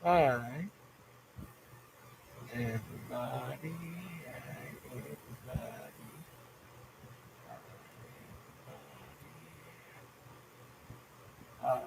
Hi, everybody. Hi, everybody. Hi.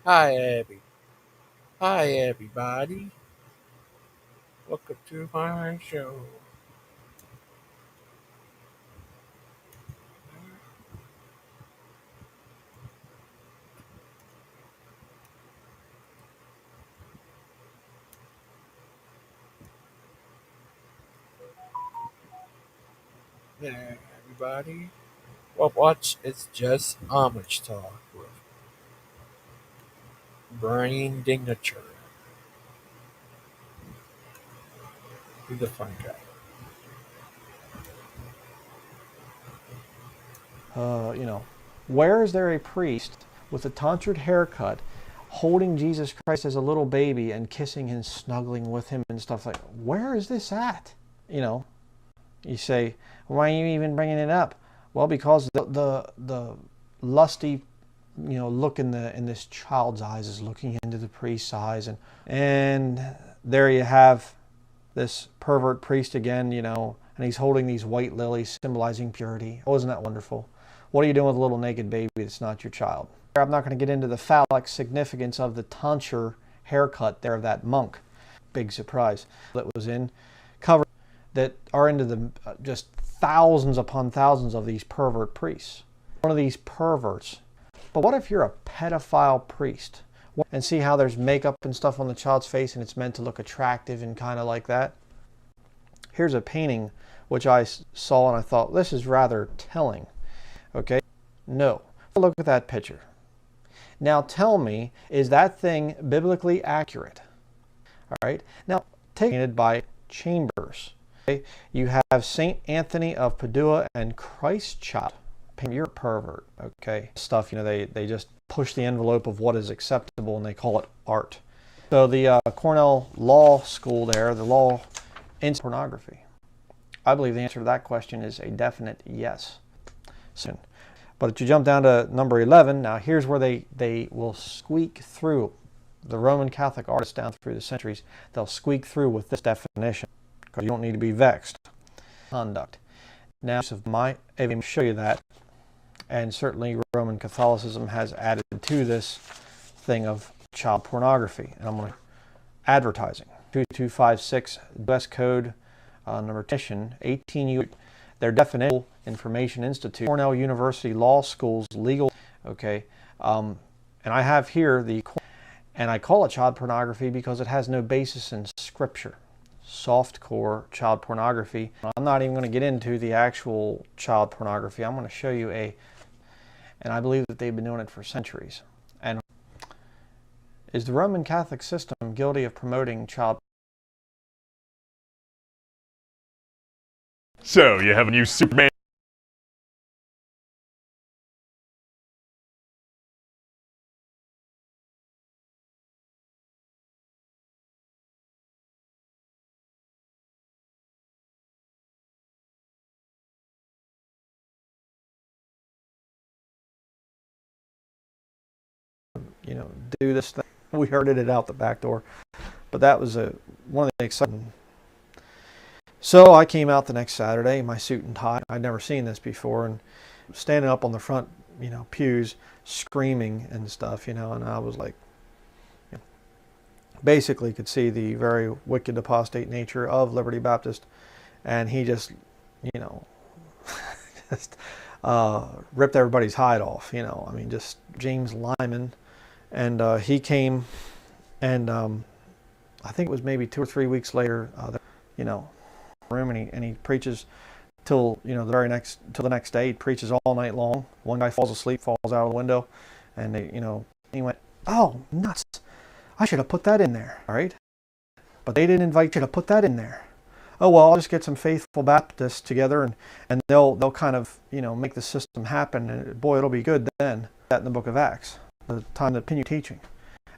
Hi, Abby. Hi, everybody. Welcome to my show. Yeah, everybody. Well, watch. It's just Amish talk with brain dignature. Be the fun guy. You know, where is there a priest with a tonsured haircut holding Jesus Christ as a little baby and kissing and snuggling with him and stuff like, where is this at? You know, you say, why are you even bringing it up? Well, because the lusty, look in this child's eyes is looking into the priest's eyes, and there you have this pervert priest again, and he's holding these white lilies symbolizing purity. Oh, isn't that wonderful? What are you doing with a little naked baby that's not your child? I'm not going to get into the phallic significance of the tonsure haircut there of that monk. Big surprise that was in cover that are into the just thousands upon thousands of these pervert priests. One of these perverts. But what if you're a pedophile priest? And see how there's makeup and stuff on the child's face and it's meant to look attractive and kind of like that? Here's a painting which I saw and I thought, this is rather telling. Okay? No. Look at that picture. Now tell me, is that thing biblically accurate? All right? Now, taken by Chambers. Okay? You have St. Anthony of Padua and Christ child. You're a pervert. Okay? Stuff, they just push the envelope of what is acceptable and they call it art. So the Cornell Law School there, the law into pornography. I believe the answer to that question is a definite yes. Soon. But if you jump down to number 11, now here's where they will squeak through. The Roman Catholic artists down through the centuries, they'll squeak through with this definition because you don't need to be vexed. Conduct. Now, I will show you that. And certainly Roman Catholicism has added to this thing of child pornography. And I'm going to advertising. 2256 U.S. Code number 18 U. Their definition, Information Institute, Cornell University Law School's legal. Okay, and I have here and I call it child pornography because it has no basis in Scripture. Softcore child pornography. I'm not even going to get into the actual child pornography. I'm going to show you and I believe that they've been doing it for centuries. And is the Roman Catholic system guilty of promoting child? So, you have a new Superman? Do this thing. We herded it out the back door. But that was one of the exciting. So I came out the next Saturday, my suit and tie. I'd never seen this before, and standing up on the front, pews, screaming and stuff, and I was like, basically could see the very wicked apostate nature of Liberty Baptist, and he just, just ripped everybody's hide off, just James Lyman, and he came, and I think it was maybe 2 or 3 weeks later, room, and he preaches till till the next day. He preaches all night long. One guy falls asleep, falls out of the window, and he went Oh, nuts. I should have put that in there, all right? But they didn't invite you to put that in there. Oh, well, I'll just get some faithful Baptists together and they'll kind of, make the system happen. And boy, it'll be good then. That in the book of Acts, the time that continue teaching.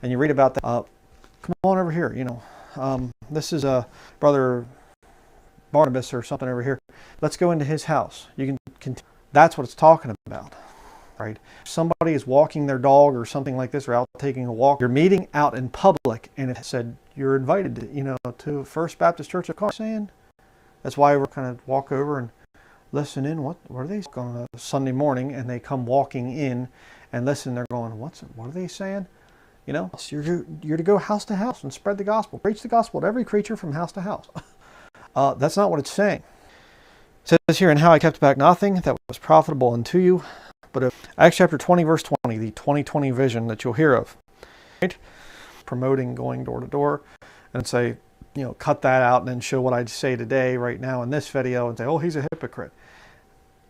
And you read about that. Come on over here, this is Brother Barnabas or something over here. Let's go into his house. You can continue. That's what it's talking about, right? Somebody is walking their dog or something like this, or out taking a walk. You're meeting out in public, and it said you're invited to First Baptist Church of Car. Saying that's why we're kind of walk over and listen in. What are they going on Sunday morning? And they come walking in and listen. They're going, what are they saying? So you're to go house to house and spread the gospel, preach the gospel to every creature from house to house. That's not what it's saying. It says here, and how I kept back nothing that was profitable unto you. But Acts chapter 20, verse 20, the 2020 vision that you'll hear of. Right? Promoting going door to door and say, cut that out and then show what I'd say today, right now in this video, and say, oh, he's a hypocrite.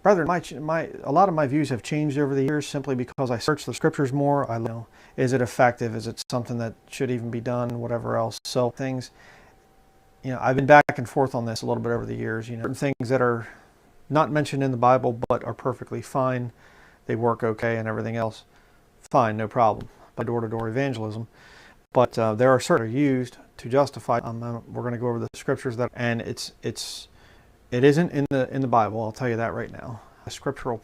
Brethren, a lot of my views have changed over the years simply because I search the scriptures more. I know, is it effective? Is it something that should even be done? Whatever else. So things, I've been back and forth on this a little bit over the years. Certain things that are not mentioned in the Bible but are perfectly fine. They work okay and everything else. Fine, no problem. By door-to-door evangelism. But there are certain used to justify. We're going to go over the scriptures and it isn't in the Bible. I'll tell you that right now. A scriptural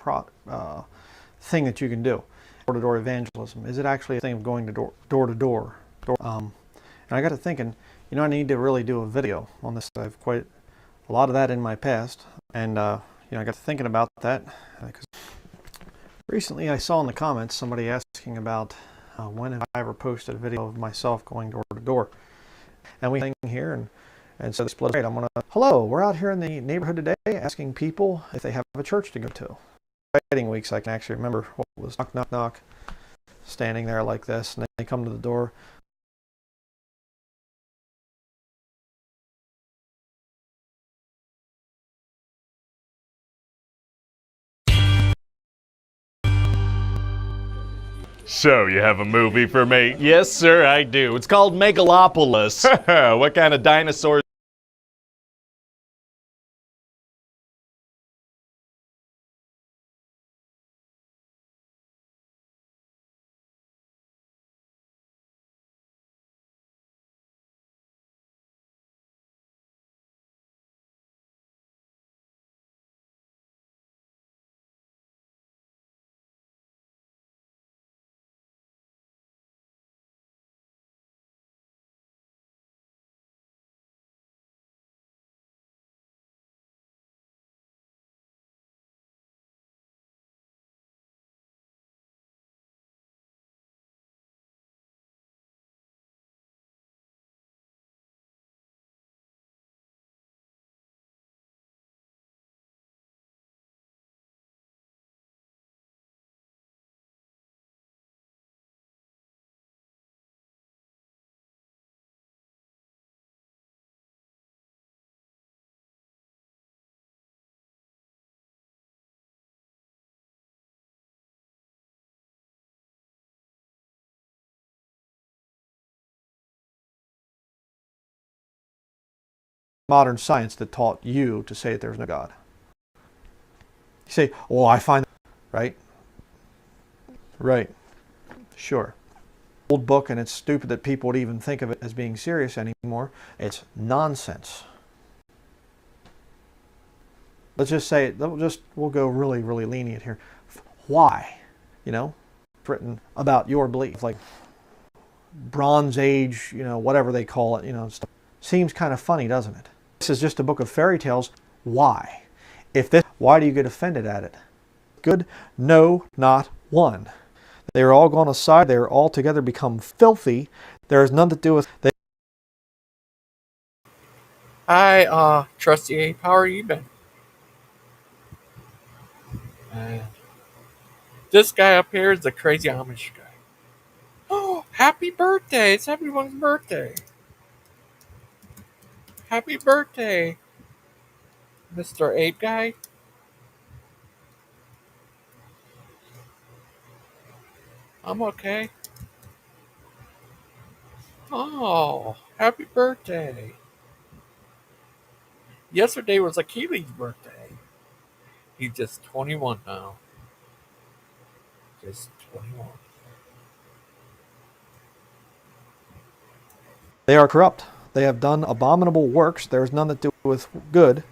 thing that you can do. Door-to-door evangelism. Is it actually a thing of going to door to door? And I got to thinking, I need to really do a video on this. I have quite a lot of that in my past, and I got to thinking about that because recently I saw in the comments somebody asking about when have I ever posted a video of myself going door to door, and we hang here and so this split. Right, hello, we're out here in the neighborhood today asking people if they have a church to go to. Wedding weeks, I can actually remember what was knock, knock, knock, standing there like this, and then they come to the door. So, you have a movie for me? Yes, sir, I do. It's called Megalopolis. What kind of dinosaurs? Modern science that taught you to say that there's no God. You say, well, I find, right? Right. Sure. Old book, and it's stupid that people would even think of it as being serious anymore. It's nonsense. Let's just say it. We'll go really, really lenient here. Why? It's written about your belief, like Bronze Age, whatever they call it, stuff. Seems kind of funny, doesn't it? This is just a book of fairy tales. Why? Why do you get offended at it? Good? No, not one. They are all gone aside. They are all together become filthy. There is none to do with. Hi, Trusty Ape. How are you been? This guy up here is the crazy Amish guy. Oh, happy birthday! It's everyone's birthday. Happy birthday, Mr. Ape guy. I'm okay. Oh, happy birthday. Yesterday was Achilles' birthday. He's just 21 now. Just 21. They are corrupt. They have done abominable works. There is none that do with good.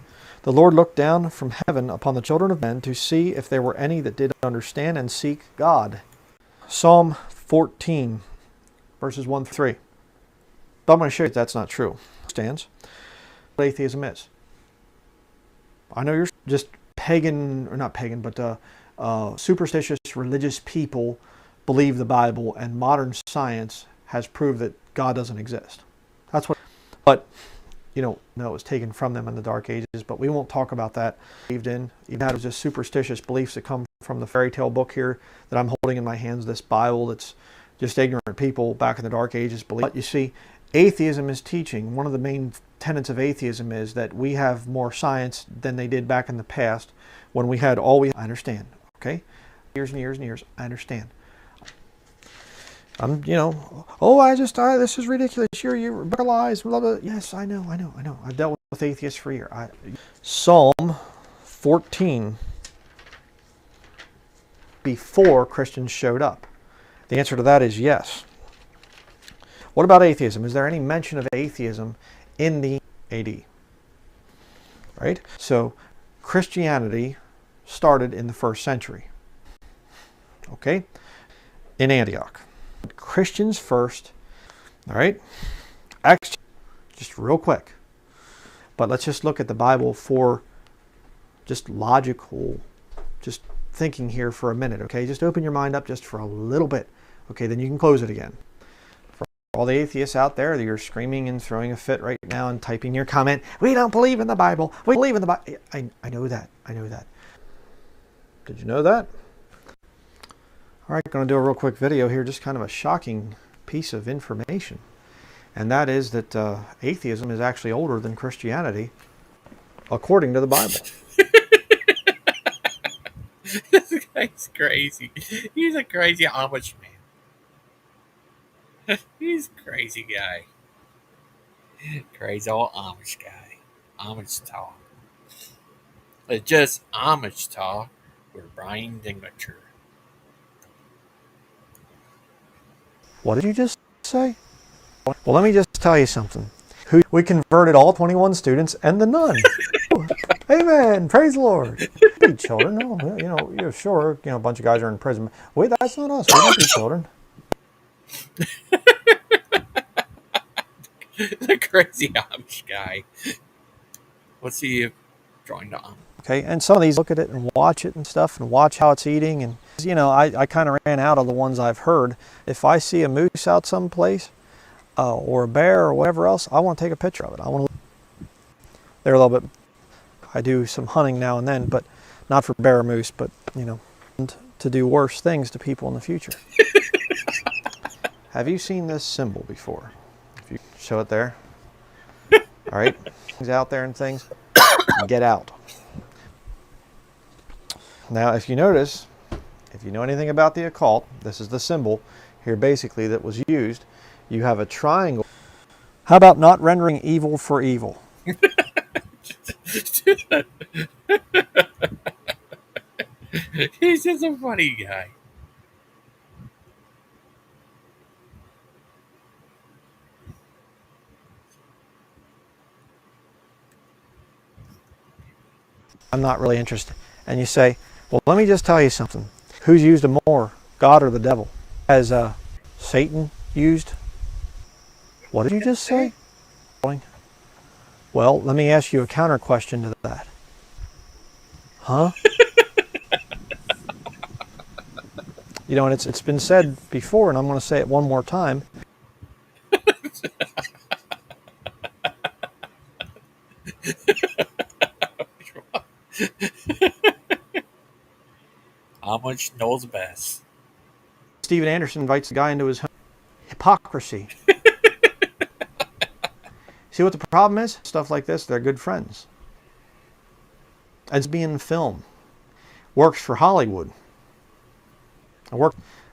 The Lord looked down from heaven upon the children of men to see if there were any that did understand and seek God. Psalm 14, verses 1 through 3. But I'm going to show you that's not true. Stands. What atheism is. I know you're just pagan, or not pagan, but superstitious religious people believe the Bible, and modern science has proved that God doesn't exist. That's what. But you know, no, it was taken from them in the Dark Ages. But we won't talk about that. Believed in. Even that was just superstitious beliefs that come from the fairy tale book here that I'm holding in my hands. This Bible that's just ignorant people back in the Dark Ages believe. But you see, atheism is teaching. One of the main tenets of atheism is that we have more science than they did back in the past when we had all we. I understand. Okay, years and years and years. I understand. You know, oh, this is ridiculous. You're lies, blah, blah. Yes, I know. I've dealt with atheists for a year. Psalm 14, before Christians showed up. The answer to that is yes. What about atheism? Is there any mention of atheism in the AD? Right? So, Christianity started in the 1st century. Okay? In Antioch. Christians first. All right? Acts, just real quick. But let's just look at the Bible for just logical, just thinking here for a minute, okay? Just open your mind up just for a little bit. Okay, then you can close it again. For all the atheists out there that you're screaming and throwing a fit right now and typing your comment, we don't believe in the Bible. We believe in the Bible. I know that. I know that. Did you know that? All right, going to do a real quick video here, just kind of a shocking piece of information. And that is that atheism is actually older than Christianity, according to the Bible. This guy's crazy. He's a crazy Amish man. He's a crazy guy. Crazy old Amish guy. Amish talk. It's just Amish talk with Brian Dinglature. What did you just say? Well, let me just tell you something. We converted all 21 students and the nun. Amen. Praise the Lord. Be children. No, you're sure. A bunch of guys are in prison. Wait, that's not us. We don't be children. The crazy Amish guy. Let's see if joined on. Okay, and some of these look at it and watch it and stuff and watch how it's eating. And, I kind of ran out of the ones I've heard. If I see a moose out someplace or a bear or whatever else, I want to take a picture of it. I want to. They're a little bit. I do some hunting now and then, but not for bear or moose, but, to do worse things to people in the future. Have you seen this symbol before? If you show it there. All right. Things out there and things. Get out. Now, if you notice, if you know anything about the occult, this is the symbol here basically that was used. You have a triangle. How about not rendering evil for evil? He's just a funny guy. I'm not really interested. And you say, well, let me just tell you something. Who's used them more, God or the devil? Has Satan used? What did you just say? Well, let me ask you a counter question to that. Huh? And it's been said before, and I'm going to say it one more time. Amish knows best. Steven Anderson invites the guy into his home. Hypocrisy. See what the problem is? Stuff like this, they're good friends. It's being filmed. Works for Hollywood.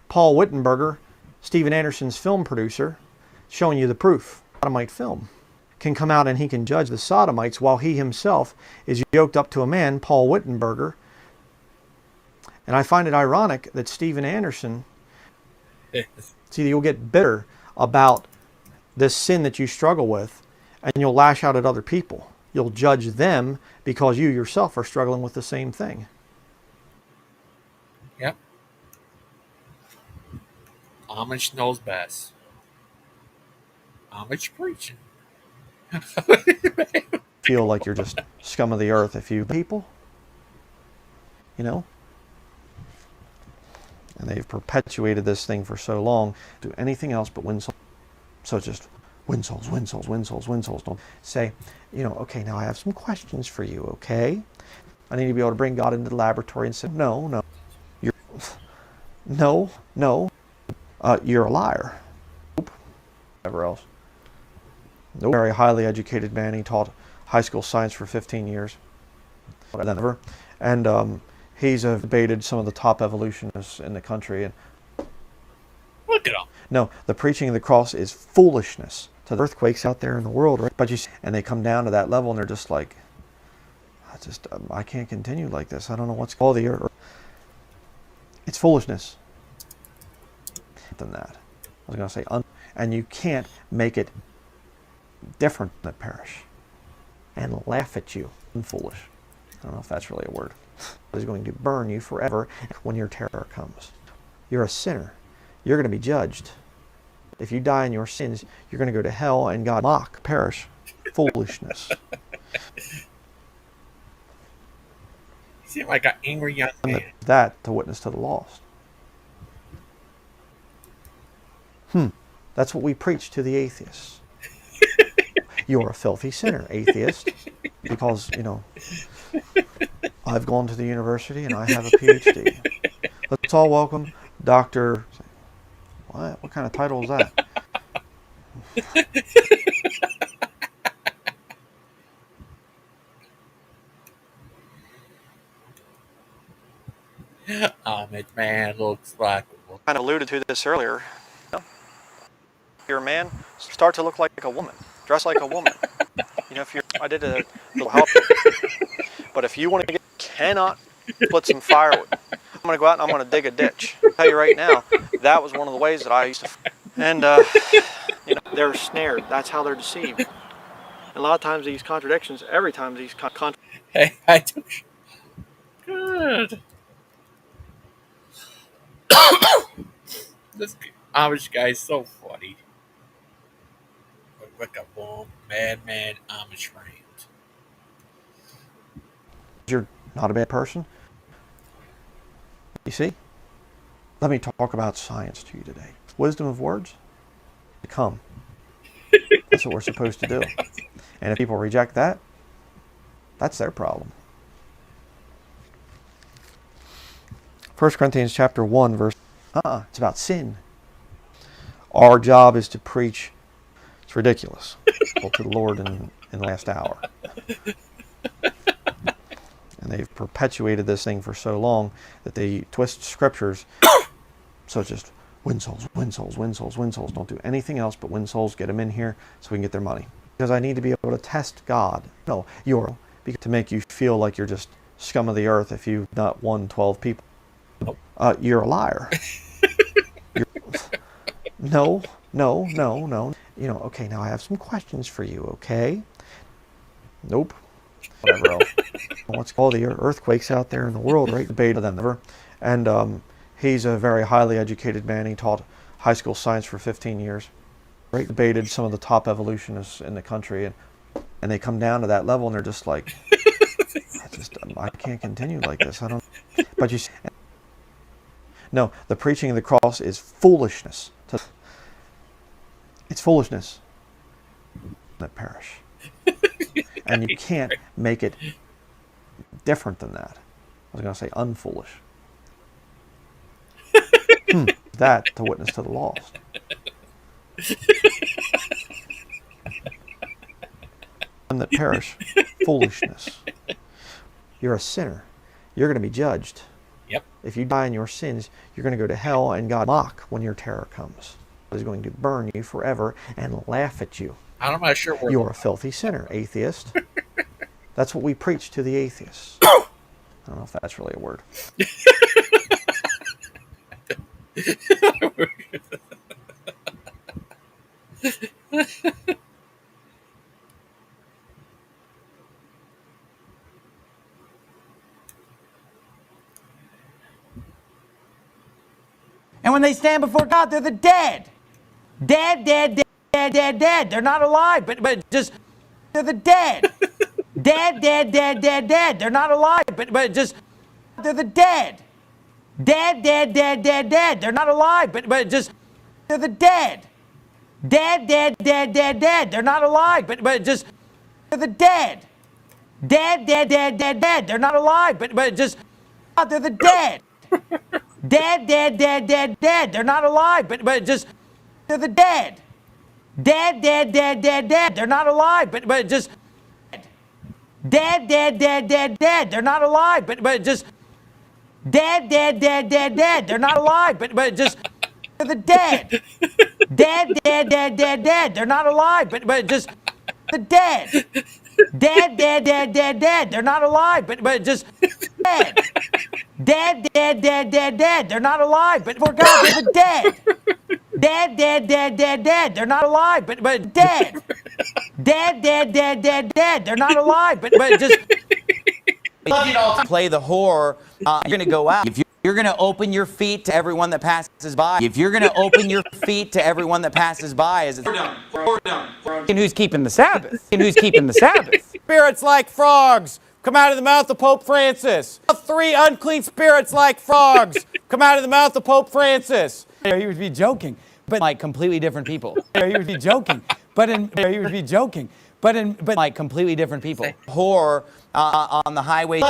Paul Wittenberger, Steven Anderson's film producer, showing you the proof. Sodomite film can come out and he can judge the Sodomites while he himself is yoked up to a man, Paul Wittenberger. And I find it ironic that Steven Anderson, see, you'll get bitter about this sin that you struggle with, and you'll lash out at other people. You'll judge them because you yourself are struggling with the same thing. Yep. Amish knows best. Amish preaching. Feel like you're just scum of the earth if you people, you know? And they've perpetuated this thing for so long. Do anything else but win souls. So just win souls, win souls, win souls, win souls. Don't say, you know, okay, now I have some questions for you, okay? I need to be able to bring God into the laboratory and say, no, you're, no, you're a liar. Nope. Whatever else. Nope. Very highly educated man. He taught high school science for 15 years. And he's debated some of the top evolutionists in the country. And look at him. No, the preaching of the cross is foolishness to the earthquakes out there in the world, right? But and they come down to that level and they're just like, I can't continue like this. I don't know what's called the earth. It's foolishness. Than that, I was going to say, and you can't make it different than perish and laugh at you. Foolish. I don't know if that's really a word. It is going to burn you forever when your terror comes. You're a sinner. You're going to be judged. If you die in your sins, you're going to go to hell and God mock, perish. Foolishness. You seem like an angry young man. That to witness to the lost. That's what we preach to the atheists. You're a filthy sinner, atheist, because, you know, I've gone to the university and I have a PhD. Let's all welcome Dr. What? What kind of title is that? It man looks like. I alluded to this earlier. You're a man, start to look like a woman, dress like a woman. You know, if you're, I did a little help you. But if you want to cannot put some firewood. I'm going to go out and I'm going to dig a ditch. I'll tell you right now, that was one of the ways that I used to. And, you know, they're snared. That's how they're deceived. And a lot of times these contradictions, every time these Hey, I took. Good. This Amish guy is so funny. Like a boom, madman Amish rant. You're not a bad person. You see? Let me talk about science to you today. Wisdom of words to come. That's what we're supposed to do. And if people reject that, that's their problem. 1 Corinthians chapter 1 verse it's about sin. Our job is to preach. It's ridiculous. To the Lord in the last hour. And they've perpetuated this thing for so long that they twist scriptures. So just win souls, win souls, win souls, win souls. Don't do anything else but win souls. Get them in here so we can get their money. Because I need to be able to test God. No, you're to make you feel like you're just scum of the earth if you've not won 12 people. You're a liar. No. You know, okay, now I have some questions for you, okay? Nope. Whatever else. What's called the earthquakes out there in the world, right? Debated them ever. And he's a very highly educated man. He taught high school science for 15 years. Right? Debated some of the top evolutionists in the country. And they come down to that level and they're just like, I can't continue like this. I don't. But you see, no, the preaching of the cross is foolishness. It's foolishness that perish. And you can't make it different than that. I was going to say unfoolish. That to witness to the lost. And that perish. Foolishness. You're a sinner. You're going to be judged. Yep. If you die in your sins, you're going to go to hell and God mock when your terror comes. is going to burn you forever and laugh at you. I'm not sure where You're a filthy sinner, atheist. That's what we preach to the atheists. I don't know if that's really a word. And when they stand before God, they're the dead. Dead, dead, dead, dead, dead, dead. They're not alive, but just, they're the dead. Dead, dead, dead, dead, dead. They're not alive, but just, they're the dead. Dead, dead, dead, dead, dead. They're not alive, but just, they're the dead. Dead, dead, dead, dead, dead. They're not alive, but just, they're the dead. Dead, dead, dead, dead, dead. They're not alive, but just, they're the dead. Dead, dead, dead, dead, dead. They're not alive, but just, they're the dead. Dead, dead, dead, dead, dead. They're not alive, but just, dead, dead, dead, dead, dead. They're not alive, but just, dead, dead, dead, dead, dead. They're not alive, but just, they're the dead. Dead, dead, dead, dead, dead. They're not alive, but just, the dead. Dead, dead, dead, dead, dead. They're not alive, but just, dead. Dead, dead, dead, dead, dead. They're not alive, but for God, they're the dead. Dead, dead, dead, dead, dead. They're not alive, but dead. Dead, dead, dead, dead, dead. They're not alive, but just. Love you all. Play the whore. You're gonna go out. If you're gonna open your feet to everyone that passes by. If you're gonna open your feet to everyone that passes by, is it? We're done. We're done. And who's keeping the Sabbath? And who's keeping the Sabbath? Spirits like frogs come out of the mouth of Pope Francis. 3 unclean spirits like frogs come out of the mouth of Pope Francis. He would be joking, but like completely different people. He would be joking, but he would be joking, but like completely different people. Whore on the highway.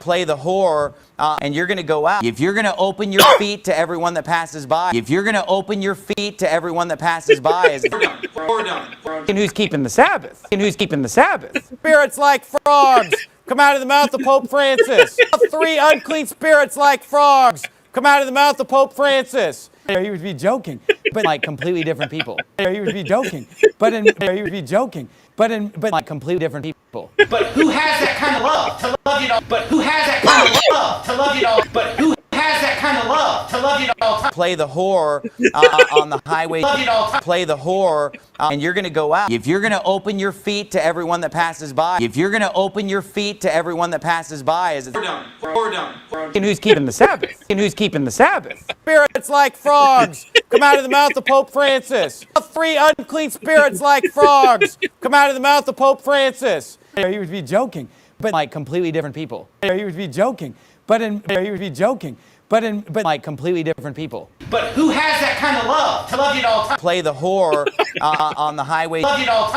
Play the whore, and you're gonna go out. If you're gonna open your feet to everyone that passes by. If you're gonna open your feet to everyone that passes by, is it? We're done. And who's keeping the Sabbath? And who's keeping the Sabbath? Spirits like frogs come out of the mouth of Pope Francis. 3 unclean spirits like frogs come out of the mouth of Pope Francis. He would be joking, but like completely different people. He would be joking, but he would be joking, but like completely different people. But who has that kind of love to love you all? But who has that kind of love to love you all? But who has that kind of love to love you all? Play the whore on the highway. Play the whore, and you're gonna go out. If you're gonna open your feet to everyone that passes by. If you're gonna open your feet to everyone that passes by, is it? We're done. We're done. And who's keeping the Sabbath? And who's keeping the Sabbath? Spirits like frogs come out of the mouth of Pope Francis. 3 unclean spirits like frogs come out of the mouth of Pope Francis. He would be joking, but like completely different people. He would be joking, but he would be joking, but like completely different people. But who has that kind of love to love you all? Play the whore on the highway.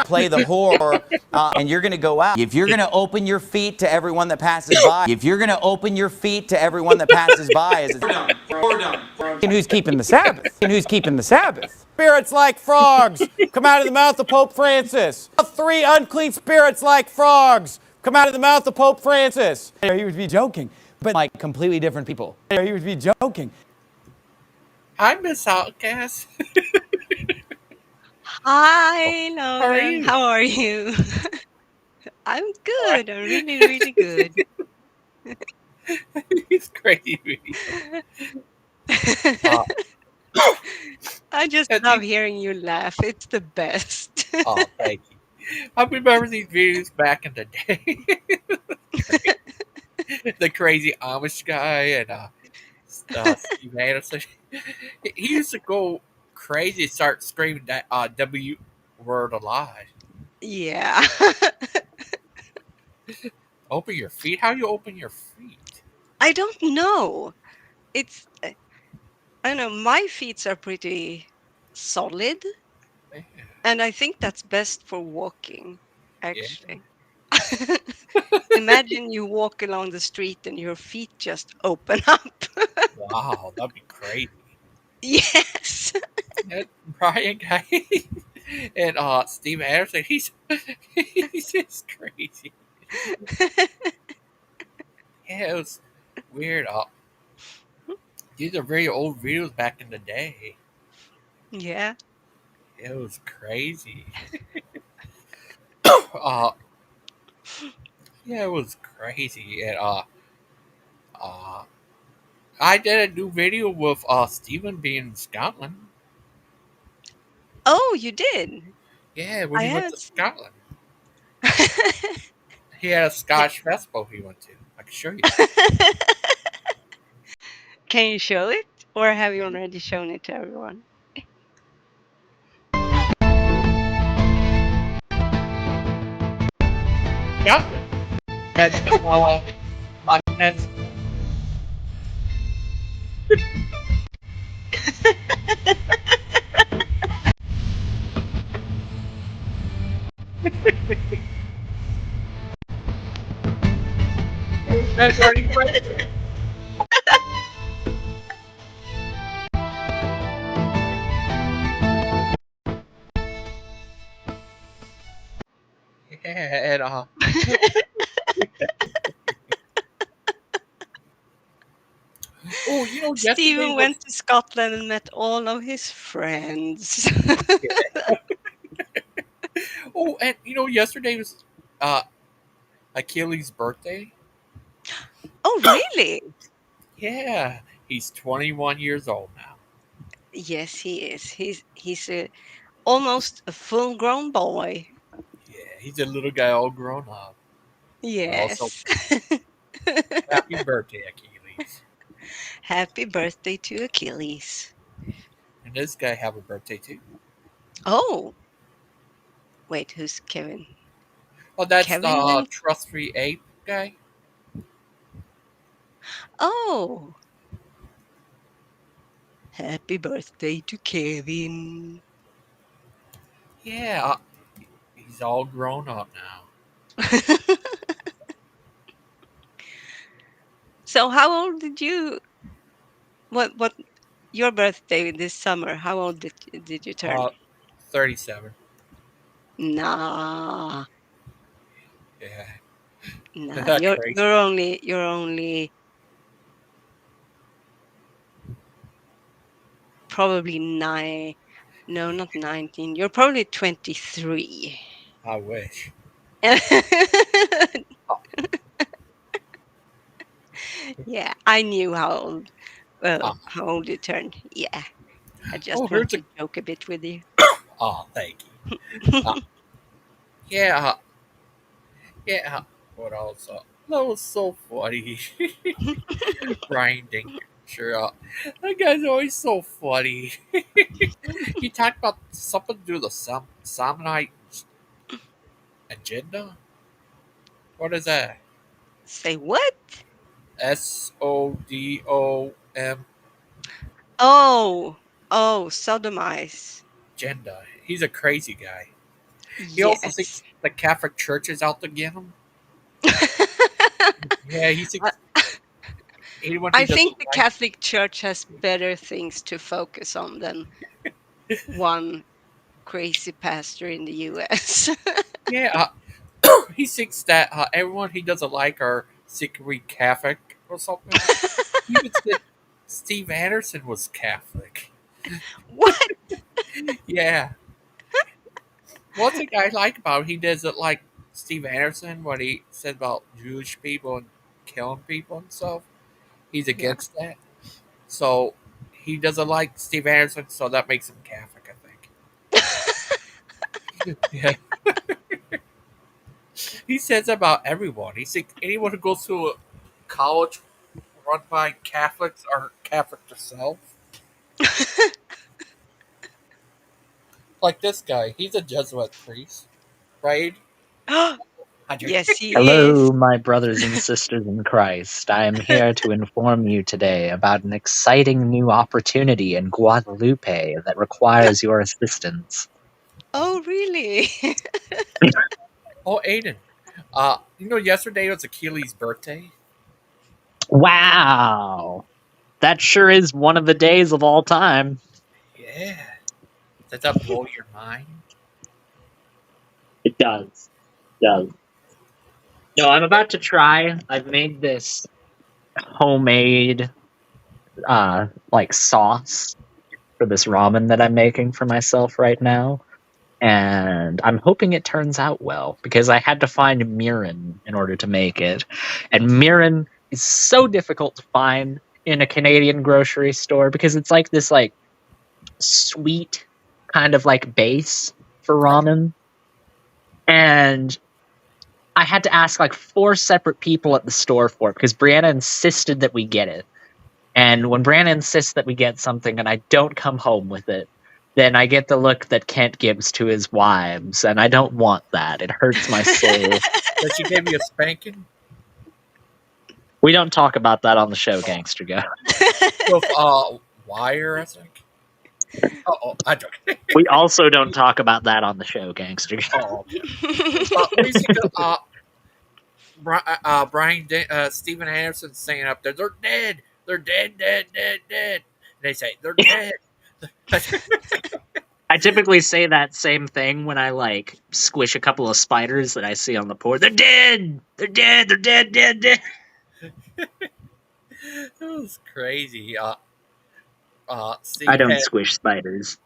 Play the whore, and you're gonna go out. If you're gonna open your feet to everyone that passes by. If you're gonna open your feet to everyone that passes by, is it? We're done. We're done. And who's keeping the Sabbath? And who's keeping the Sabbath? Spirits like frogs come out of the mouth of Pope Francis. 3 unclean spirits like frogs come out of the mouth of Pope Francis. He would be joking, but like completely different people. He would be joking. Hi, Miss Outcast. Hi, Logan. How are you? I'm good. I'm really, really good. He's crazy. I just love hearing you laugh. It's the best. Oh, thank you. I remember these videos back in the day. The crazy Amish guy and Steve Anderson. He used to go crazy and start screaming that W word a lot. Yeah. Open your feet? How do you open your feet? I don't know. It's, I don't know, my feet are pretty solid. Yeah. And I think that's best for walking, actually. Yeah. Imagine you walk along the street and your feet just open up. Wow, that'd be crazy. Yes. That Brian guy and Steve Anderson, he's just crazy. Yeah, it was weird. These are very old videos back in the day. Yeah. It was crazy. uh, yeah, it was crazy. And uh, I did a new video with Steven being in Scotland. Oh, you did? Yeah, when I he went to haven't seen. Scotland, he had a Yeah. Scottish festival he went to. I can show you. Can you show it? Or have you already shown it to everyone? Yeah, that's that's that's already great. Yeah, and oh, yesterday Steven was went to Scotland and met all of his friends. oh, and yesterday was uh Achilles' birthday. Oh, really? Yeah, he's 21 years old now. Yes, he is. He's almost a full-grown boy. Yeah, he's a little guy all grown up. But also, Yes. happy birthday, Achilles. Happy birthday to Achilles. And this guy have a birthday too. Oh, wait, who's Kevin? Oh, that's Kevin the and Trust Free Ape guy. oh, happy birthday to Kevin. Yeah, he's all grown up now. So how old did you what your birthday this summer? How old did you turn? 37. Nah, Yeah, isn't nah. that You're crazy? you're only you're only probably nine. No, not 19. You're probably 23. I wish. Yeah, I knew Uh, how old you turned. Yeah, I oh, just want here's a. to joke a bit with you. Oh, thank you. Uh, yeah, yeah. What else? That was so funny. Brian Dinger. Sure, that guy's always so funny. He talked about something to do with the Samnite agenda. What is that? Say what? SODOM Oh, oh, sodomize. agenda. He's a crazy guy. He also Yes. thinks the Catholic Church is out to get him. Yeah, he I thinks anyone he I think doesn't the like. Catholic Church has better things to focus on than one crazy pastor in the US. Yeah, he thinks that everyone he doesn't like are secretly Catholic or something. He even said Steve Anderson was Catholic. What? Yeah. One thing I like about him, he doesn't like Steve Anderson what he said about Jewish people and killing people and stuff. He's Yeah. against that. So he doesn't like Steve Anderson, so that makes him Catholic, I think. Yeah. He says about everyone. He thinks anyone who goes to a college run by Catholics are Catholic themselves. Like this guy, he's a Jesuit priest, right? Hundred. Yes, he is. Hello, my brothers and sisters in Christ. I am here to inform you today about an exciting new opportunity in Guadalupe that requires your assistance. Oh, really? Oh, Aiden. Yesterday was Achilles' birthday. Wow! That sure is one of the days of all time. Yeah. Does that blow your mind? It does. It does. No, I'm about to try. I've made this homemade, sauce. for this ramen that I'm making for myself right now. And I'm hoping it turns out well because I had to find mirin in order to make it. And mirin is so difficult to find in a Canadian grocery store because it's like this like sweet kind of like base for ramen. And I had to ask like 4 separate people at the store for it because Brianna insisted that we get it. And when Brianna insists that we get something and I don't come home with it, then I get the look that Kent gives to his wives, and I don't want that. It hurts my soul. That she gave you a spanking? We don't talk about that on the show, Gangster Guy. With wire, I think. I don't. We also don't talk about that on the show, Gangster Guy. Steven Anderson saying up there, they're dead. They're dead. And they say, they're dead. I typically say that same thing when I like squish a couple of spiders that I see on the porch. They're dead. They're dead. They're dead. Dead. That was crazy. I don't squish spiders.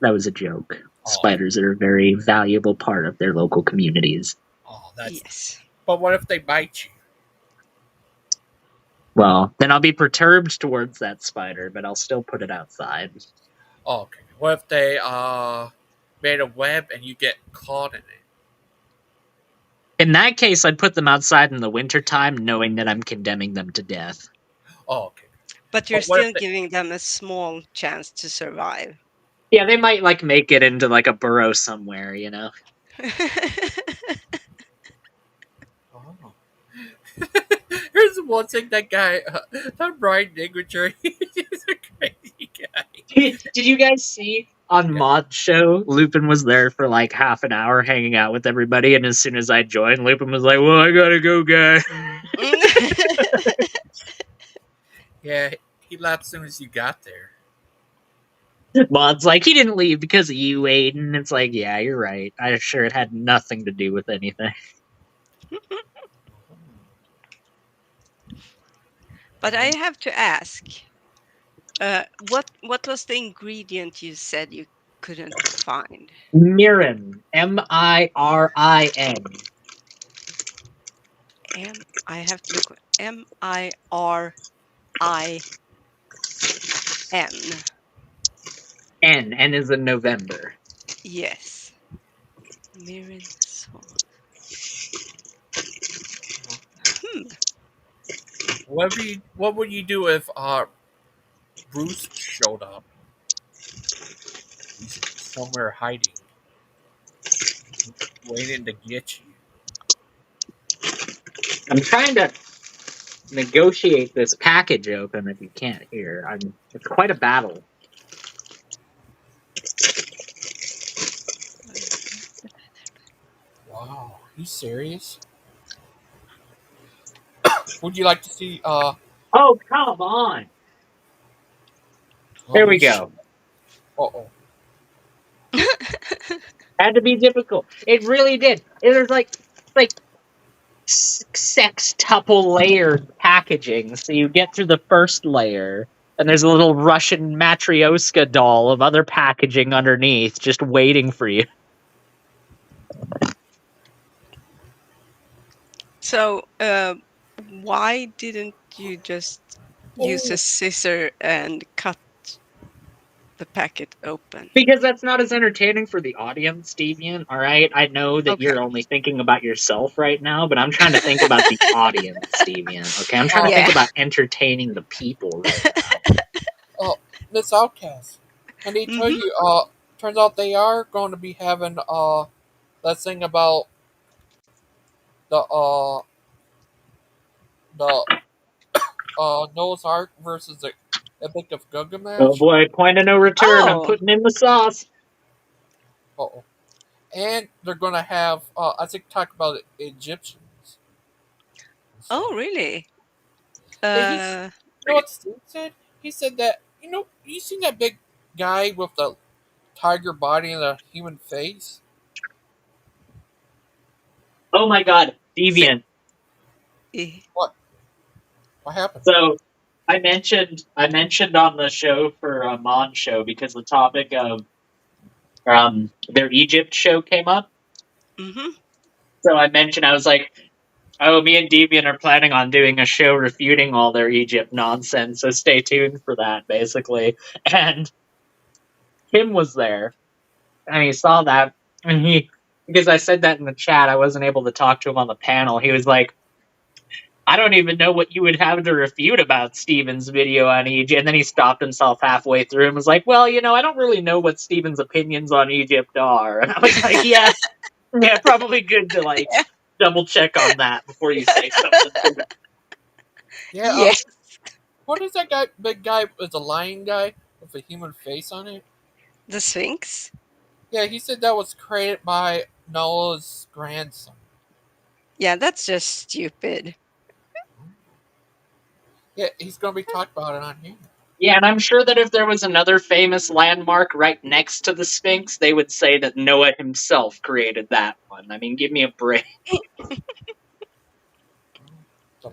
That was a joke. Spiders are a very valuable part of their local communities. Oh, that's Yes. But what if they bite you? Well, then I'll be perturbed towards that spider, but I'll still put it outside. Oh, okay. What if they made a web and you get caught in it? In that case, I'd put them outside in the wintertime, knowing that I'm condemning them to death. Oh, okay. But you're But what if still giving them a small chance to survive. Yeah, they might like make it into like a burrow somewhere, you know. Oh. Here's one thing that guy, that Brian Digwicher, he's a crazy guy. Did you guys see on Mod's show, Lupin was there for like half an hour hanging out with everybody, and as soon as I joined, Lupin was like, well, I gotta go, guy. Yeah, he left as soon as you got there. Mod's like, he didn't leave because of you, Aiden. It's like, yeah, you're right. I'm sure it had nothing to do with anything. But I have to ask, what was the ingredient you said you couldn't find? Mirin. M-I-R-I-N. I have to look. M-I-R-I-N. N is in November. Yes. Mirin salt. What would you do if Bruce showed up? He's somewhere hiding, waiting to get you. I'm trying to negotiate this package open if you can't hear. It's quite a battle. Wow, you serious? Would you like to see? Oh, come on! There we go. Uh-oh. Had to be difficult. It really did. There's like sextuple layered packaging. So you get through the first layer, and there's a little Russian Matryoshka doll of other packaging underneath, just waiting for you. So, why didn't you just use a scissor and cut the packet open? Because that's not as entertaining for the audience, Deviant, alright? I know that you're only thinking about yourself right now, but I'm trying to think about the audience, Deviant, okay? I'm trying to think about entertaining the people right now. Oh, this Outcast. And they tell you, turns out they are going to be having, that thing about the Noah's Ark versus the Epic of Gilgamesh. Oh boy, point of no return. I'm putting in the sauce. Uh-oh. And they're going to have, I think, talk about Egyptians. Oh, really? You know what Steve said? He said that, you seen that big guy with the tiger body and the human face? Oh my god, Deviant. What? What happened? So, I mentioned on the show for Mon's show because the topic of their Egypt show came up. Mm-hmm. So I was like, oh, me and Deviant are planning on doing a show refuting all their Egypt nonsense, so stay tuned for that, basically. And Tim was there, and he saw that, and because I said that in the chat, I wasn't able to talk to him on the panel. He was like, I don't even know what you would have to refute about Steven's video on Egypt. And then he stopped himself halfway through and was like, well, I don't really know what Steven's opinions on Egypt are. And I was like, yeah, probably good to double check on that before you say something. Yeah. Yes. What is that guy? Big guy with the lion guy with a human face on it? The Sphinx? Yeah, he said that was created by Noah's grandson. Yeah, that's just stupid. Yeah, he's going to be talked about it on here. Yeah, and I'm sure that if there was another famous landmark right next to the Sphinx, they would say that Noah himself created that one. I mean, give me a break. The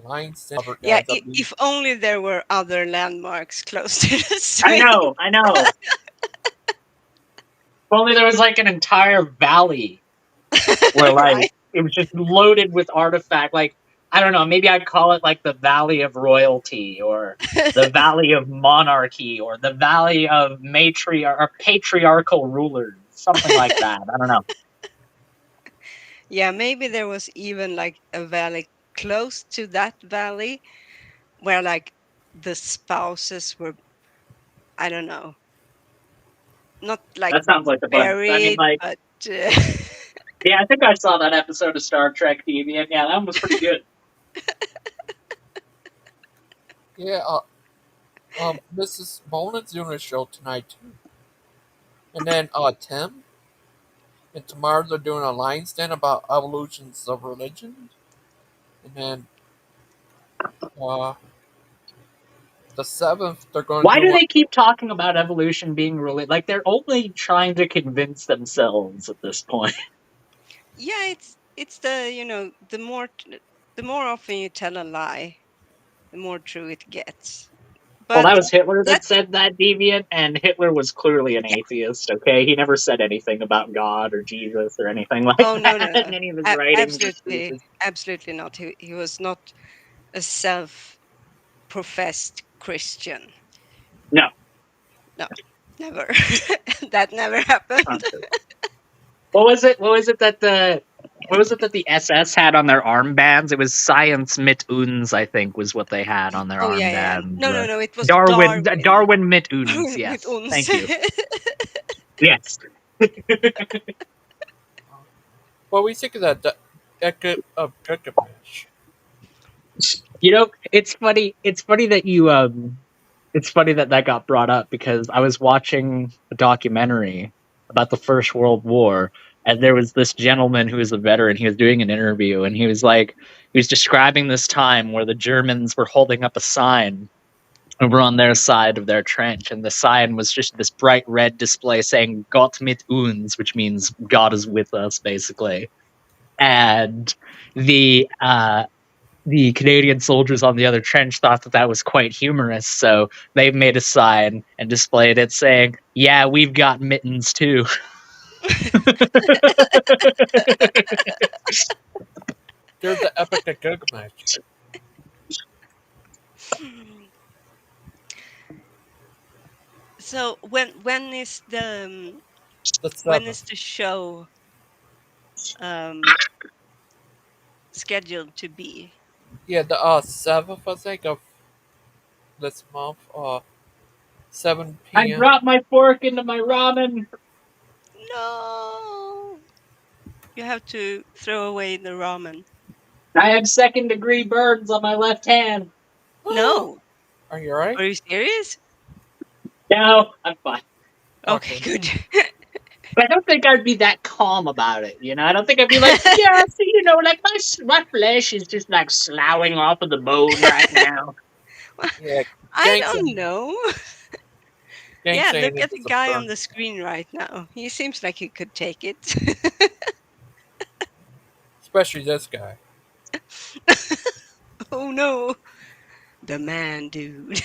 lion's den. Yeah, if only there were other landmarks close to the Sphinx. I know. If only there was an entire valley where Right? it was just loaded with artifact. I don't know, maybe I'd call it the Valley of Royalty or the Valley of Monarchy or the Valley of Patriarchal Rulers, something like that. I don't know. Yeah, maybe there was even a valley close to that valley where the spouses were, I don't know, not That sounds like a bunch. buried, but yeah, I think I saw that episode of Star Trek TV, and yeah, that one was pretty good. Yeah, Mrs. Boland's doing a show tonight too. And then Tim. And tomorrow they're doing a lion's den about evolutions of religion. And then the 7th they're going to Why do they keep talking about evolution being related? They're only trying to convince themselves at this point. yeah, it's the the more often you tell a lie, the more true it gets. Well, But that was Hitler that said that, Deviant, and Hitler was clearly an atheist, okay? He never said anything about God or Jesus or anything like no, that in any of his writings. absolutely not. He was not a self-professed Christian. No, never. That never happened. What was it that the SS had on their armbands? It was Science mit uns, I think, was what they had on their armbands. Yeah. No, it was Darwin mit uns, yes. Mit uns. Thank you. Yes. Well, we think of that Gilgamesh. It's funny that it's funny that got brought up because I was watching a documentary about the First World War, and there was this gentleman who was a veteran. He was doing an interview, and he was describing this time where the Germans were holding up a sign over on their side of their trench, and the sign was just this bright red display saying "Gott mit uns," which means God is with us, basically. And the Canadian soldiers on the other trench thought that was quite humorous, so they made a sign and displayed it saying, "Yeah, we've got mittens too." They're the Epic of Gilgamesh. So when is the show scheduled to be? Yeah, the 7th, I think, of this month, 7 p.m. I dropped my fork into my ramen. No, you have to throw away the ramen. I have 2nd-degree burns on my left hand. No. Are you alright? Are you serious? No, I'm fine. Okay, good. But I don't think I'd be that calm about it, I don't think I'd be like, yeah, so, my flesh is just sloughing off of the bone right now. Yeah, I don't know. Yeah, saying look at the it's a guy burn. on the screen right now. He seems like he could take it. Especially this guy. Oh no. the man, dude.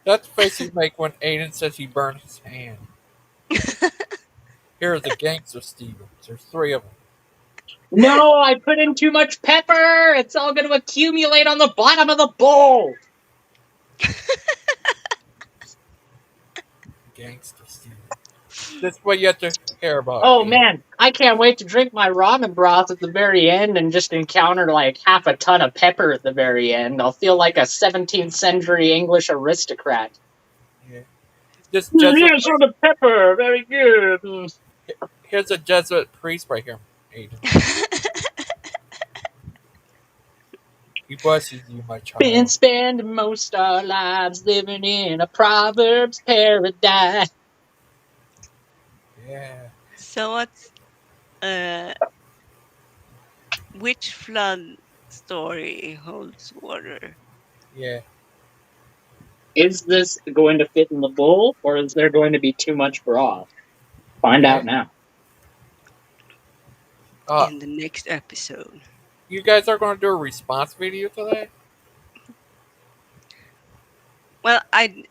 That's the face you make when Aiden says he burned his hand. Here are the gangster Stevens. There's 3 of them. No, I put in too much pepper. It's all going to accumulate on the bottom of the bowl. Gangster Steven. That's what you have to care about. Oh Aiden. man, I can't wait to drink my ramen broth at the very end and just encounter like half a ton of pepper at the very end. I'll feel like a 17th century English aristocrat. Yeah. This Jesuit Yes, on the pepper, very good. Here's a Jesuit priest right here, Aiden. He blesses you, my child. Been spending most our lives living in a Proverbs paradise. Yeah. So what's which flood story holds water? Yeah. Is this going to fit in the bowl, or is there going to be too much broth? Find out now. In the next episode. You guys are going to do a response video today? Well, I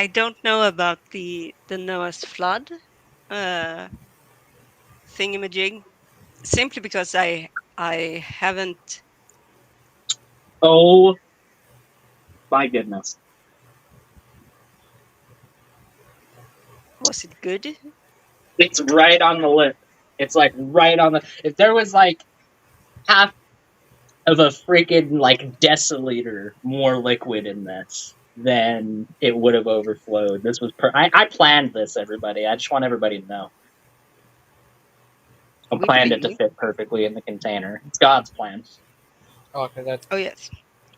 don't know about the Noah's flood thingamajig, simply because I haven't. Oh my goodness! Was it good? It's right on the lip. It's like right on the. If there was like half of a freaking like deciliter more liquid in this, then it would have overflowed. This was I planned this, everybody. I just want everybody to know. I planned it to fit perfectly in the container. It's God's plan. Okay, that's. Oh yes,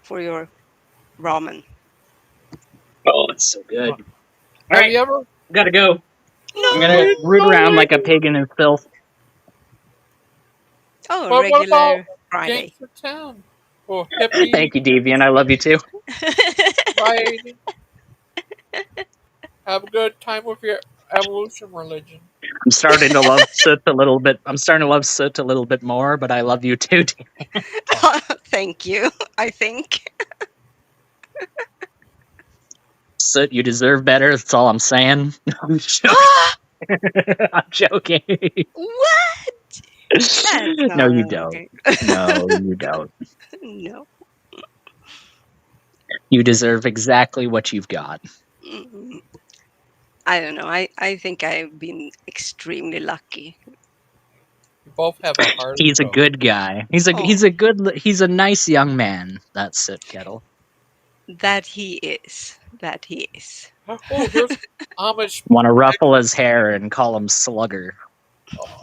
for your ramen. Oh, it's so good. All Have right, you ever? gotta go. No. I'm gonna root around like a pig in his filth. Oh, What regular about Friday. Gangster Town? Or hippie? Thank you, Deviant. I love you too. Bye, Aiden. Have a good time with your evolution religion. I'm starting to love Soot a little bit. I'm starting to love Soot a little bit more, but I love you too. Thank you. I think. Soot, you deserve better. That's all I'm saying. I'm joking. I'm joking. What? No, you don't. No, you don't. No. You deserve exactly what you've got. I don't know. I think I've been extremely lucky. You both have a heart. He's a good guy. He's a nice young man. That's Soot Kettle. That he is. That he is. Oh, here's Amish. Want to ruffle his hair and call him Slugger. Oh.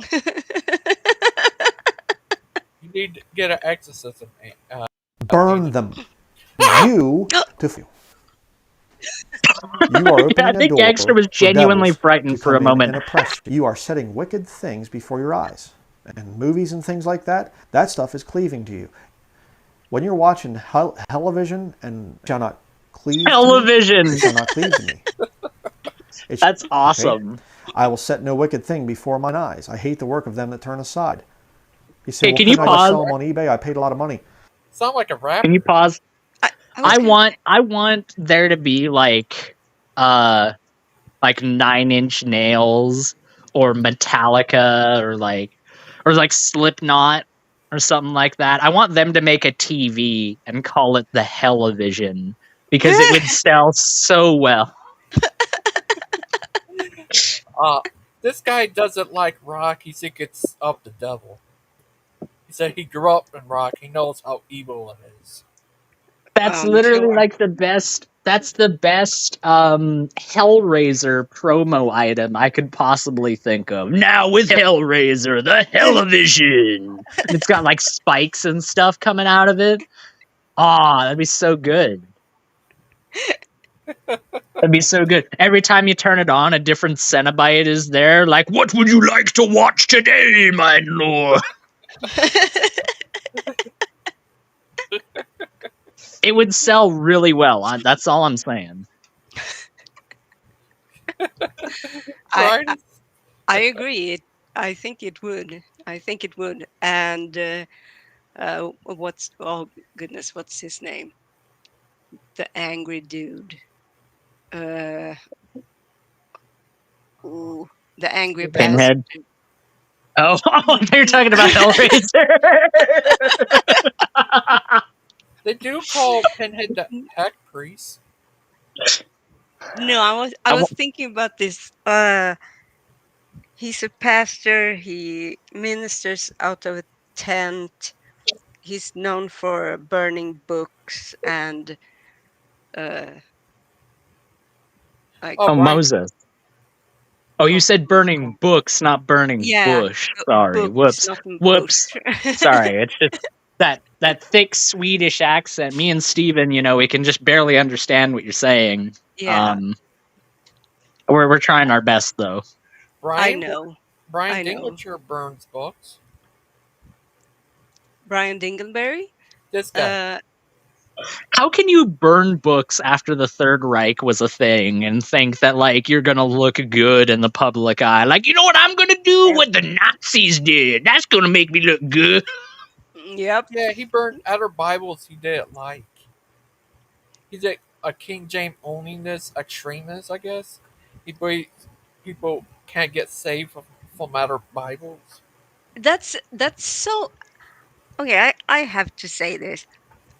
You need to get an exorcism. Burn them. You to feel. You are opening I think a door Gangster was for genuinely devils frightened to for a come in moment. and oppress you. You are setting wicked things before your eyes. And movies and things like that, that stuff is cleaving to you. When you're watching television and shall not cleave television, to me, shall not cleave to me. That's awesome. Okay? I will set no wicked thing before mine eyes. I hate the work of them that turn aside. You say, hey, well, can you I pause? sell them on eBay? I paid a lot of money. Sound like a rapper. Can you pause? I was want there to be like 9-inch nails or Metallica or like Slipknot or something like that. I want them to make a TV and call it the Hellivision because it would sell so well. This guy doesn't like rock. He thinks it's of the devil. He said he grew up in rock. He knows how evil it is. That's literally sure. like the best. That's the best Hellraiser promo item I could possibly think of. Now with Hellraiser, the Hellivision. It's got like spikes and stuff coming out of it. Ah, that'd be so good. That'd be so good. Every time you turn it on, a different Cenobite is there. Like, what would you like to watch today, my lord? It would sell really well. That's all I'm saying. I agree. I think it would. I think it would. And what's oh goodness, what's his name? The angry dude. Uh, ooh, the angry pastor. Pinhead. Oh, you're talking about Hellraiser. They do call Pinhead the Heck Priest. No, I was thinking about this. He's a pastor. He ministers out of a tent. He's known for burning books and uh, like Oh, Oh, Brian, Moses. Oh, you said burning books, not burning yeah, bush. Sorry. books, Whoops. not in Whoops. bush. Sorry. It's just that thick Swedish accent. Me and Steven, we can just barely understand what you're saying. Yeah, We're trying our best though. I Brian, know. Brian I know. Dingleter burns books. Brian Dingleberry. This guy. How can you burn books after the Third Reich was a thing and think that like you're gonna look good in the public eye? Like, you know what I'm gonna do? What the Nazis did. That's gonna make me look good. Yep. Yeah, he burned other Bibles he didn't like. He's a King James onlyness extremist, I guess. He believes people can't get saved from other Bibles. That's so okay. I have to say this.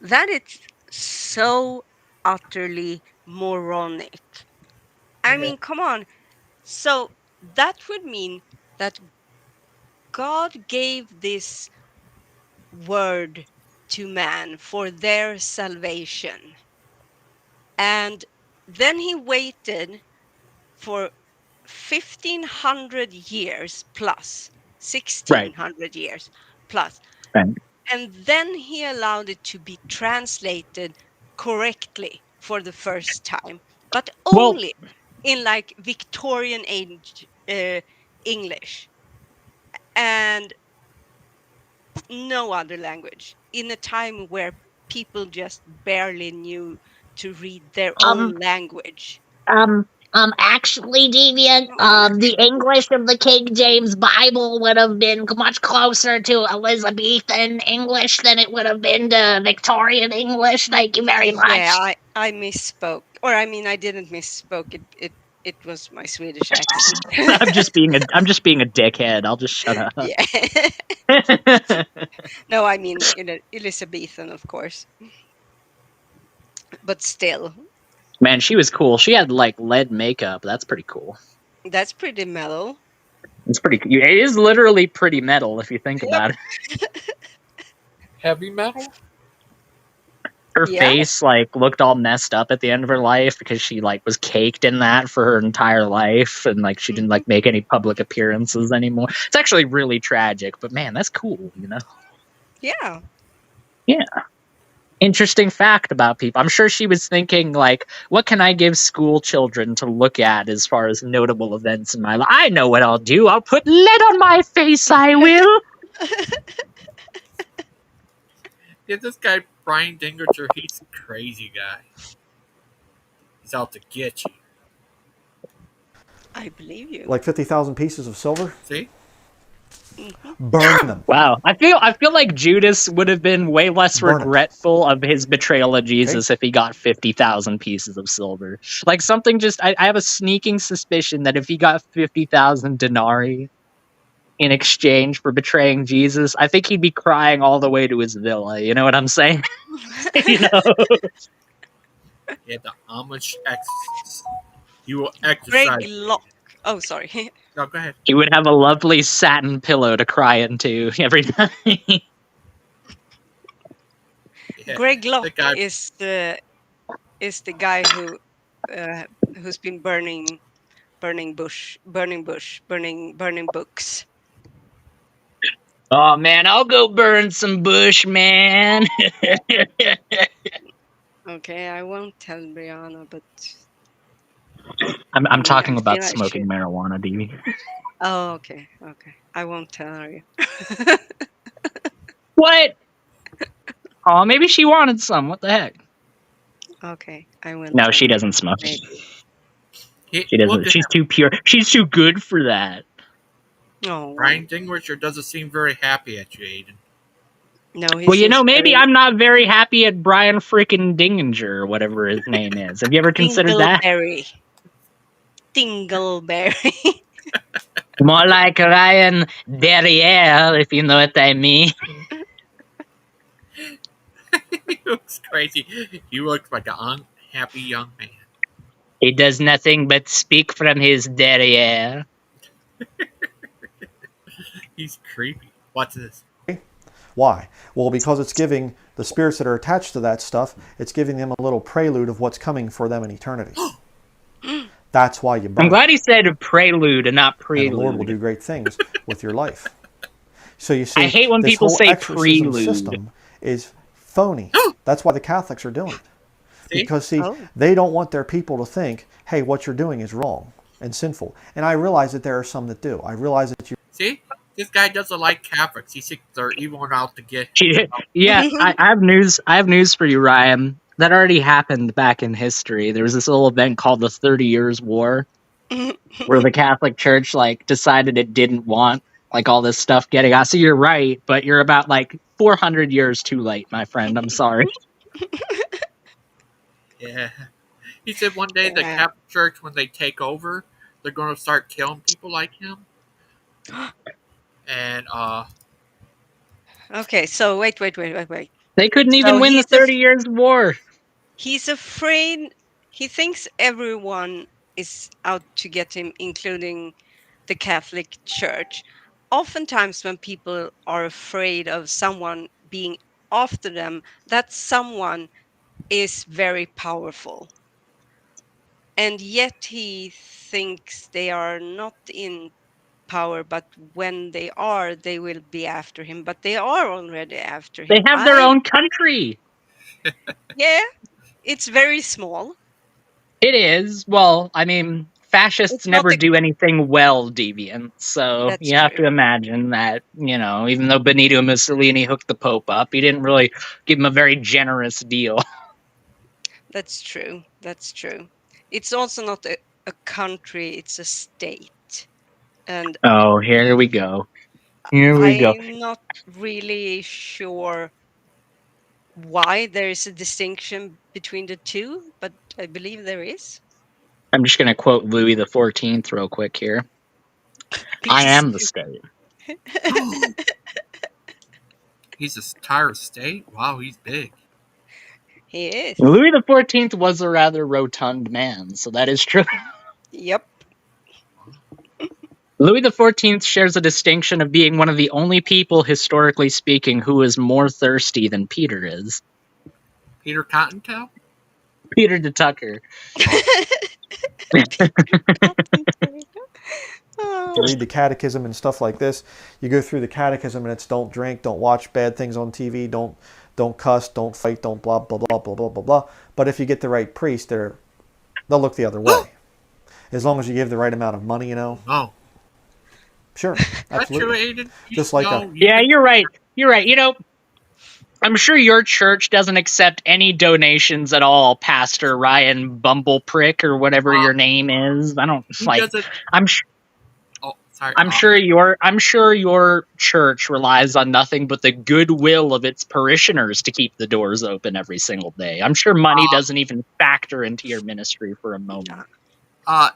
That is so utterly moronic. I mean, come on. So that would mean that God gave this word to man for their salvation. And then he waited for 1500 years plus, 1600 years plus. Right. And then he allowed it to be translated correctly for the first time, but Well, only in like Victorian age English and no other language, in a time where people just barely knew to read their own language. Actually, Deviant, the English of the King James Bible would have been much closer to Elizabethan English than it would have been to Victorian English. Thank you very much. Yeah, I misspoke. Or I mean, I didn't misspoke. It was my Swedish accent. I'm just being a dickhead. I'll just shut up. Yeah. No, I mean Elizabethan, of course. But still, Man, she was cool. She had like lead makeup. That's pretty cool. that's pretty mellow. It's pretty. It is literally pretty metal if you think about it. Heavy metal? Her Yeah. face like looked all messed up at the end of her life because she like was caked in that for her entire life, and like she didn't like make any public appearances anymore. It's actually really tragic, but man, that's cool. Yeah. Yeah. Interesting fact about people. I'm sure she was thinking, like, what can I give school children to look at as far as notable events in my life? I know what I'll do. I'll put lead on my face, I will. Yeah, this guy, Brian Dingleter, he's a crazy guy. He's out to get you. I believe you. Like 50,000 pieces of silver? See? Burn them. Wow. I feel like Judas would have been way less Burn it. regretful of his betrayal of Jesus if he got 50,000 pieces of silver. Like something just, I have a sneaking suspicion that if he got 50,000 denarii in exchange for betraying Jesus, I think he'd be crying all the way to his villa. You know what I'm saying? Yeah, the Amish exorcist. You will exercise. Greg Locke. Oh, sorry. No, go ahead. He would have a lovely satin pillow to cry into every night. Yeah, Greg Locke the guy- is the guy who's been burning books. Oh man, I'll go burn some bush, man. Okay, I won't tell Brianna, but I'm talking I about feel I smoking should. marijuana, Dee. Oh, okay. I won't tell her. What? Oh, maybe she wanted some. What the heck? Okay, I won't. No, tell she her. doesn't smoke. Maybe. She doesn't. She's too pure. She's too good for that. Oh. Brian Dingwisher doesn't seem very happy at you, Aiden. No, he Well, you seems know, maybe very I'm not very happy at Brian freaking Dinginger, or whatever his name is. Have you ever considered that? Dingleberry. Dingleberry. More like Ryan Derriere, if you know what I mean. He looks crazy. He looks like an unhappy young man. He does nothing but speak from his derriere. He's creepy. Watch this. Why? Well, because it's giving the spirits that are attached to that stuff, it's giving them a little prelude of what's coming for them in eternity. That's why you burn. I'm glad he said prelude and not And prelude. the Lord will do great things with your life. So you see, I hate when this people whole say exorcism prelude. system is phony. That's why the Catholics are doing it. Because, see, Oh. they don't want their people to think, hey, what you're doing is wrong and sinful. And I realize that there are some that do. I realize that you... See? This guy doesn't like Catholics. He thinks they're evil and out to get. Yeah, I have news. I have news for you, Ryan. That already happened back in history. There was this little event called the 30 Years' War, where the Catholic Church decided it didn't want all this stuff getting out. So you're right, but you're about 400 years too late, my friend. I'm sorry. Yeah. He said one day the Catholic Church, when they take over, they're going to start killing people like him. And, Okay, so wait. They couldn't even So win the he's 30 Years' War. He's afraid. He thinks everyone is out to get him, including the Catholic Church. Oftentimes, when people are afraid of someone being after them, that someone is very powerful. And yet he thinks they are not in power, but when they are, they will be after him. But they are already after him. They have their own country. Yeah, it's very small. It is. Well, I mean, fascists It's not never the- do anything well, deviant. So That's you have true. to imagine that, even though Benito Mussolini hooked the Pope up, he didn't really give him a very generous deal. That's true. That's true. It's also not a country, it's a state. And Oh, here we go. Here we go. I'm not really sure why there is a distinction between the two, but I believe there is. I'm just going to quote Louis XIV real quick here. I am the state. he's a entire state? Wow, he's big. He is. Louis XIV was a rather rotund man, so that is true. Yep. Louis XIV shares a distinction of being one of the only people, historically speaking, who is more thirsty than Peter is. Peter Cottontail? Peter de Tucker. Oh. read the catechism and stuff like this. You go through the catechism and it's don't drink, don't watch bad things on TV, don't cuss, don't fight, don't blah, blah, blah, blah, blah, blah, blah. But if you get the right priest, they'll look the other way. As long as you give the right amount of money, Oh. Sure, That's true, absolutely. Aiden. Just like Yeah, you're right. You're right. I'm sure your church doesn't accept any donations at all, Pastor Ryan Bumbleprick or whatever your name is. I don't He like. doesn't. I'm Oh, sorry. I'm sure your church relies on nothing but the goodwill of its parishioners to keep the doors open every single day. I'm sure money doesn't even factor into your ministry for a moment.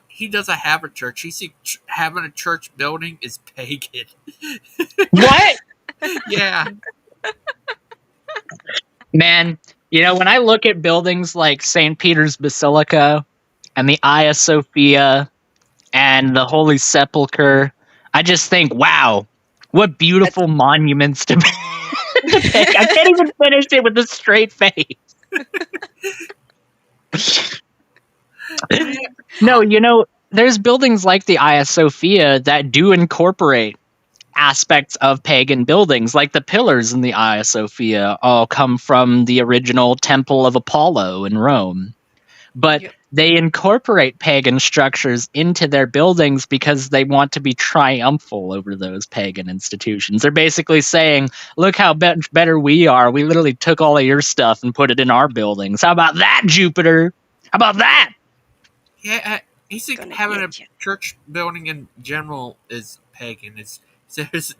He doesn't have a church. He thinks having a church building is pagan. What? Yeah. Man, when I look at buildings like St. Peter's Basilica and the Hagia Sophia and the Holy Sepulchre, I just think, wow, what beautiful monuments to pick. I can't even finish it with a straight face. No, there's buildings like the Hagia Sophia that do incorporate aspects of pagan buildings, like the pillars in the Hagia Sophia all come from the original Temple of Apollo in Rome. But they incorporate pagan structures into their buildings because they want to be triumphal over those pagan institutions. They're basically saying, look how better we are. We literally took all of your stuff and put it in our buildings. How about that, Jupiter? How about that? Yeah, he thinks having a church building in general is pagan. It's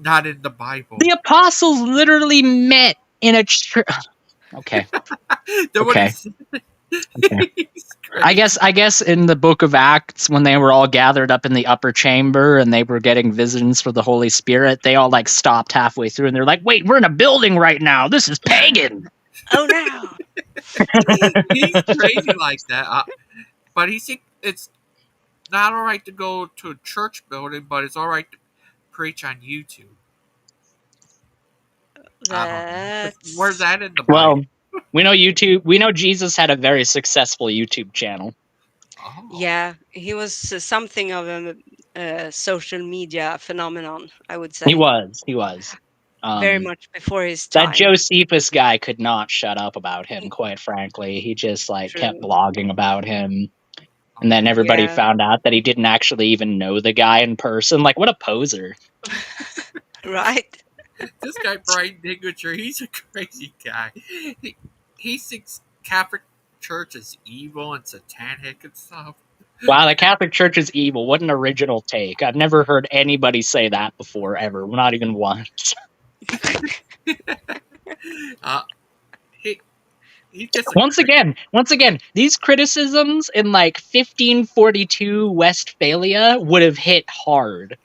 not in the Bible. The apostles literally met in a church. Okay. Okay. Okay. I guess in the book of Acts, when they were all gathered up in the upper chamber and they were getting visions for the Holy Spirit, they all like stopped halfway through and they're like, "Wait, we're in a building right now. This is pagan." Oh no! He's crazy like that. But he thinks it's not all right to go to a church building, but it's all right to preach on YouTube. That's... Where's that in the Well, Bible? we know YouTube. We know Jesus had a very successful YouTube channel. Oh. Yeah, he was something of a social media phenomenon, I would say. He was. Very much before his time. That Josephus guy could not shut up about him, quite frankly. He just kept blogging about him. And then everybody found out that he didn't actually even know the guy in person. Like, what a poser. Right? This guy, Brian Digwicher, he's a crazy guy. He thinks Catholic Church is evil and satanic and stuff. Wow, the Catholic Church is evil. What an original take. I've never heard anybody say that before, ever. Not even once. Once again, these criticisms in 1542 Westphalia would have hit hard.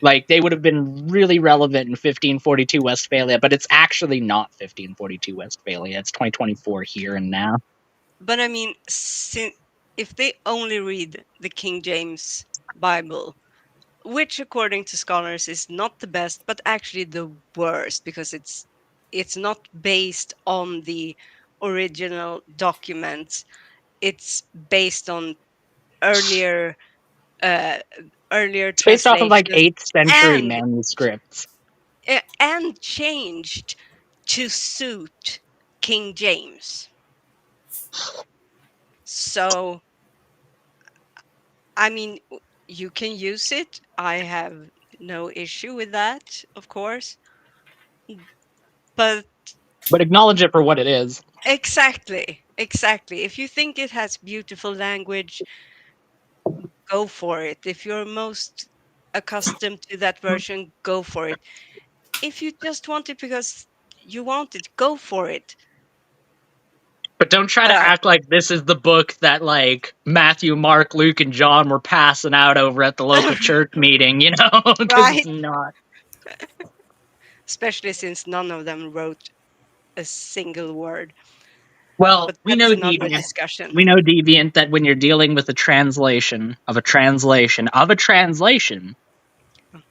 They would have been really relevant in 1542 Westphalia, but it's actually not 1542 Westphalia. It's 2024 here and now. But I mean, if they only read the King James Bible, which according to scholars is not the best, but actually the worst, because it's not based on the original documents. It's based on earlier It's based off of 8th century manuscripts. And changed to suit King James. So, I mean, you can use it. I have no issue with that, of course. But acknowledge it for what it is. Exactly. If you think it has beautiful language, go for it. If you're most accustomed to that version, go for it. If you just want it because you want it, go for it. But don't try to act like this is the book that Matthew, Mark, Luke, and John were passing out over at the local church meeting, because Right? it's not. Especially since none of them wrote a single word. Well, but we know another Deviant. discussion. We know Deviant that when you're dealing with a translation of a translation of a translation,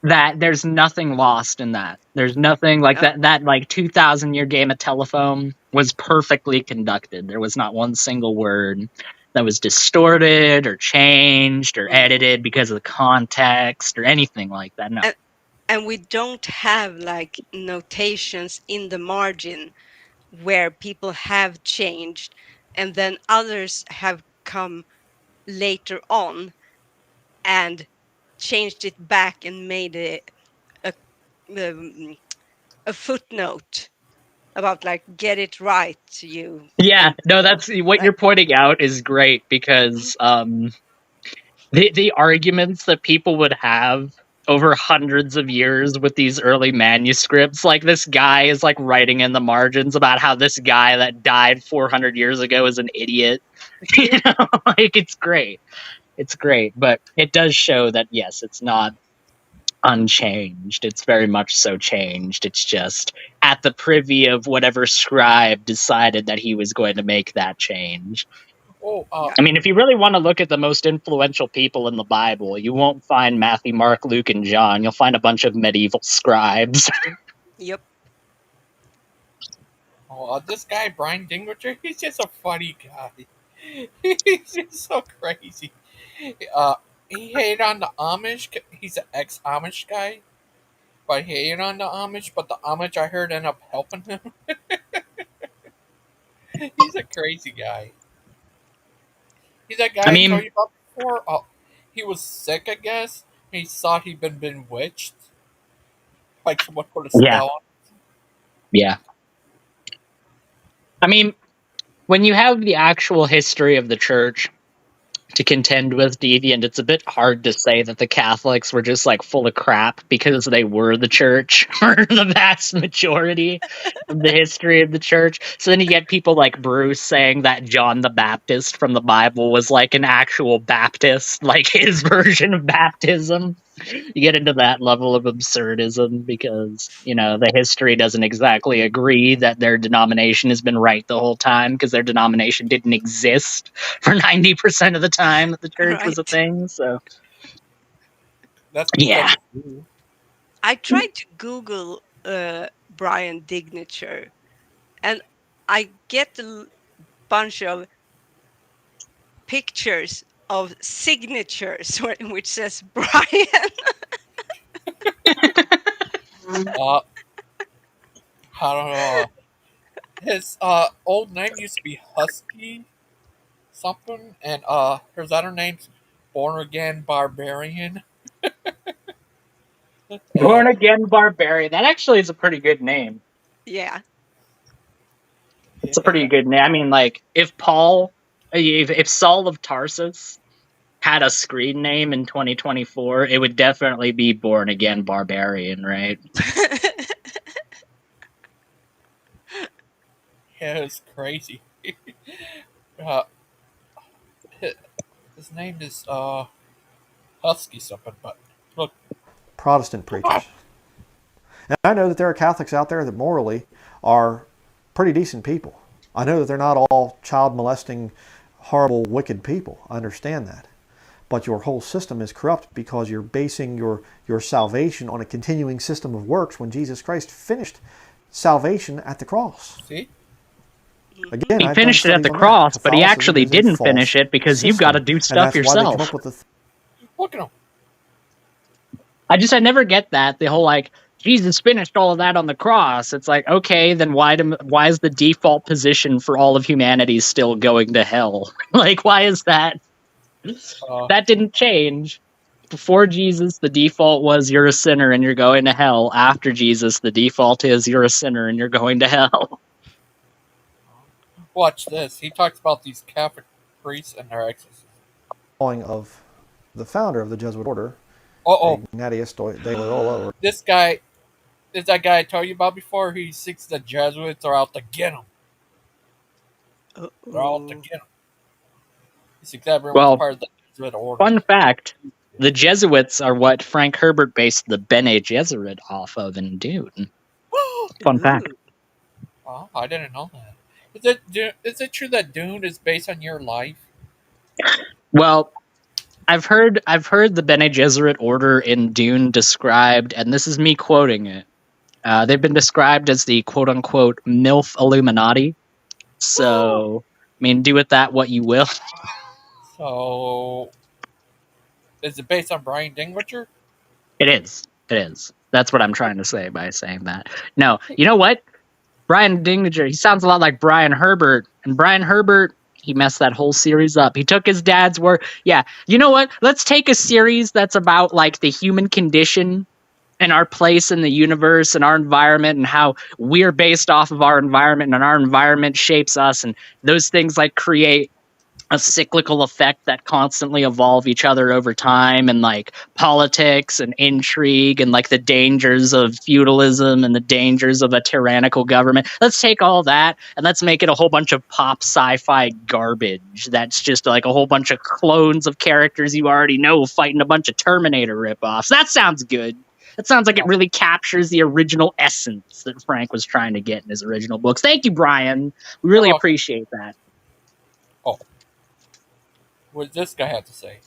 that there's nothing lost in that. There's nothing that 2,000-year game of telephone was perfectly conducted. There was not one single word that was distorted or changed or edited because of the context or anything like that. No. And we don't have notations in the margin where people have changed and then others have come later on and changed it back and made it a footnote about get it right, you. Yeah, no, that's what you're pointing out is great because the arguments that people would have over hundreds of years with these early manuscripts, this guy is writing in the margins about how this guy that died 400 years ago is an idiot. It's great. It's great, but it does show that yes, it's not unchanged. It's very much so changed. It's just at the privy of whatever scribe decided that he was going to make that change. I mean, if you really want to look at the most influential people in the Bible, you won't find Matthew, Mark, Luke, and John. You'll find a bunch of medieval scribes. Yep. This guy, Brian Dinwicher, he's just a funny guy. He's just so crazy. He hated on the Amish. He's an ex-Amish guy. But he hated on the Amish, but the Amish, I heard, end up helping him. He's a crazy guy. He's that guy I told you about before. He was sick, I guess. He thought he'd been bewitched. Someone put a spell on him. Yeah. I mean, when you have the actual history of the church, to contend with Deviant, it's a bit hard to say that the Catholics were just like full of crap because they were the church for the vast majority of the history of the church. So then you get people like Bruce saying that John the Baptist from the Bible was like an actual Baptist, like his version of baptism. You get into that level of absurdism because, the history doesn't exactly agree that their denomination has been right the whole time because their denomination didn't exist for 90% of the time that the church was a thing. So, That's yeah. I tried to Google Brian Dignature, and I get a bunch of pictures of signatures which says Brian. I don't know. His old name used to be Husky something, and his other name's Born Again Barbarian. Born Again Barbarian. That actually is a pretty good name. Yeah. It's a pretty good name. I mean, like, if Saul of Tarsus had a screen name in 2024, it would definitely be Born Again Barbarian, right? Yeah, it's crazy. His name is Husky something, but look. Protestant preachers. And I know that there are Catholics out there that morally are pretty decent people. I know that they're not all child molesting, horrible, wicked people. I understand that. But your whole system is corrupt because you're basing your salvation on a continuing system of works when Jesus Christ finished salvation at the cross. See? Again, he finished it at the cross, but he actually didn't finish it because you've got to do stuff yourself. Look at him. I never get that. The whole like, Jesus finished all of that on the cross. It's like, okay, then why is the default position for all of humanity still going to hell? Like, why is that? That didn't change. Before Jesus, the default was you're a sinner and you're going to hell. After Jesus, the default is you're a sinner and you're going to hell. Watch this. He talks about these Catholic priests and their exorcisms. Of the founder of the Jesuit order, Ignatius de Loyola. This guy is that guy I told you about before. He thinks the Jesuits are out to get him. They're out to get him. He thinks everyone's part of the Jesuit order. Fun fact, the Jesuits are what Frank Herbert based the Bene Gesserit off of in Dune. Fun fact. Oh, I didn't know that. Is it true that Dune is based on your life? Well, I've heard the Bene Gesserit order in Dune described, and this is me quoting it. They've been described as the quote-unquote MILF Illuminati. So, I mean, do with that what you will. So, is it based on Brian Dingwitcher? It is. That's what I'm trying to say by saying that. No, you know what? Brian Dingwitcher, he sounds a lot like Brian Herbert. And Brian Herbert, he messed that whole series up. He took his dad's word. Yeah, you know what? Let's take a series that's about, like, the human condition and our place in the universe and our environment and how we're based off of our environment and our environment shapes us. And those things, like, create a cyclical effect that constantly evolve each other over time, and like politics and intrigue and like the dangers of feudalism and the dangers of a tyrannical government. Let's take all that and let's make it a whole bunch of pop sci-fi garbage that's just like a whole bunch of clones of characters you already know fighting a bunch of Terminator ripoffs. That sounds good. That sounds like it really captures the original essence that Frank was trying to get in his original books. Thank you, Brian. We really appreciate that. What does this guy have to say?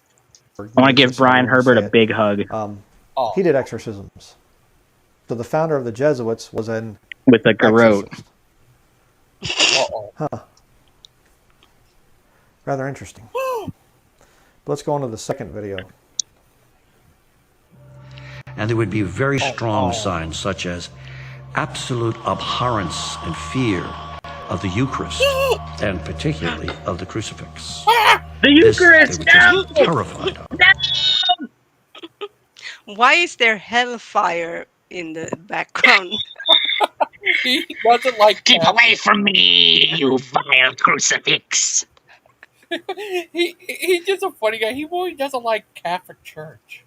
I want to give Brian Herbert a big hug. He did exorcisms. So the founder of the Jesuits was with a garrote. Huh. Rather interesting. But let's go on to the second video. And there would be very strong signs such as absolute abhorrence and fear of the Eucharist, and particularly of the crucifix. The Eucharist! No! Terrified of. No! Why is there hellfire in the background? He doesn't like Keep away from me, you vile crucifix. He's just a funny guy. He really doesn't like Catholic Church.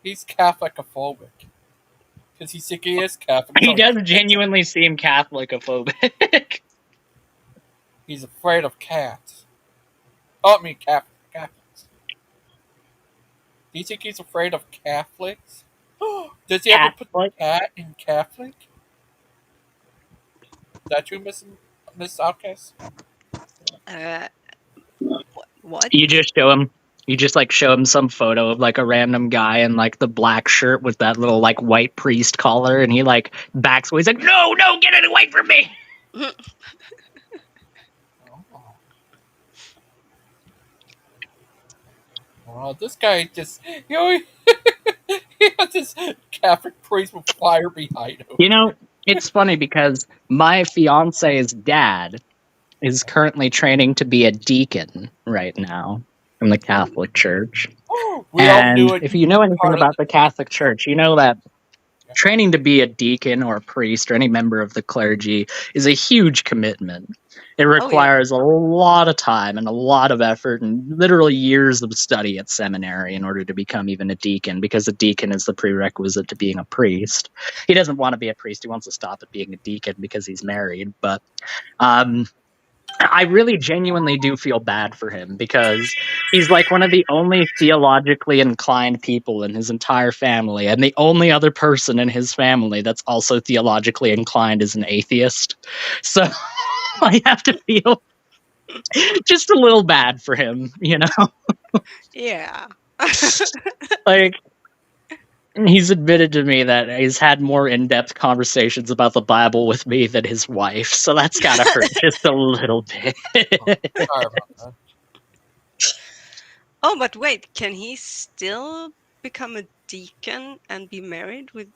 He's Catholicophobic. Because he's sick he is Catholic. He does genuinely seem Catholicophobic. He's afraid of cats. Oh, I mean Catholics. Do you think he's afraid of Catholics? Does he ever put the cat in Catholic? Is that true, Miss Outcast? What? You just show him. You just like show him some photo of like a random guy in like the black shirt with that little like white priest collar, and he like backs away. He's like, "No, get it away from me!" Well, this guy just, he has this Catholic priest with fire behind him. You know, it's funny because my fiance's dad is currently training to be a deacon right now in the Catholic Church. And if you know anything about the Catholic Church, you know that training to be a deacon or a priest or any member of the clergy is a huge commitment. It requires a lot of time and a lot of effort and literally years of study at seminary in order to become even a deacon, because a deacon is the prerequisite to being a priest. He doesn't want to be a priest. He wants to stop at being a deacon because he's married. But I really genuinely do feel bad for him because he's like one of the only theologically inclined people in his entire family, and the only other person in his family that's also theologically inclined is an atheist. So I have to feel just a little bad for him, you know? Yeah. Like, he's admitted to me that he's had more in-depth conversations about the Bible with me than his wife, so that's gotta hurt just a little bit. Sorry about that. Oh, but wait, can he still become a deacon and be married with?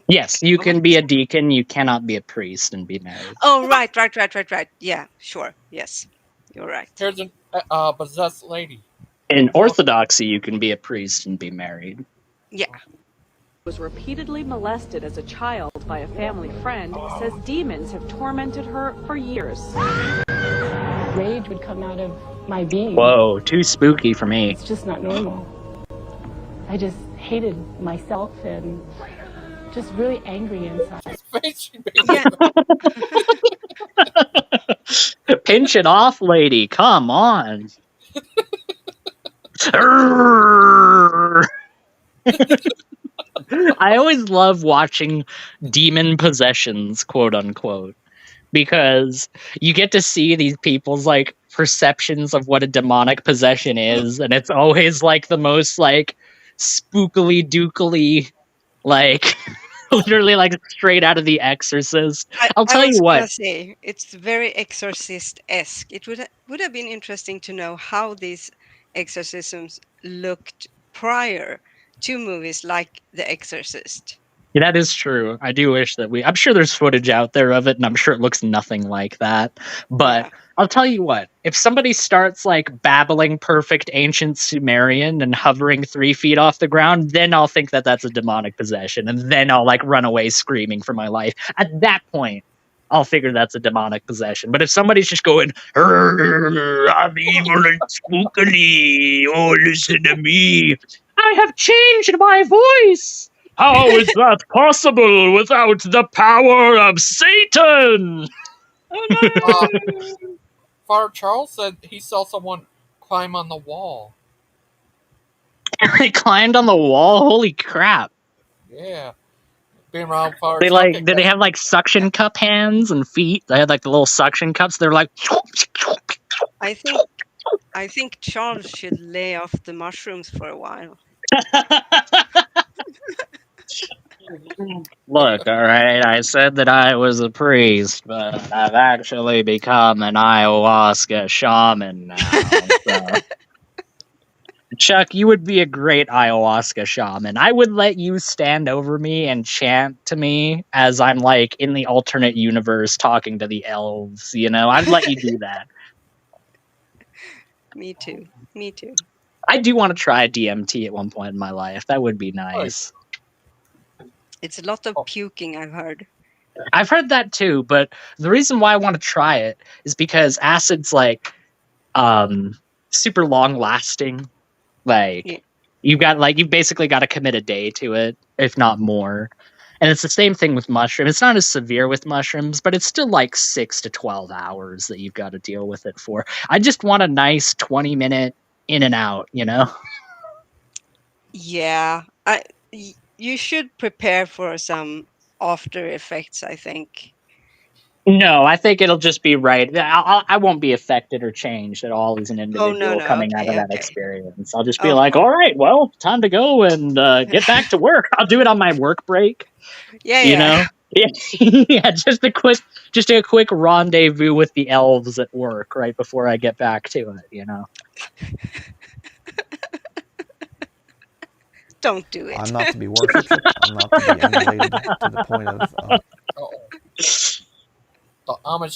Yes, you can be a deacon. You cannot be a priest and be married. Oh, right. Yeah, sure. Yes, you're right. Here's a possessed lady. In Orthodoxy, you can be a priest and be married. Yeah. Was repeatedly molested as a child by a family friend, says demons have tormented her for years. Rage would come out of my being. Whoa, too spooky for me. It's just not normal. I just hated myself and just really angry inside. Pinch it off, lady. Come on. I always love watching demon possessions, quote unquote, because you get to see these people's like perceptions of what a demonic possession is, and it's always like the most like spookily dookily, like literally like straight out of The Exorcist. I'll tell you what. Say, it's very Exorcist-esque. It would have been interesting to know how these exorcisms looked prior to movies like The Exorcist. Yeah, that is true. I do wish that I'm sure there's footage out there of it, and I'm sure it looks nothing like that. But yeah. I'll tell you what, if somebody starts like babbling perfect ancient Sumerian and hovering 3 feet off the ground, then I'll think that that's a demonic possession, and then I'll like run away screaming for my life. At that point, I'll figure that's a demonic possession. But if somebody's just going, I'm evil and spookily, oh, listen to me, I have changed my voice. How is that possible without the power of Satan? Father Charles said he saw someone climb on the wall. They climbed on the wall? Holy crap. Yeah. Being around Father They like, did they have like suction cup hands and feet? They had like the little suction cups. They're like. I think Charles should lay off the mushrooms for a while. Look, all right, I said that I was a priest, but I've actually become an ayahuasca shaman now. So. Chuck, you would be a great ayahuasca shaman. I would let you stand over me and chant to me as I'm like in the alternate universe talking to the elves, you know? I'd let you do that. Me too. I do want to try DMT at one point in my life. That would be nice. It's a lot of puking, I've heard. I've heard that too, but the reason why I want to try it is because acid's like super long lasting. Like you've basically got to commit a day to it, if not more. And it's the same thing with mushrooms. It's not as severe with mushrooms, but it's still like 6 to 12 hours that you've got to deal with it for. I just want a nice 20-minute in and out, you know? Yeah, you should prepare for some after effects, I think. No, I think it'll just be right. I won't be affected or changed at all as an individual coming out of that experience. I'll just be like, all right, well, time to go and get back to work. I'll do it on my work break. Yeah, you know? Yeah, just a quick rendezvous with the elves at work right before I get back to it, you know? Don't do it. I'm not to be worshipped. I'm not to be emulated to the point of...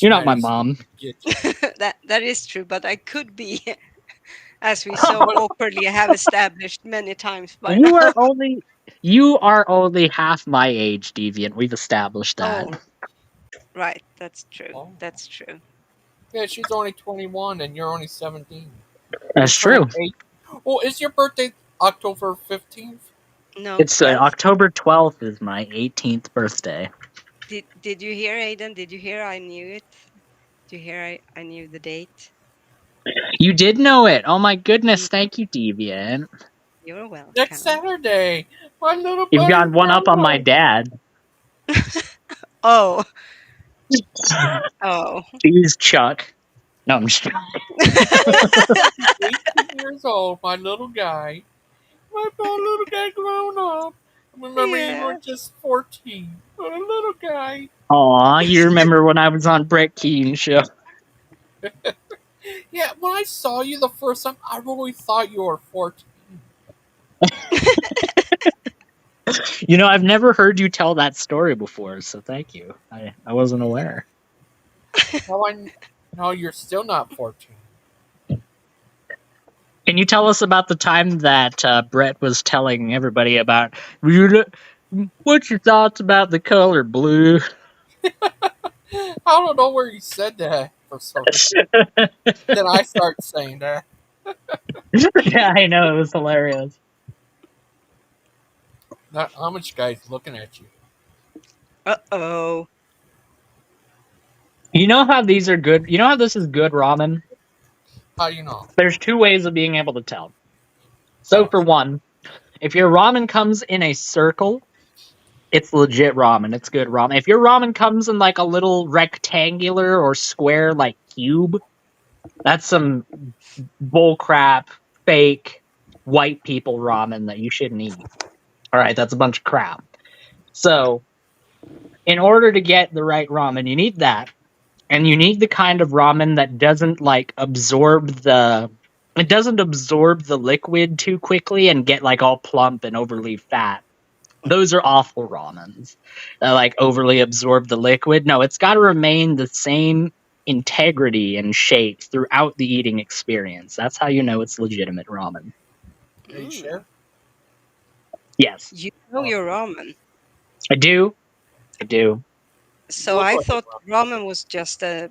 You're not my mom. That is true, but I could be, as we so awkwardly have established many times by You now. are only half my age, Deviant. We've established that. Oh, right, that's true. That's true. Yeah, she's only 21 and you're only 17. That's true. Well, is your birthday October 15th? No. It's October 12th is my 18th birthday. Did you hear, Aiden? Did you hear I knew it? Did you hear I knew the date? You did know it. Oh my goodness, thank you, Deviant. You're welcome. Next Saturday. My little You've got one up on my dad. Oh. Oh. He's Chuck. No, I'm just 18 years old, my little guy. My poor little guy grown up. Remember, you were just 14. What a little guy. Aw, you remember when I was on Brett Keene's show? Yeah, when I saw you the first time, I really thought you were 14. You know, I've never heard you tell that story before, so thank you. I wasn't aware. No, you're still not 14. Can you tell us about the time that Brett was telling everybody about, what's your thoughts about the color blue? I don't know where you said that for some reason. Then I start saying that. Yeah, I know, it was hilarious. That Amish guy's looking at you. Uh-oh. You know how these are good? You know how this is good ramen? How do you know? There's two ways of being able to tell. So for one, if your ramen comes in a circle, it's legit ramen. It's good ramen. If your ramen comes in like a little rectangular or square like cube, that's some bullcrap, fake, white people ramen that you shouldn't eat. All right, that's a bunch of crap. So in order to get the right ramen, you need that. And you need the kind of ramen that doesn't like absorb the liquid too quickly and get like all plump and overly fat. Those are awful ramens that like overly absorb the liquid. No, it's got to remain the same integrity and shape throughout the eating experience. That's how you know it's legitimate ramen. Are you sure? Yes. You know your ramen. I do. So I thought ramen was just a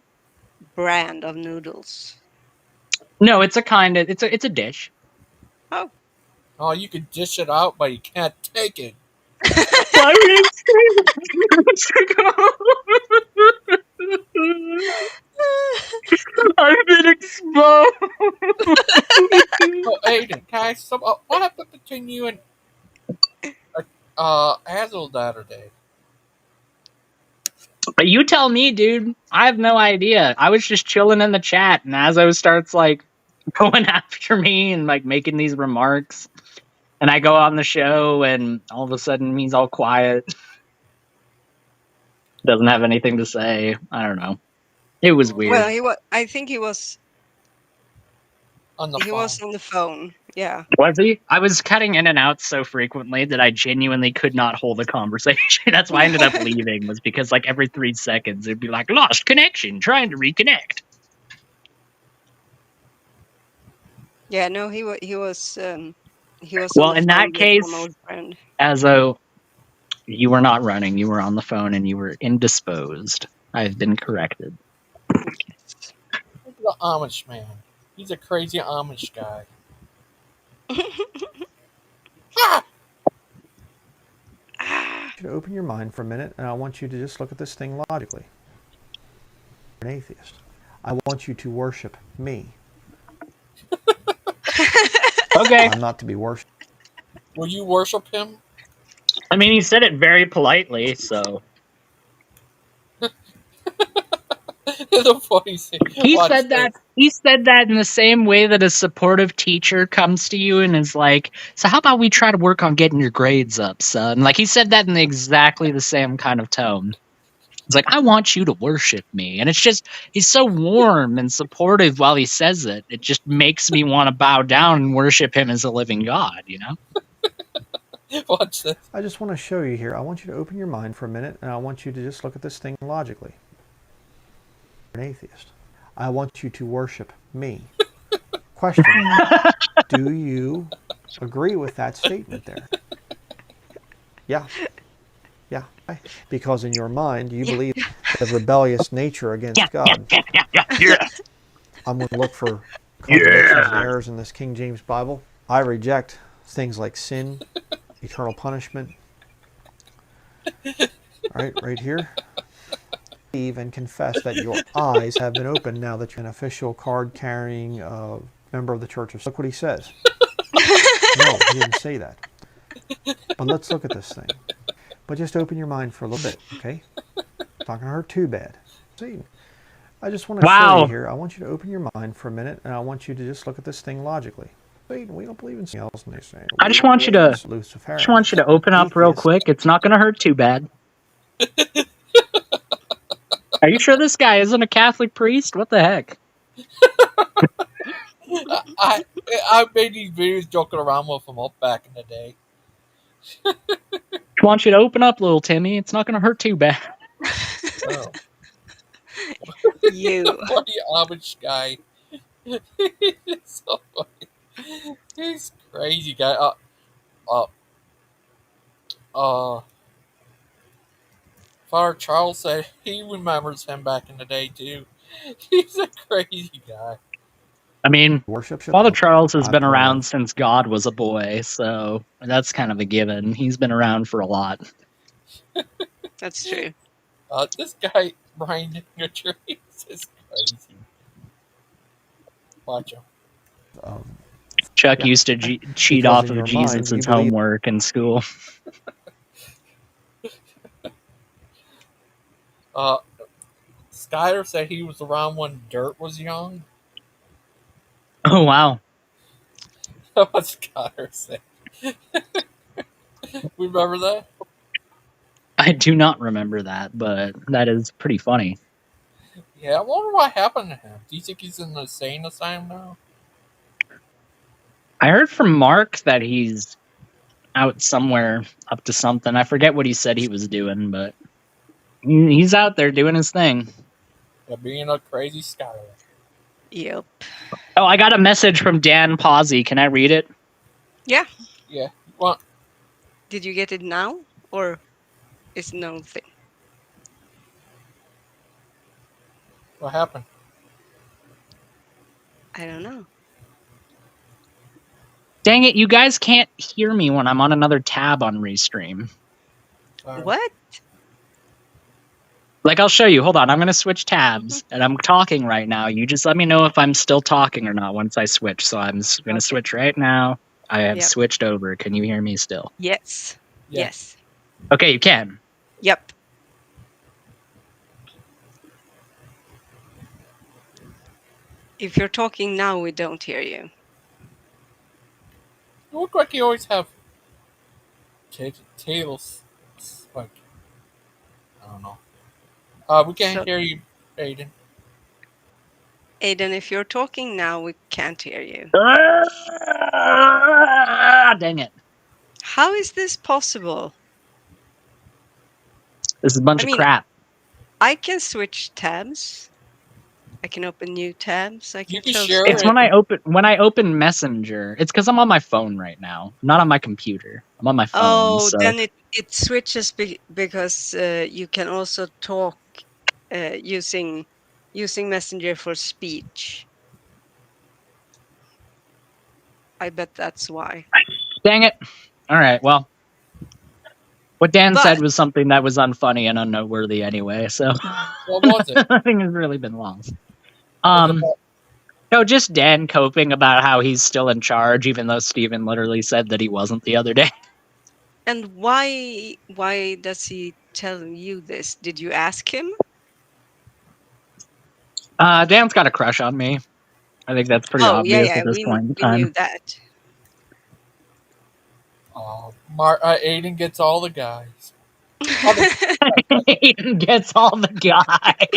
brand of noodles. No, it's a it's a dish. Oh. Oh, you can dish it out, but you can't take it. I've been exposed. Oh, Aiden, guys, what happened between you and Hazel the other day? But you tell me, dude. I have no idea. I was just chilling in the chat, and Azo starts like going after me and like making these remarks, and I go on the show, and all of a sudden he's all quiet, doesn't have anything to say. I don't know. It was weird. Well, I think he was on the phone. He was on the phone. Yeah. Was he? I was cutting in and out so frequently that I genuinely could not hold a conversation. That's why I ended up leaving, was because like every 3 seconds it'd be like, lost connection, trying to reconnect. Yeah, no, he was Well, in that case, Azo, you were not running, you were on the phone and you were indisposed. I've been corrected. Look at the Amish man. He's a crazy Amish guy. To open your mind for a minute, and I want you to just look at this thing logically. You're an atheist. I want you to worship me. Okay. I'm not to be worshipped. Will you worship him? I mean, he said it very politely, so. The funny thing. He Watch said that. this. He said that in the same way that a supportive teacher comes to you and is like, "So how about we try to work on getting your grades up, son?" Like he said that in exactly the same kind of tone. It's like, "I want you to worship me," and it's just he's so warm and supportive while he says it. It just makes me want to bow down and worship him as a living God. You know. Watch this. I just want to show you here. I want you to open your mind for a minute, and I want you to just look at this thing logically. You're an atheist. I want you to worship me. Question. Do you agree with that statement there? Yeah. Yeah. Because in your mind, you believe the rebellious nature against God. Yeah. I'm going to look for contradictions and errors in this King James Bible. I reject things like sin, eternal punishment. All right here. Believe and confess that your eyes have been opened now that you're an official card-carrying member of the Church of... Look what he says. No, he didn't say that. But let's look at this thing. But just open your mind for a little bit, okay? It's not going to hurt too bad. See, I just want to show you here. I want you to open your mind for a minute, and I want you to just look at this thing logically. We don't believe in something else, and they say. I just want you to open up real quick. It's not going to hurt too bad. Are you sure this guy isn't a Catholic priest? What the heck? I made these videos joking around with him up back in the day. I want you to open up, little Timmy. It's not going to hurt too bad. Oh. You. Funny Amish guy. He's so funny. He's crazy guy. Father Charles said he remembers him back in the day too. He's a crazy guy. I mean, Father Charles has been around since God was a boy, so that's kind of a given. He's been around for a lot. That's true. This guy, Brian Nicotrees, is crazy. Watch him. Chuck used to cheat off of Jesus' homework in school. Skyler said he was around when Dirt was young. Oh, wow. That's what Skyler said. Remember that? I do not remember that, but that is pretty funny. Yeah, I wonder what happened to him. Do you think he's in the insane asylum now? I heard from Mark that he's out somewhere up to something. I forget what he said he was doing, but he's out there doing his thing. Yeah, being a crazy Skyler. Yep. Oh, I got a message from Dan Pazzi. Can I read it? Yeah. Yeah. Well, did you get it now, or it's no thing? What happened? I don't know. Dang it, you guys can't hear me when I'm on another tab on Restream. What? Like, I'll show you. Hold on, I'm going to switch tabs, and I'm talking right now. You just let me know if I'm still talking or not once I switch. So I'm going to switch right now. I have switched over. Can you hear me still? Yes. Yeah. Yes. Okay, you can. Yep. If you're talking now, we don't hear you. You look like you always have tails. Like, I don't know. We can't hear you, Aiden. Aiden, if you're talking now, we can't hear you. Dang it. How is this possible? This is a bunch of crap. I can switch tabs. I can open new tabs. I can share It's when I open Messenger. It's because I'm on my phone right now, not on my computer. I'm on my phone. Oh, so. then it switches because you can also talk using Messenger for speech. I bet that's why. Dang it. All right, well, what Dan But- said was something that was unfunny and unnoteworthy anyway, so What was it? nothing has really been lost. Was it about- No, just Dan coping about how he's still in charge, even though Steven literally said that he wasn't the other day. And why does he tell you this? Did you ask him? Dan's got a crush on me. I think that's pretty obvious at this point in we time. knew that. Aiden gets all the guys. Aiden gets all the guys.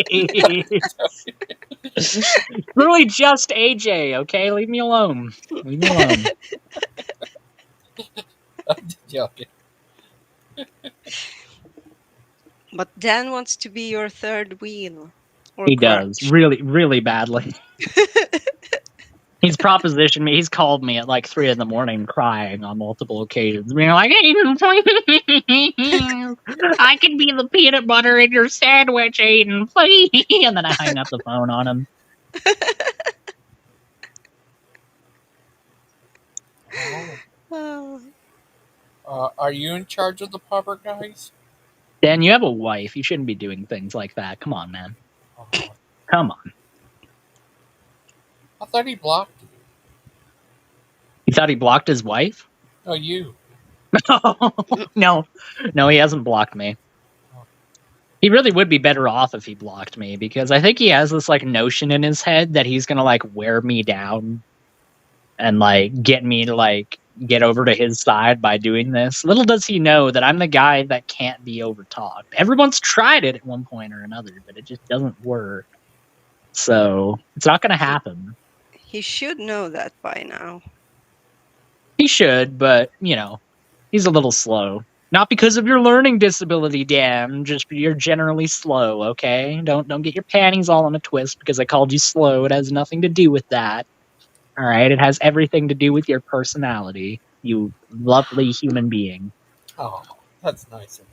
Really just AJ, okay? Leave me alone. Leave me alone. I'm just joking. But Dan wants to be your third wheel. Or He crutch. does. Really, really badly. He's propositioned me. He's called me at like 3 a.m. crying on multiple occasions. Being like, Aiden, please. I can be the peanut butter in your sandwich, Aiden, please. And then I hang up the phone on him. Are you in charge of the pupper guys? Dan, you have a wife. You shouldn't be doing things like that. Come on, man. Come on. I thought he blocked you. You thought he blocked his wife? Oh, you. No, he hasn't blocked me. He really would be better off if he blocked me, because I think he has this like notion in his head that he's gonna like wear me down and like get me to like get over to his side by doing this. Little does he know that I'm the guy that can't be overtalked. Everyone's tried it at one point or another, but it just doesn't work. So it's not gonna happen. He should know that by now. He should, but you know, he's a little slow. Not because of your learning disability, Dan. Just you're generally slow, okay? Don't get your panties all in a twist because I called you slow. It has nothing to do with that. All right, it has everything to do with your personality, you lovely human being. Oh, that's nice of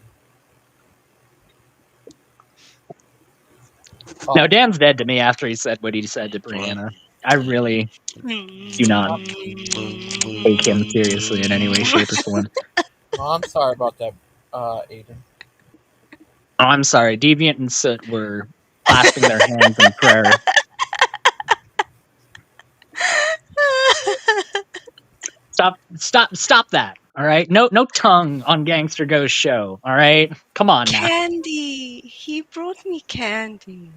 you. Now, Dan's dead to me after he said what he said to Brianna. I really do not take him seriously in any way, shape, or form. Oh, I'm sorry about that, Aiden. Oh, I'm sorry. Deviant and Soot were clasping their hands in prayer. Stop that. All right? No tongue on Gangster Ghost show. All right? Come on now. Candy! He brought me candy.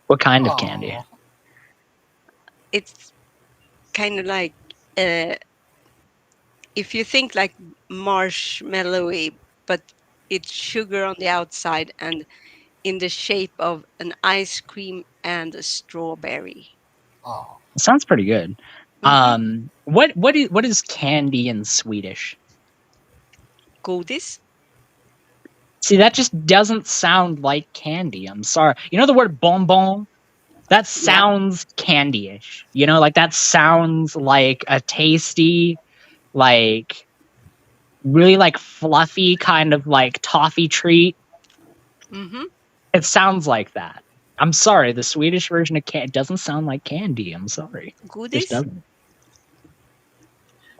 What kind of candy? It's kind of like, if you think like marshmallowy, but it's sugar on the outside and in the shape of an ice cream and a strawberry. Oh. Sounds pretty good. What is candy in Swedish? Godis? See, that just doesn't sound like candy. I'm sorry. You know the word bonbon? That sounds candy-ish. You know, like that sounds like a tasty, like really like fluffy kind of like toffee treat. Mm-hmm. It sounds like that. I'm sorry. The Swedish version of candy doesn't sound like candy. I'm sorry. Godis? It just doesn't.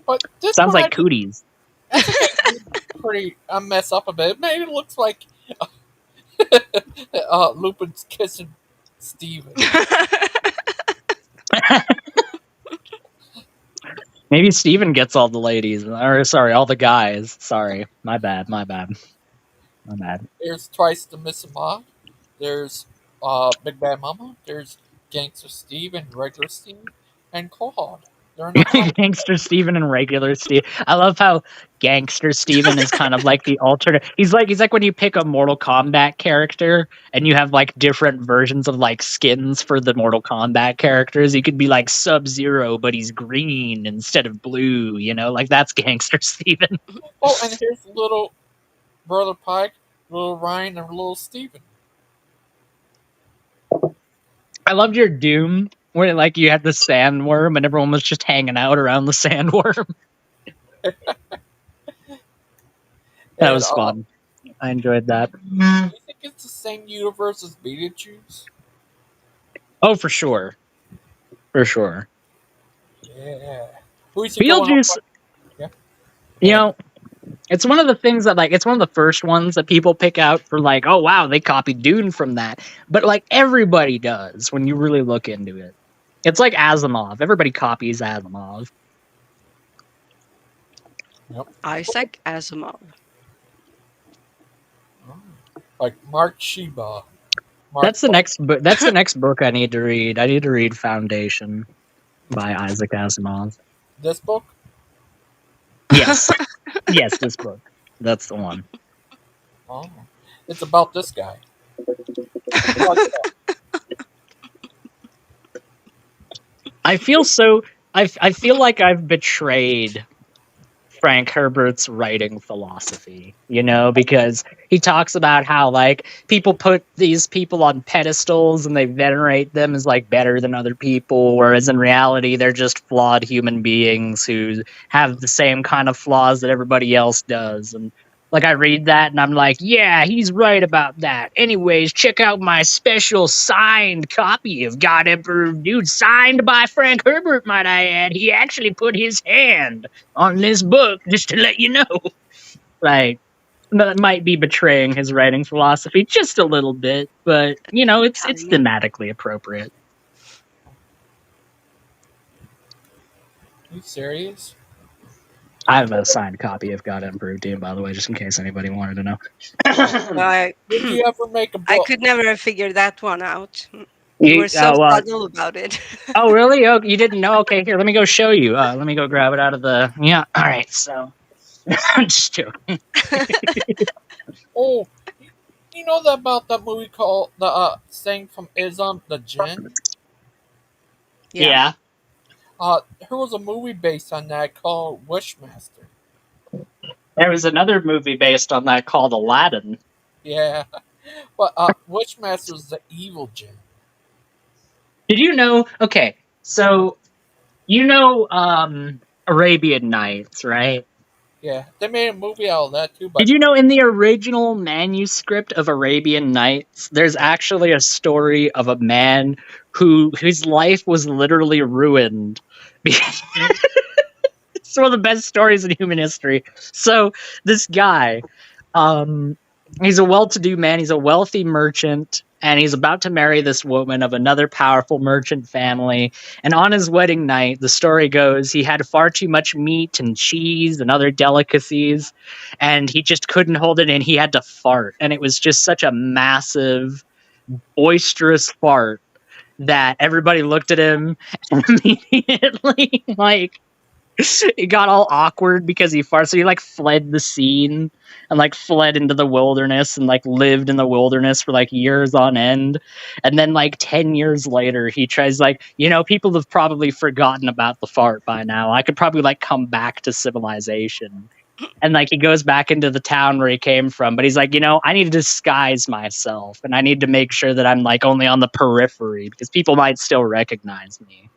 But this Sounds one like cooties. Pretty, I mess up a bit. Maybe it looks like Lupin's kissing Steven. Maybe Steven gets all the ladies. Or, sorry, all the guys. Sorry. My bad. There's Twice the Miss Ma. There's Big Bad Mama. There's Gangster Steve and Regular Steve and Claude. They're not Gangster Steven and regular Steve. I love how Gangster Steven is kind of like the alternate. He's like when you pick a Mortal Kombat character and you have like different versions of like skins for the Mortal Kombat characters. He could be like Sub-Zero, but he's green instead of blue, you know? Like that's Gangster Steven. Oh, and here's little Brother Pike, little Ryan, and little Steven. I loved your Doom where like you had the sandworm and everyone was just hanging out around the sandworm. That was fun. I enjoyed that. Do you think it's the same universe as Beetlejuice? Oh, for sure. For sure. Yeah. Who's it going up? Beetlejuice, Yeah. you know, it's one of the things that, like, it's one of the first ones that people pick out for, like, oh wow, they copied Dune from that. But like everybody does when you really look into it. It's like Asimov. Everybody copies Asimov. Yep. Isaac Asimov. Like Mark Sheba. That's the next book. That's the next book I need to read. I need to read Foundation by Isaac Asimov. This book? Yes. Yes, this book. That's the one. Oh. It's about this guy. I feel so. I feel like I've betrayed Frank Herbert's writing philosophy, you know, because he talks about how, like, people put these people on pedestals and they venerate them as, like, better than other people, whereas in reality they're just flawed human beings who have the same kind of flaws that everybody else does. And like, I read that and I'm like, yeah, he's right about that. Anyways, check out my special signed copy of God Emperor of Dude, signed by Frank Herbert, might I add. He actually put his hand on this book, just to let you know. Like, that might be betraying his writing philosophy just a little bit, but, you know, it's thematically appropriate. Are you serious? I have a signed copy of God Emperor of Doom, by the way, just in case anybody wanted to know. Did you ever make a book? I could never figure that one out. You were so subtle about it. Oh, really? Oh, you didn't know? Okay, here, let me go show you. Let me go grab it out of the... Yeah, all right, so... I'm just joking. Oh, you know that about that movie called The Thing from Islam, The Jinn? Yeah. There was a movie based on that called Wishmaster. There was another movie based on that called Aladdin. Yeah. But Wishmaster's the evil jinn. Did you know... Okay, so... You know Arabian Nights, right? Yeah, they made a movie out of that too. But Did you know in the original manuscript of Arabian Nights, there's actually a story of a man whose life was literally ruined? It's one of the best stories in human history. So this guy, he's a well-to-do man. He's a wealthy merchant, and he's about to marry this woman of another powerful merchant family. And on his wedding night, the story goes, he had far too much meat and cheese and other delicacies, and he just couldn't hold it in. He had to fart, and it was just such a massive, boisterous fart that everybody looked at him and immediately, like, it got all awkward because he farted. So he, like, fled the scene and, like, fled into the wilderness and, like, lived in the wilderness for, like, years on end. And then, like, 10 years later, he tries, like, you know, people have probably forgotten about the fart by now. I could probably, like, come back to civilization. And, like, he goes back into the town where he came from. But he's like, you know, I need to disguise myself. And I need to make sure that I'm, like, only on the periphery because people might still recognize me.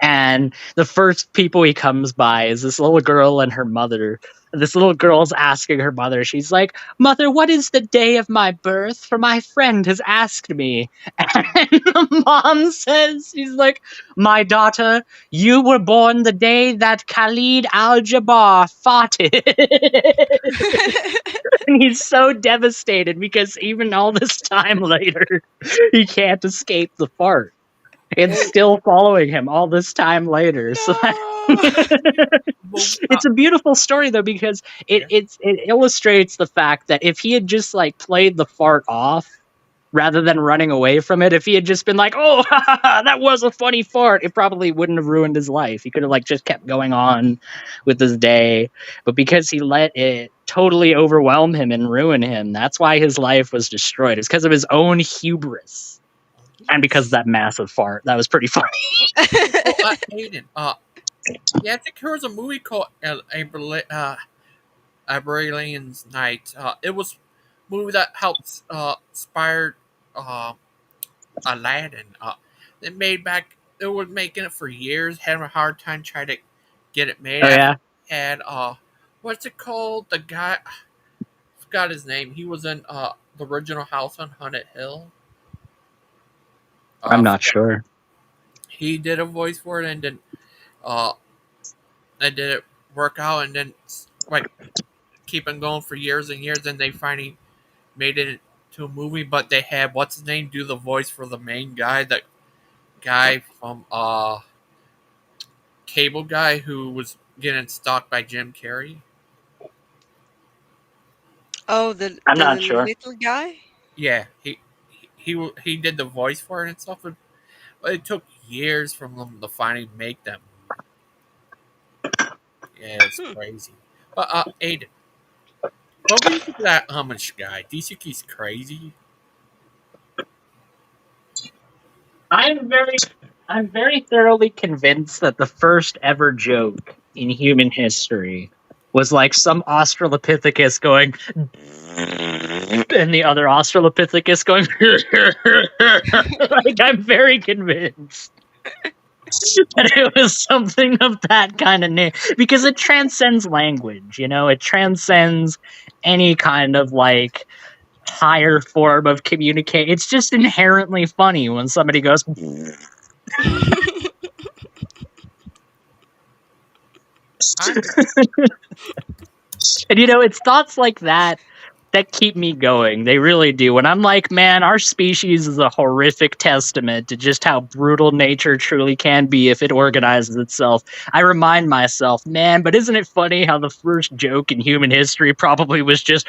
And the first people he comes by is this little girl and her mother. This little girl's asking her mother, she's like, "Mother, what is the day of my birth? For my friend has asked me." And the mom says, she's like, "My daughter, you were born the day that Khalid al-Jabbar farted." And he's so devastated because even all this time later, he can't escape the fart. It's still following him all this time later. So it's a beautiful story, though, because it illustrates the fact that if he had just, like, played the fart off rather than running away from it, if he had just been like, "Oh, that was a funny fart," it probably wouldn't have ruined his life. He could have, like, just kept going on with his day. But because he let it totally overwhelm him and ruin him, that's why his life was destroyed. It's because of his own hubris. And because of that massive fart. That was pretty funny. Aiden, yeah, I think there was a movie called Abraelian's Night. It was a movie that helped inspired Aladdin. They were making it for years, having a hard time trying to get it made. Oh, yeah? And what's it called? The guy, I forgot his name. He was in the original House on Haunted Hill. I'm not sure. He did a voice for it, and then It didn't work out, and then like keep on going for years and years, and they finally made it into a movie. But they had what's his name do the voice for the main guy, that guy from Cable Guy who was getting stalked by Jim Carrey. Oh, the I'm the not sure. little guy. Yeah, he did the voice for it and stuff, but it took years from them to finally make them. Yeah, it's crazy. But Aiden, what do you think of that Amish guy? Do you think he's crazy? I'm very thoroughly convinced that the first ever joke in human history was like some Australopithecus going, and the other Australopithecus going, like, I'm very convinced that it was something of that kind of name, because it transcends language, you know, it transcends any kind of like higher form of communicate. It's just inherently funny when somebody goes. And you know, it's thoughts like that that keep me going. They really do. When I'm like, man, our species is a horrific testament to just how brutal nature truly can be if it organizes itself. I remind myself, man, but isn't it funny how the first joke in human history probably was just.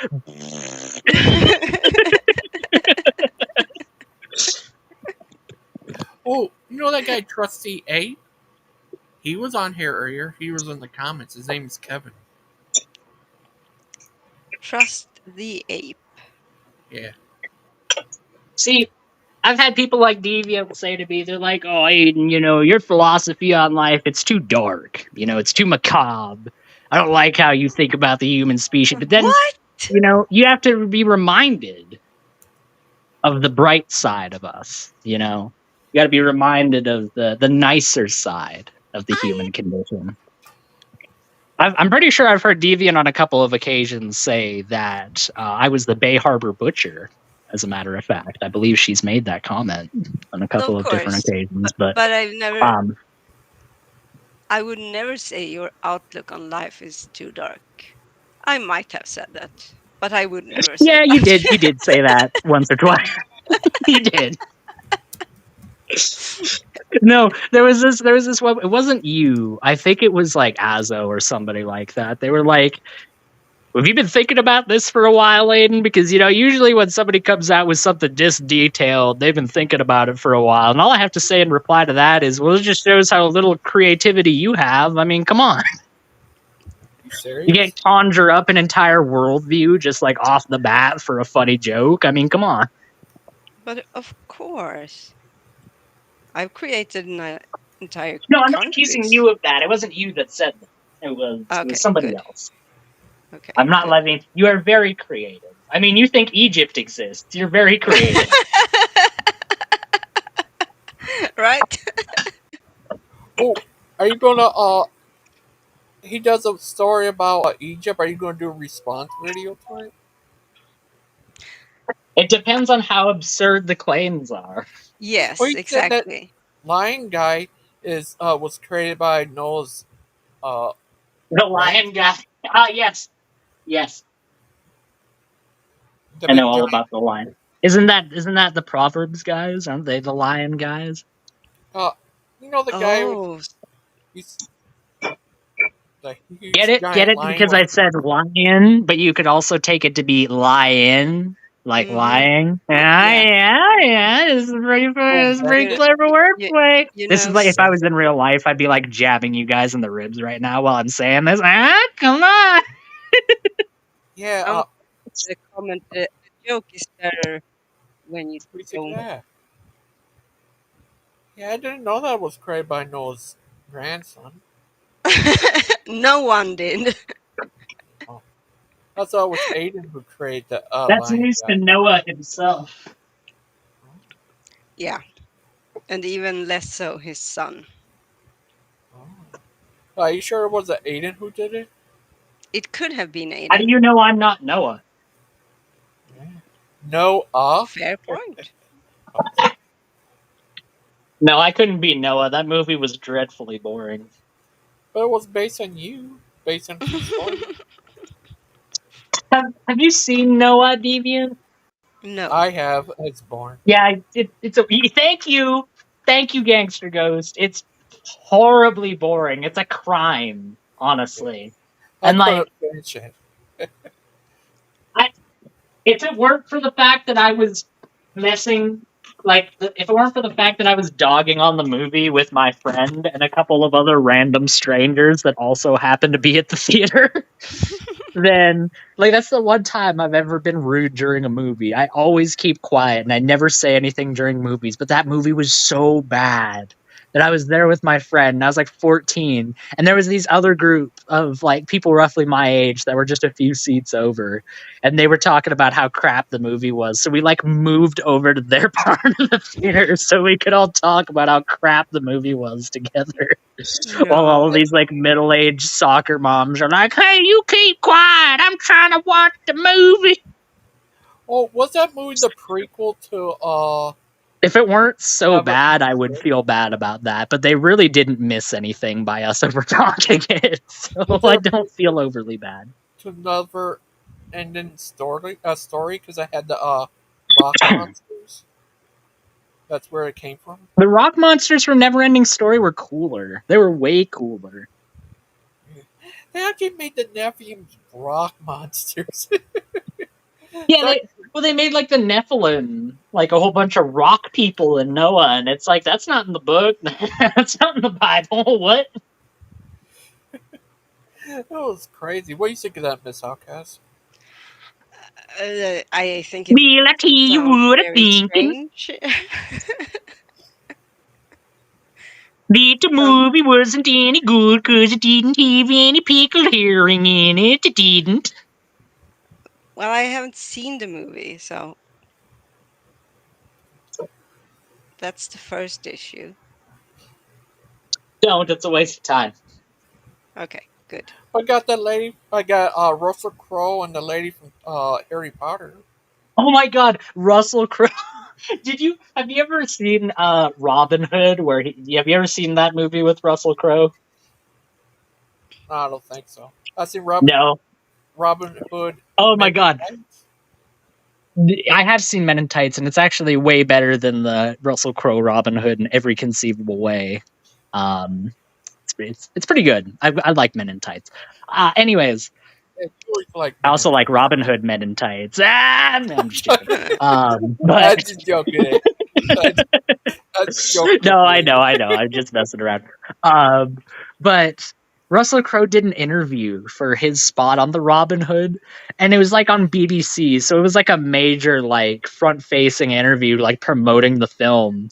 Oh, you know that guy Trusty A? He was on here earlier. He was in the comments. His name is Kevin. Trust the ape. Yeah. See, I've had people like Deviant say to me, they're like, oh, Aiden, you know, your philosophy on life, it's too dark. You know, it's too macabre. I don't like how you think about the human species. But then, you know, you have to be reminded of the bright side of us, you know? You got to be reminded of the nicer side of the human condition. I'm pretty sure I've heard Deviant on a couple of occasions say that I was the Bay Harbor Butcher, as a matter of fact. I believe she's made that comment on a couple of different occasions. But I've never. I would never say your outlook on life is too dark. I might have said that, but I would never say yeah, that. you did. You did say that once or twice. You did. No, there was this one. It wasn't you. I think it was like Azo or somebody like that. They were like, have you been thinking about this for a while, Aiden? Because, you know, usually when somebody comes out with something this detailed, they've been thinking about it for a while. And all I have to say in reply to that is, well, it just shows how little creativity you have. I mean, come on. You serious? You can't conjure up an entire worldview just like off the bat for a funny joke. I mean, come on. But of course. I've created an entire No, I'm not countries. accusing you of that. It wasn't you that said that. It was somebody else. Okay. I'm not letting. You are very creative. I mean, you think Egypt exists. You're very creative. Right? Oh, are you gonna he does a story about Egypt. Are you gonna do a response video to it? It depends on how absurd the claims are. Yes, Well, you said that exactly. Lion Guy is was created by Noah's The lion guy. Yes. Yes. I know all about the lion. Isn't that the Proverbs guys? Aren't they the lion guys? You know the guy he's the huge Get it? giant Get it? lion Because with- I said lion, but you could also take it to be lion, like lying. Yeah. This is pretty clever wordplay. This is like if I was in real life, I'd be like jabbing you guys in the ribs right now while I'm saying this. Come on. Yeah. The comment, the joke is better when you don't. Yeah, I didn't know that was created by Noah's grandson. No one did. I thought it was Aiden who created the That's lion news guy. to Noah himself. Yeah. And even less so his son. Are you sure it was Aiden who did it? It could have been Aiden. How do you know I'm not Noah? Noah? Fair point. No, I couldn't be Noah. That movie was dreadfully boring. But it was based on you, based on true story. Have you seen Noah, Deviant? No. I have. It's born. Yeah, it's a. Thank you, Gangster Ghost. It's horribly boring. It's a crime, honestly. And I like, couldn't finish it. if it weren't for the fact that I was messing, if it weren't for the fact that I was dogging on the movie with my friend and a couple of other random strangers that also happened to be at the theater, then that's the one time I've ever been rude during a movie. I always keep quiet and I never say anything during movies, but that movie was so bad that I was there with my friend, and I was like 14, and there was these other group of like people roughly my age that were just a few seats over, and they were talking about how crap the movie was. So we like moved over to their part of the theater so we could all talk about how crap the movie was together. While all of these like middle-aged soccer moms are like, "Hey, you keep quiet. I'm trying to watch the movie." Oh, was that movie the prequel to If it weren't so bad, I would feel bad about that. But they really didn't miss anything by us over talking it, so I don't feel overly bad. to Never Ending Story? Because I had the rock monsters. That's where it came from. The rock monsters from Neverending Story were cooler. They were way cooler. They actually made the Nephilim rock monsters. Yeah, they made like the Nephilim, like a whole bunch of rock people in Noah, and it's like, that's not in the book. That's not in the Bible. What? That was crazy. What do you think of that, Miss Outcast? I think it's Well, I tell you what I'm thinking. The movie wasn't any good because it didn't have any pickled herring in it. It didn't. Well, I haven't seen the movie, so that's the first issue. Don't. It's a waste of time. Okay, good. I got that lady. I got Russell Crowe and the lady from Harry Potter. Oh my God, Russell Crowe! Have you ever seen Robin Hood? Have you ever seen that movie with Russell Crowe? No, I don't think so. I've seen Robin Hood. Oh my God. I have seen Men in Tights, and it's actually way better than the Russell Crowe Robin Hood in every conceivable way. It's pretty good. I like Men in Tights. Anyways, I also like Robin Hood Men in Tights. No, I'm just joking. I'm just joking. No, I know. I'm just messing around. But Russell Crowe did an interview for his spot on the Robin Hood, and it was like on BBC, so it was like a major like front-facing interview, like promoting the film.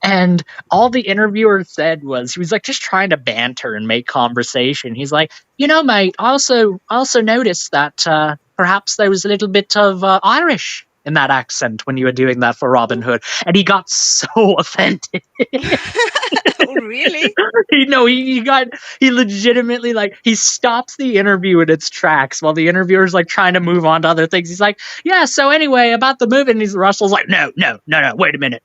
And all the interviewer said was, he was like just trying to banter and make conversation. He's like, mate, I also noticed that perhaps there was a little bit of Irish in that accent when you were doing that for Robin Hood. And he got so offended. Oh, really? He legitimately, like, he stops the interview in its tracks while the interviewer's like trying to move on to other things. He's like, yeah, so anyway, about the movie. And Russell's like, no, wait a minute.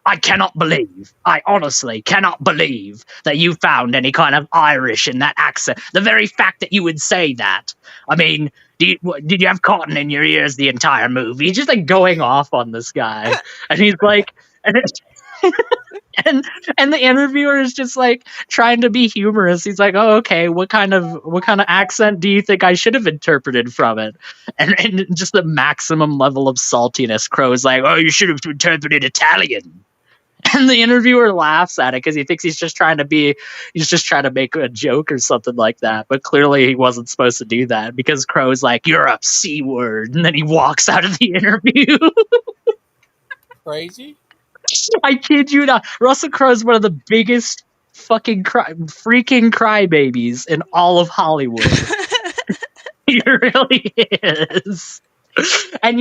I honestly cannot believe that you found any kind of Irish in that accent. The very fact that you would say that. I mean, did you have cotton in your ears the entire movie? He's just like going off on this guy. And he's like, and the interviewer is just like trying to be humorous. He's like, oh, okay, what kind of accent do you think I should have interpreted from it? And just the maximum level of saltiness. Crowe's like, oh, you should have interpreted Italian. And the interviewer laughs at it because he thinks he's just trying to make a joke or something like that. But clearly he wasn't supposed to do that because Crowe's like, you're a C word. And then he walks out of the interview. Crazy? I kid you not. Russell Crowe's one of the biggest fucking freaking crybabies in all of Hollywood. He really is. And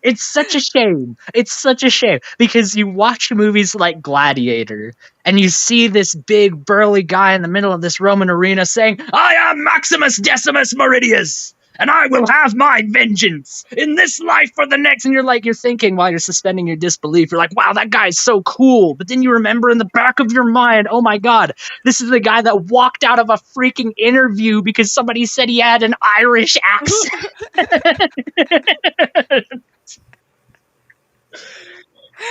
it's such a shame. It's such a shame because you watch movies like Gladiator and you see this big burly guy in the middle of this Roman arena saying, I am Maximus Decimus Meridius. and I will have my vengeance in this life or the next. And you're thinking while you're suspending your disbelief, you're like, wow, that guy's so cool. But then you remember in the back of your mind, oh my God, this is the guy that walked out of a freaking interview because somebody said he had an Irish accent.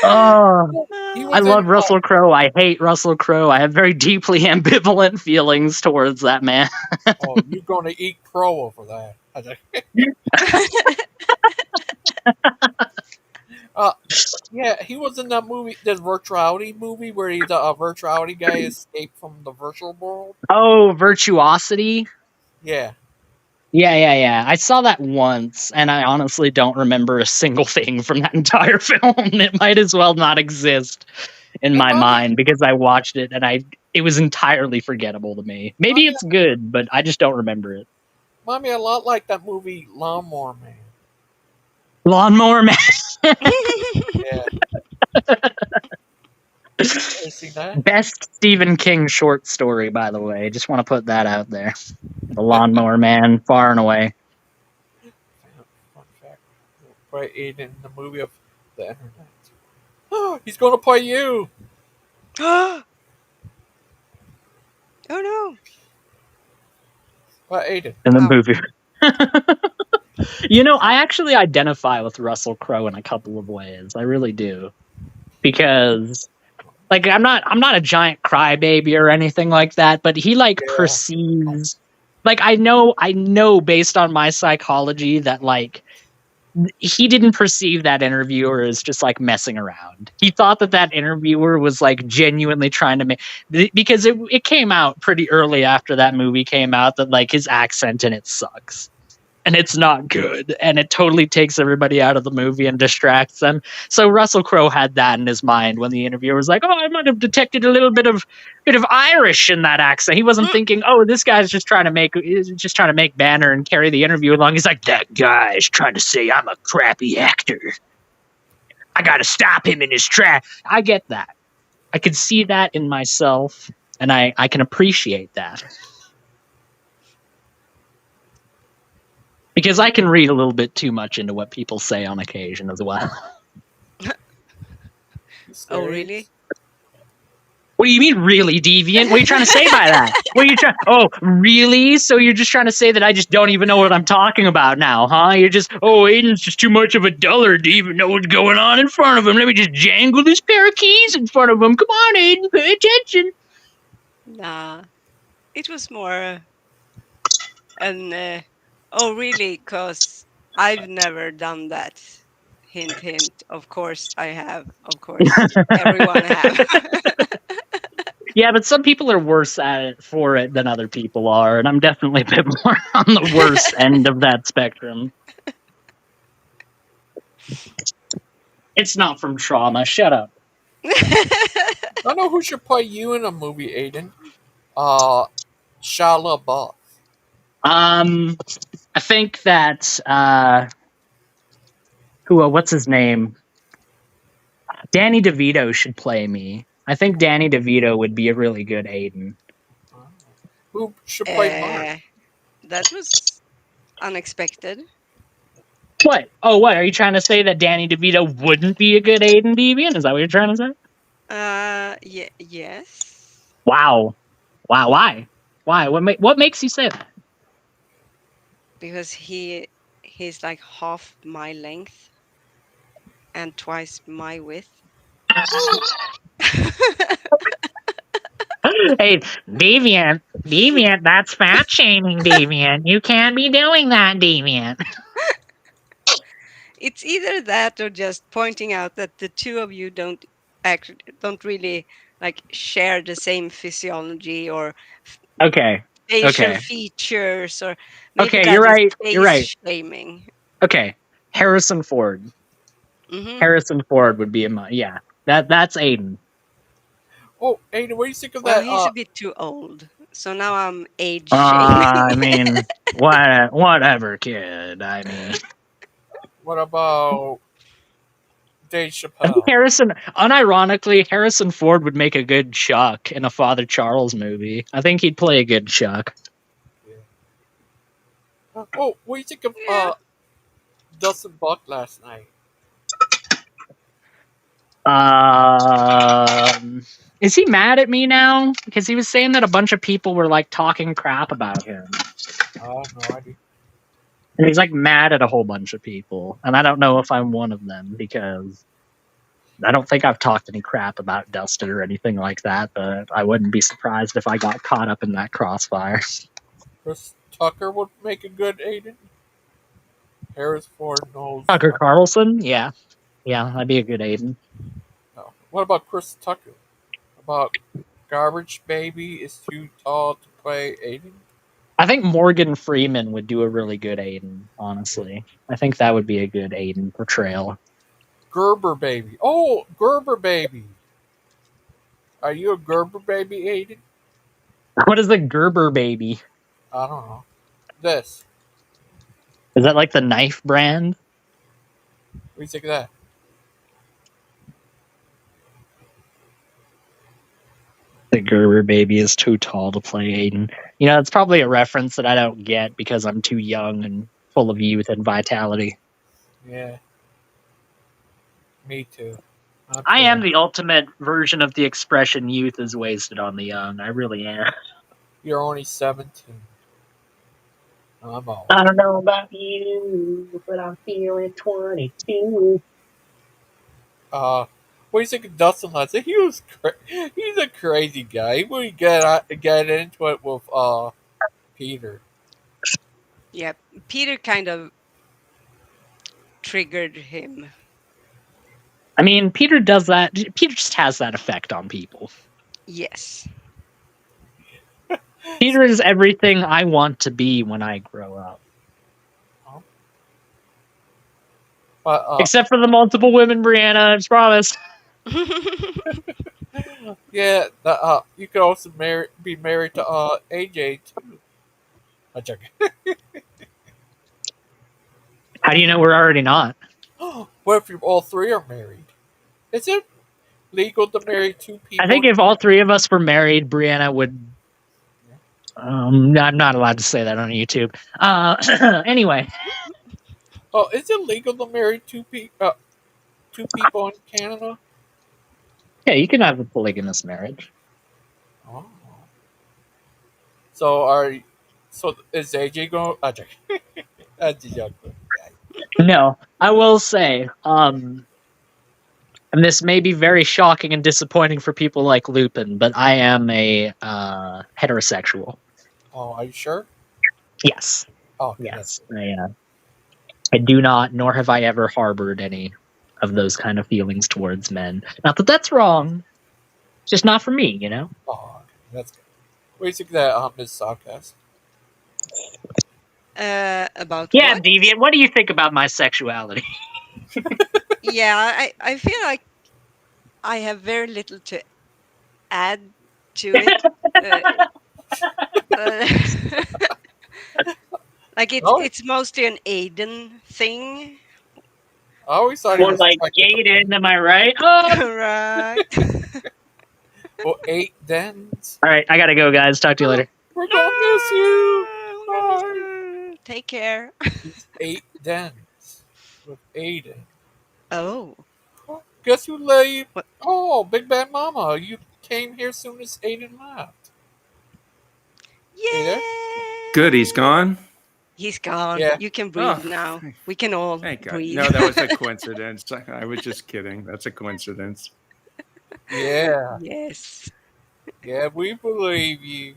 Oh, I love Russell Crowe. I hate Russell Crowe. I have very deeply ambivalent feelings towards that man. Oh, you're going to eat crow over that. Yeah, he was in that movie, the virtuality movie, where he's a virtuality guy escaped from the virtual world. Oh, Virtuosity? Yeah. Yeah. I saw that once, and I honestly don't remember a single thing from that entire film. It might as well not exist in my mind because I watched it and it was entirely forgettable to me. Maybe it's good, but I just don't remember it. Remind me a lot like that movie Lawnmower Man. Lawnmower Man. Yeah. You seen that? Best Stephen King short story, by the way. Just want to put that out there. The Lawnmower Man, far and away. Fun fact. Play Aiden in the movie of the internet. He's going to play you. Oh no. Play Aiden. In the movie. You know, I actually identify with Russell Crowe in a couple of ways. I really do. Because like I'm not a giant crybaby or anything like that, but he perceives, like I know based on my psychology that like he didn't perceive that interviewer as just like messing around. He thought that interviewer was like genuinely trying to make, because it came out pretty early after that movie came out that like his accent in it sucks. And it's not good, and it totally takes everybody out of the movie and distracts them. So Russell Crowe had that in his mind when the interviewer was like, "Oh, I might have detected a little bit of Irish in that accent." He wasn't thinking, "Oh, this guy's just trying to make banner and carry the interview along." He's like, "That guy's trying to say I'm a crappy actor. I got to stop him in his track." I get that. I can see that in myself, and I can appreciate that. Because I can read a little bit too much into what people say on occasion as well. Oh, really? What do you mean, really, deviant? What are you trying to say by that? What are you trying? Oh, really? So you're just trying to say that I just don't even know what I'm talking about now, huh? You're just, oh, Aiden's just too much of a dullard to even know what's going on in front of him. Let me just jangle this pair of keys in front of him. Come on, Aiden, pay attention. Nah, it was more oh, really? Because I've never done that. Hint, hint. Of course I have. Of course everyone have. Yeah, but some people are worse at it for it than other people are, and I'm definitely a bit more on the worse end of that spectrum. It's not from trauma. Shut up. I know who should play you in a movie, Aiden. Shia LaBeouf. I think that what's his name? Danny DeVito should play me. I think Danny DeVito would be a really good Aiden. Who should play Mark? That was unexpected. What? Oh, what? Are you trying to say that Danny DeVito wouldn't be a good Aiden Deviant? Is that what you're trying to say? Yes. Wow. Why? Why? What makes you say that? Because he's like half my length and twice my width. Hey, Deviant, that's fat shaming, Deviant. You can't be doing that, Deviant. It's either that or just pointing out that the two of you don't really like share the same physiology or facial features, or maybe you're right. You're right. Shaming. Okay, Harrison Ford. Mm-hmm. Harrison Ford would be that's Aiden. Oh, Aiden, what do you think of that? Well, he's a bit too old, so now I'm age shaming. I mean, whatever, kid. I mean, what about Dave Chappelle? I think unironically, Harrison Ford would make a good Chuck in a Father Charles movie. I think he'd play a good Chuck. Oh, what do you think of Dustin Buck last night? Is he mad at me now? Because he was saying that a bunch of people were like talking crap about him. I have no idea. And he's like mad at a whole bunch of people. And I don't know if I'm one of them because I don't think I've talked any crap about Dustin or anything like that, but I wouldn't be surprised if I got caught up in that crossfire. Chris Tucker would make a good Aiden. Harris Ford knows. Tucker Carlson? Yeah. Yeah, that'd be a good Aiden. No. What about Chris Tucker? About Garbage Baby is too tall to play Aiden? I think Morgan Freeman would do a really good Aiden, honestly. I think that would be a good Aiden portrayal. Gerber Baby. Oh, Gerber Baby. Are you a Gerber Baby, Aiden? What is the Gerber Baby? I don't know. This. Is that like the knife brand? What do you think of that? The Gerber Baby is too tall to play Aiden. You know, it's probably a reference that I don't get because I'm too young and full of youth and vitality. Yeah. Me too. I am the ultimate version of the expression youth is wasted on the young. I really am. You're only 17. I'm old. I don't know about you, but I'm feeling 22. What do you think of Dustin last night? He's a crazy guy. He would get into it with Peter. Yeah, Peter kind of triggered him. I mean, Peter does that. Peter just has that effect on people. Yes. Peter is everything I want to be when I grow up. Except for the multiple women, Brianna, I promise. Yeah, you could also be married to AJ too. I'm joking. How do you know we're already not? What if you all three are married? Is it legal to marry two people? I think if all three of us were married, Brianna would. I'm not allowed to say that on YouTube. Anyway. Oh, is it legal to marry two people in Canada? Yeah, you can have a polygamous marriage. Oh. So is AJ going? That's a joke. No, I will say, and this may be very shocking and disappointing for people like Lupin, but I am a heterosexual. Oh, are you sure? Yes. Oh, yes. I do not, nor have I ever harbored any of those kind of feelings towards men. Not that that's wrong, just not for me, you know? Oh, that's good. What do you think of that, Ms. Sarcast? About yeah, what? Deviant, what do you think about my sexuality? Yeah, I feel like I have very little to add to it. Like it's mostly an Aiden thing. I always thought More like Aiden, am I right? Oh! Right. Well, Aidens. All right, I gotta go, guys. Talk to you later. We're gonna miss you. Bye. Take care. It's Aidens with Aiden. Oh. Guess who laid? What? Oh, Big Bad Mama, you came here soon as Aiden left. Yeah. Good, he's gone. He's gone. Yeah. You can breathe now. We can all Thank God. breathe. No, that was a coincidence. I was just kidding. That's a coincidence. Yeah. Yes. Yeah, we believe you.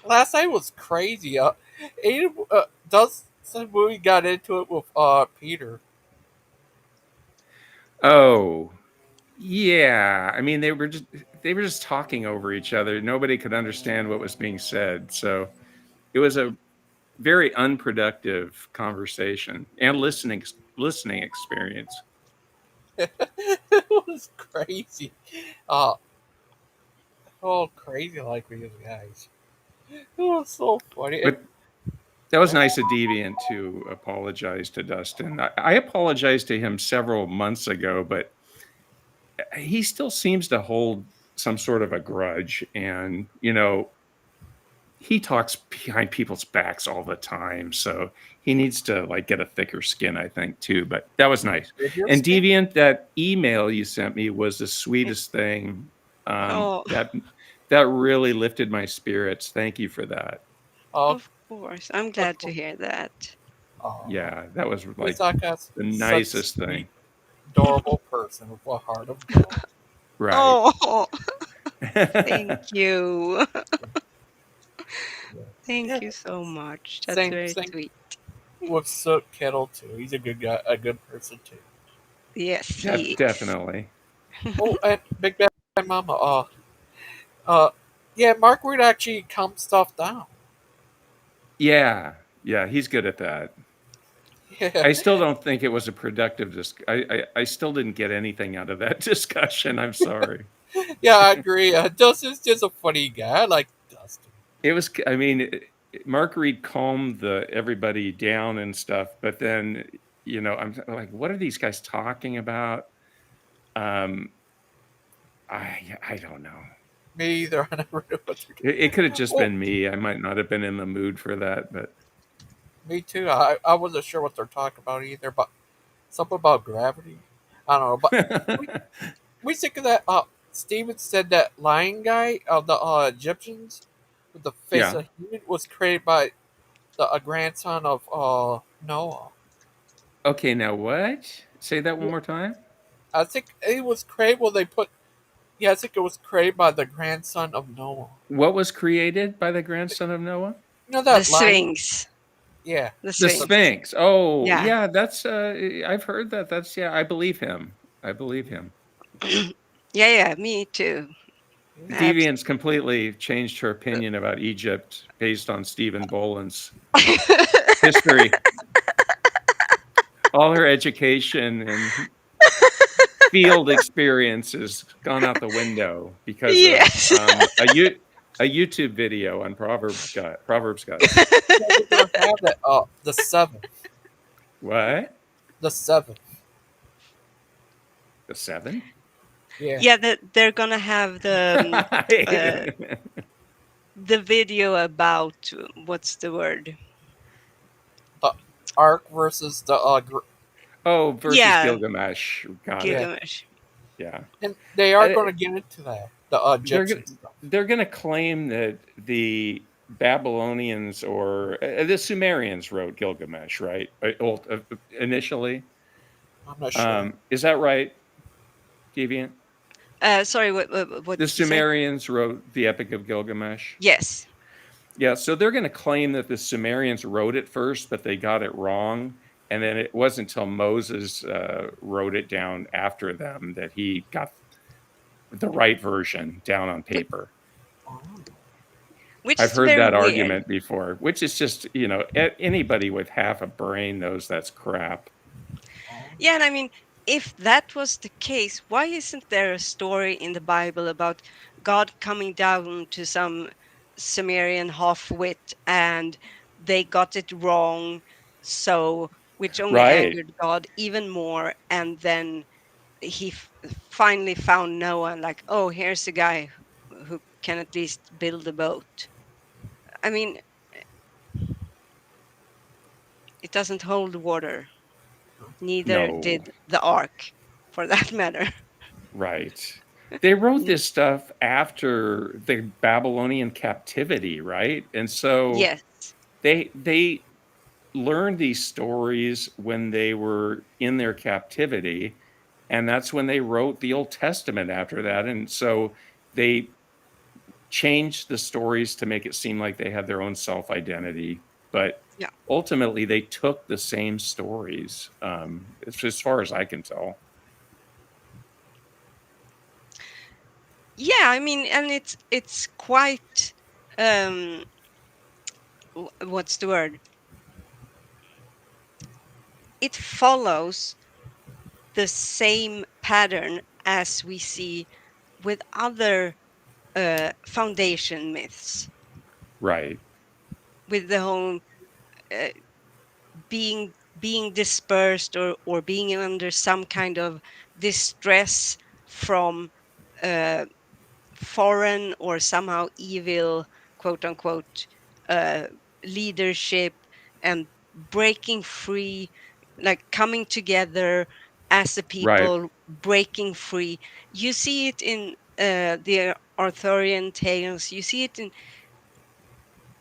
Last night was crazy. Aiden Dustin movie got into it with Peter. Oh, yeah. I mean, they were just talking over each other. Nobody could understand what was being said. So it was a very unproductive conversation and listening experience. It was crazy. Crazy like these guys. It was so funny. But that was nice of Deviant to apologize to Dustin. I apologized to him several months ago, but he still seems to hold some sort of a grudge, and he talks behind people's backs all the time, so he needs to like get a thicker skin, I think, too. But that was nice. And Deviant, that email you sent me was the sweetest thing. That really lifted my spirits. Thank you for that. Of course, I'm glad to hear that. Yeah, that was like Misaka's the nicest thing. Adorable person with a heart of gold. Right. Oh, thank you. Thank you so much. That's very sweet. With Soot Kettle too. He's a good guy, a good person too. Yes, he is. Definitely. Oh, and Big Bad Mama. Yeah, Mark would actually calm stuff down. Yeah, he's good at that. Yeah. I still don't think it was a productive I still didn't get anything out of that discussion. I'm sorry. Yeah, I agree. Dustin's just a funny guy. I like Dustin. It was. I mean, Mark Reed calmed everybody down and stuff, but then I'm like, what are these guys talking about? I don't know. Me either. I never knew what they're It could have just been me. I might not have been in the mood for that, but me too. I wasn't sure what they're talking about either, but something about gravity. I don't know. But we think of that. Steven said that lion guy of the Egyptians with the face of human was created by the grandson of Noah. Okay, now what? Say that one more time. I think it was created. Well, they put. Yeah, I think it was created by the grandson of Noah. What was created by the grandson of Noah? You know that the Sphinx. Yeah, the Sphinx. Oh, yeah. That's. I've heard that. That's. Yeah, I believe him. Yeah, me too. Deviant's completely changed her opinion about Egypt based on Stephen Boland's history. All her education and field experience has gone out the window because of a YouTube video on Proverbs Guy. The seventh. What? The seventh. The seventh? Yeah, they're gonna have the video about what's the word? The Ark versus the versus Gilgamesh. Gilgamesh. Yeah. And they are going to get into that. The Egyptians. They're going to claim that the Babylonians or the Sumerians wrote Gilgamesh, right? Initially. I'm not sure. Is that right, Deviant? Sorry, what the Sumerians wrote the Epic of Gilgamesh? Yes. Yeah, so they're going to claim that the Sumerians wrote it first, but they got it wrong. And then it wasn't until Moses wrote it down after them that he got the right version down on paper. I've heard that argument before, which is just, anybody with half a brain knows that's crap. Yeah, and I mean, if that was the case, why isn't there a story in the Bible about God coming down to some Sumerian half-wit and they got it wrong, which only angered God even more, and then he finally found Noah and like, oh, here's a guy who can at least build a boat. I mean, it doesn't hold water. Neither did the Ark, for that matter. Right. They wrote this stuff after the Babylonian captivity, right? And so yes, they learned these stories when they were in their captivity, and that's when they wrote the Old Testament after that. And so they changed the stories to make it seem like they had their own self-identity, but ultimately they took the same stories, as far as I can tell. Yeah, I mean, and it's quite what's the word? It follows the same pattern as we see with other foundation myths. Right. With the whole being dispersed or being under some kind of distress from foreign or somehow evil, quote unquote, leadership, and breaking free, like coming together as a Right. people, breaking free. You see it in the Arthurian tales. You see it in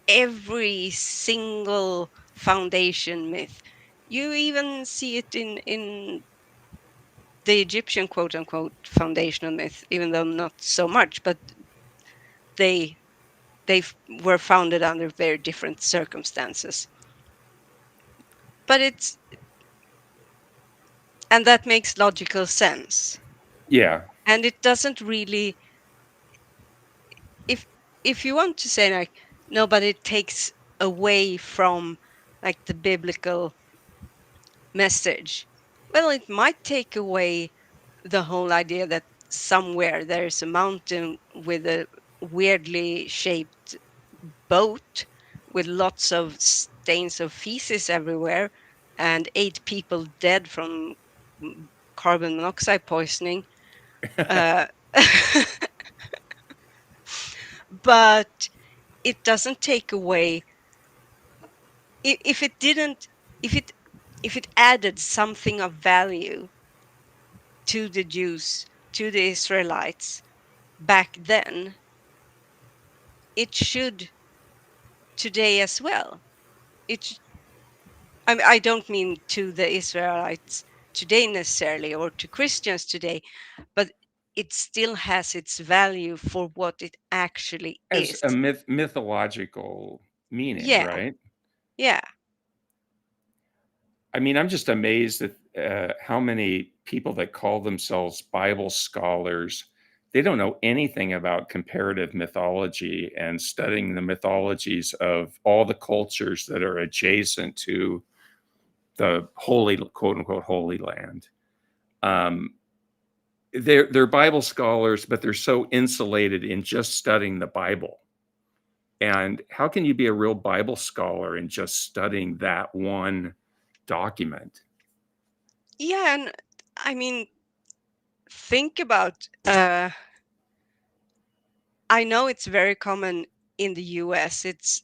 every single foundation myth. You even see it in the Egyptian quote unquote foundational myth, even though not so much, but they were founded under very different circumstances. But and that makes logical sense. Yeah. And it doesn't really, if you want to say like, no, but it takes away from like the biblical message. Well, it might take away the whole idea that somewhere there's a mountain with a weirdly shaped boat with lots of stains of feces everywhere and 8 people dead from carbon monoxide poisoning. But it doesn't take away, if it didn't, if it added something of value to the Jews, to the Israelites back then, it should today as well. I don't mean to the Israelites today necessarily, or to Christians today, but it still has its value for what it actually As is. a mythological meaning, Yeah. right? Yeah. I mean, I'm just amazed at how many people that call themselves Bible scholars, they don't know anything about comparative mythology and studying the mythologies of all the cultures that are adjacent to the holy, quote unquote, holy land. They're Bible scholars, but they're so insulated in just studying the Bible. And how can you be a real Bible scholar in just studying that one document? Yeah, and I mean, think about, I know it's very common in the US. It's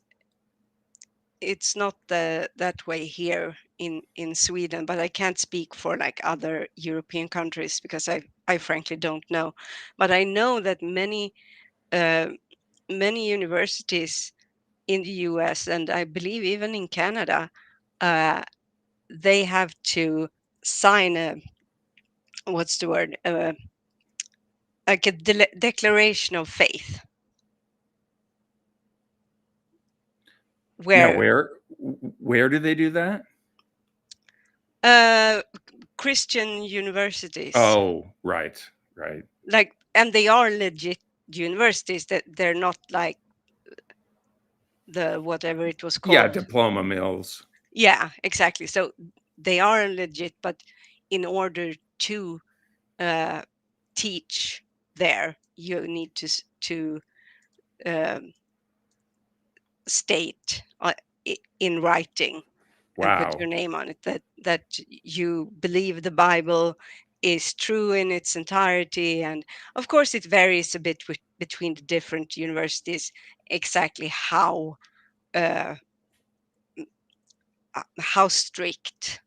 not that way here in Sweden, but I can't speak for like other European countries because I frankly don't know. But I know that many universities in the US, and I believe even in Canada, they have to sign what's the word, like a declaration of faith, Now, where where do they do that? Christian universities, Oh, right. like, and they are legit universities, that they're not like the whatever it was Yeah, called. diploma mills. Yeah, exactly. So they are legit, but in order to teach there, you need to um, state in writing and put your Wow. name on it that you believe the Bible is true in its entirety. And of course it varies a bit between the different universities exactly how strict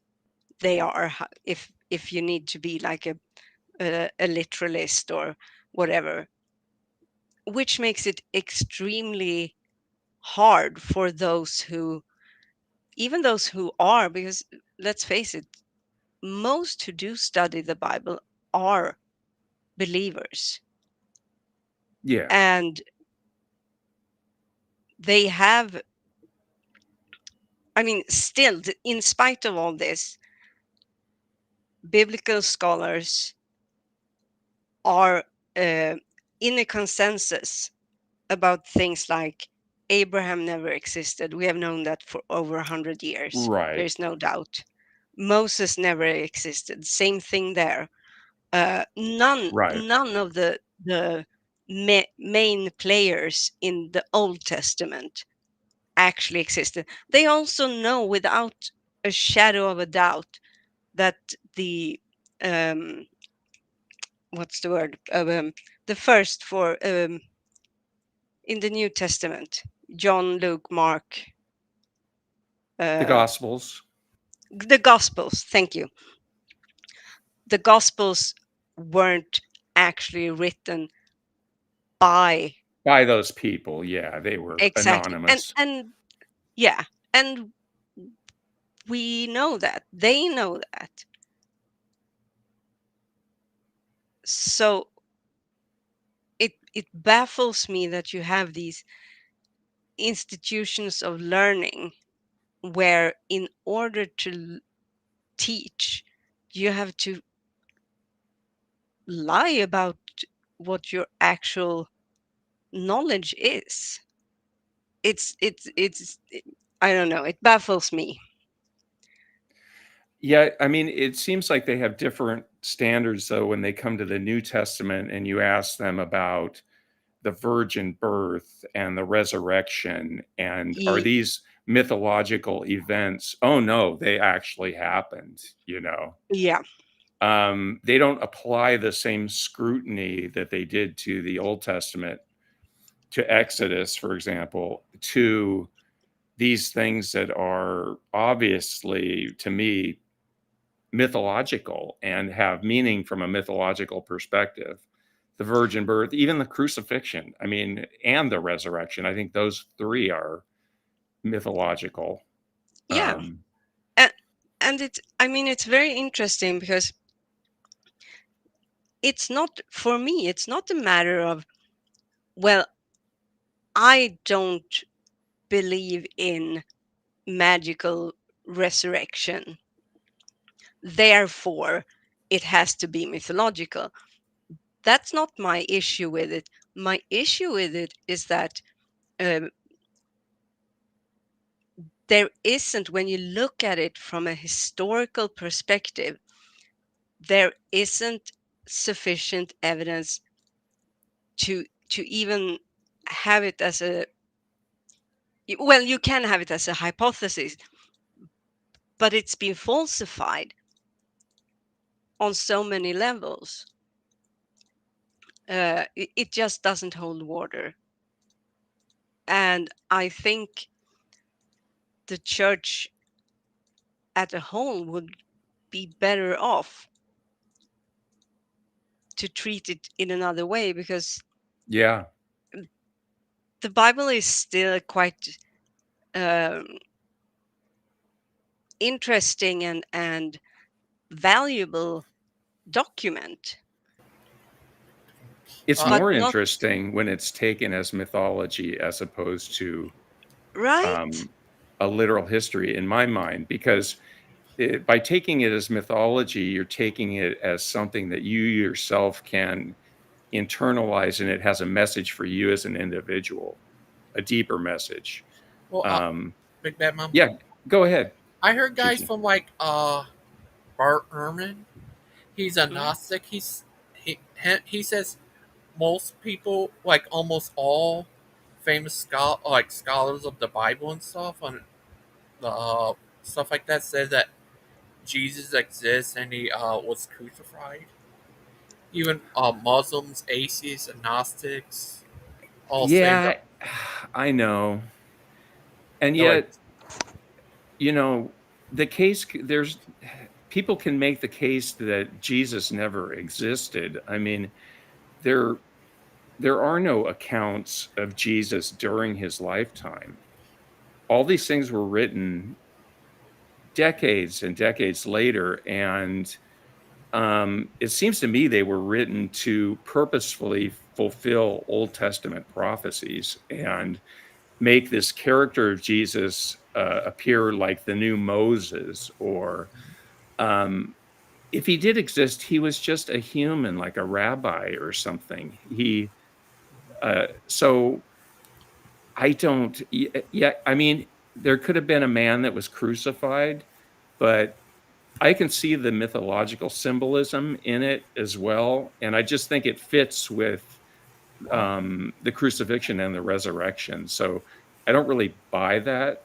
they are, if you need to be like a literalist or whatever, which makes it extremely hard for those who, even those who are, because let's face it, most who do study the Bible are believers. Yeah. And they have, I mean, still, in spite of all this, biblical scholars are in a consensus about things like Abraham never existed. We have known that for over 100 years. Right. There's no doubt. Moses never existed. Same thing there. None Right. of the main players in the Old Testament actually existed. They also know without a shadow of a doubt that the what's the word, the first four in the New Testament: John, Luke, Mark. The Gospels. The Gospels. Thank you. The Gospels weren't actually written by those people. Yeah, they were anonymous. And yeah, and we know that. They know that. So it baffles me that you have these institutions of learning where in order to teach, you have to lie about what your actual knowledge is. It's I don't know, it baffles me. Yeah, I mean, it seems like they have different standards, though, when they come to the New Testament and you ask them about the virgin birth and the resurrection, and are these mythological events? Oh, no, they actually happened, you know? Yeah. They don't apply the same scrutiny that they did to the Old Testament, to Exodus, for example, to these things that are obviously, to me, mythological and have meaning from a mythological perspective. The virgin birth, even the crucifixion, I mean, and the resurrection. I think those three are mythological. Yeah. And it's, I mean, it's very interesting because it's not, for me, it's not a matter of, well, I don't believe in magical resurrection, therefore it has to be mythological. That's not my issue with it. My issue with it is that there isn't, when you look at it from a historical perspective, there isn't sufficient evidence to even have it as a, well, you can have it as a hypothesis, but it's been falsified on so many levels. It just doesn't hold water. And I think the church as a whole would be better off to treat it in another way, because yeah, the Bible is still quite interesting and valuable document. It's more interesting when it's taken as mythology as opposed to a literal history, in my mind, because by taking it as mythology, you're taking it as something that you yourself can internalize, and it has a message for you as an individual, a deeper message. Well, Big Bad Mom. Yeah, go ahead. I heard guys from like Bart Ehrman. He's a Gnostic. He says most people, like almost all famous scholars of the Bible and stuff, and stuff like that, says that Jesus exists and he was crucified. Even Muslims, atheists, agnostics, all say that. I know. And yet, you know, the case, there's people can make the case that Jesus never existed. I mean, there are no accounts of Jesus during his lifetime. All these things were written decades and decades later, and it seems to me they were written to purposefully fulfill Old Testament prophecies and make this character of Jesus appear like the new Moses, or if he did exist, he was just a human, like a rabbi or something. So I don't, I mean, there could have been a man that was crucified, but I can see the mythological symbolism in it as well. And I just think it fits with the crucifixion and the resurrection. So I don't really buy that.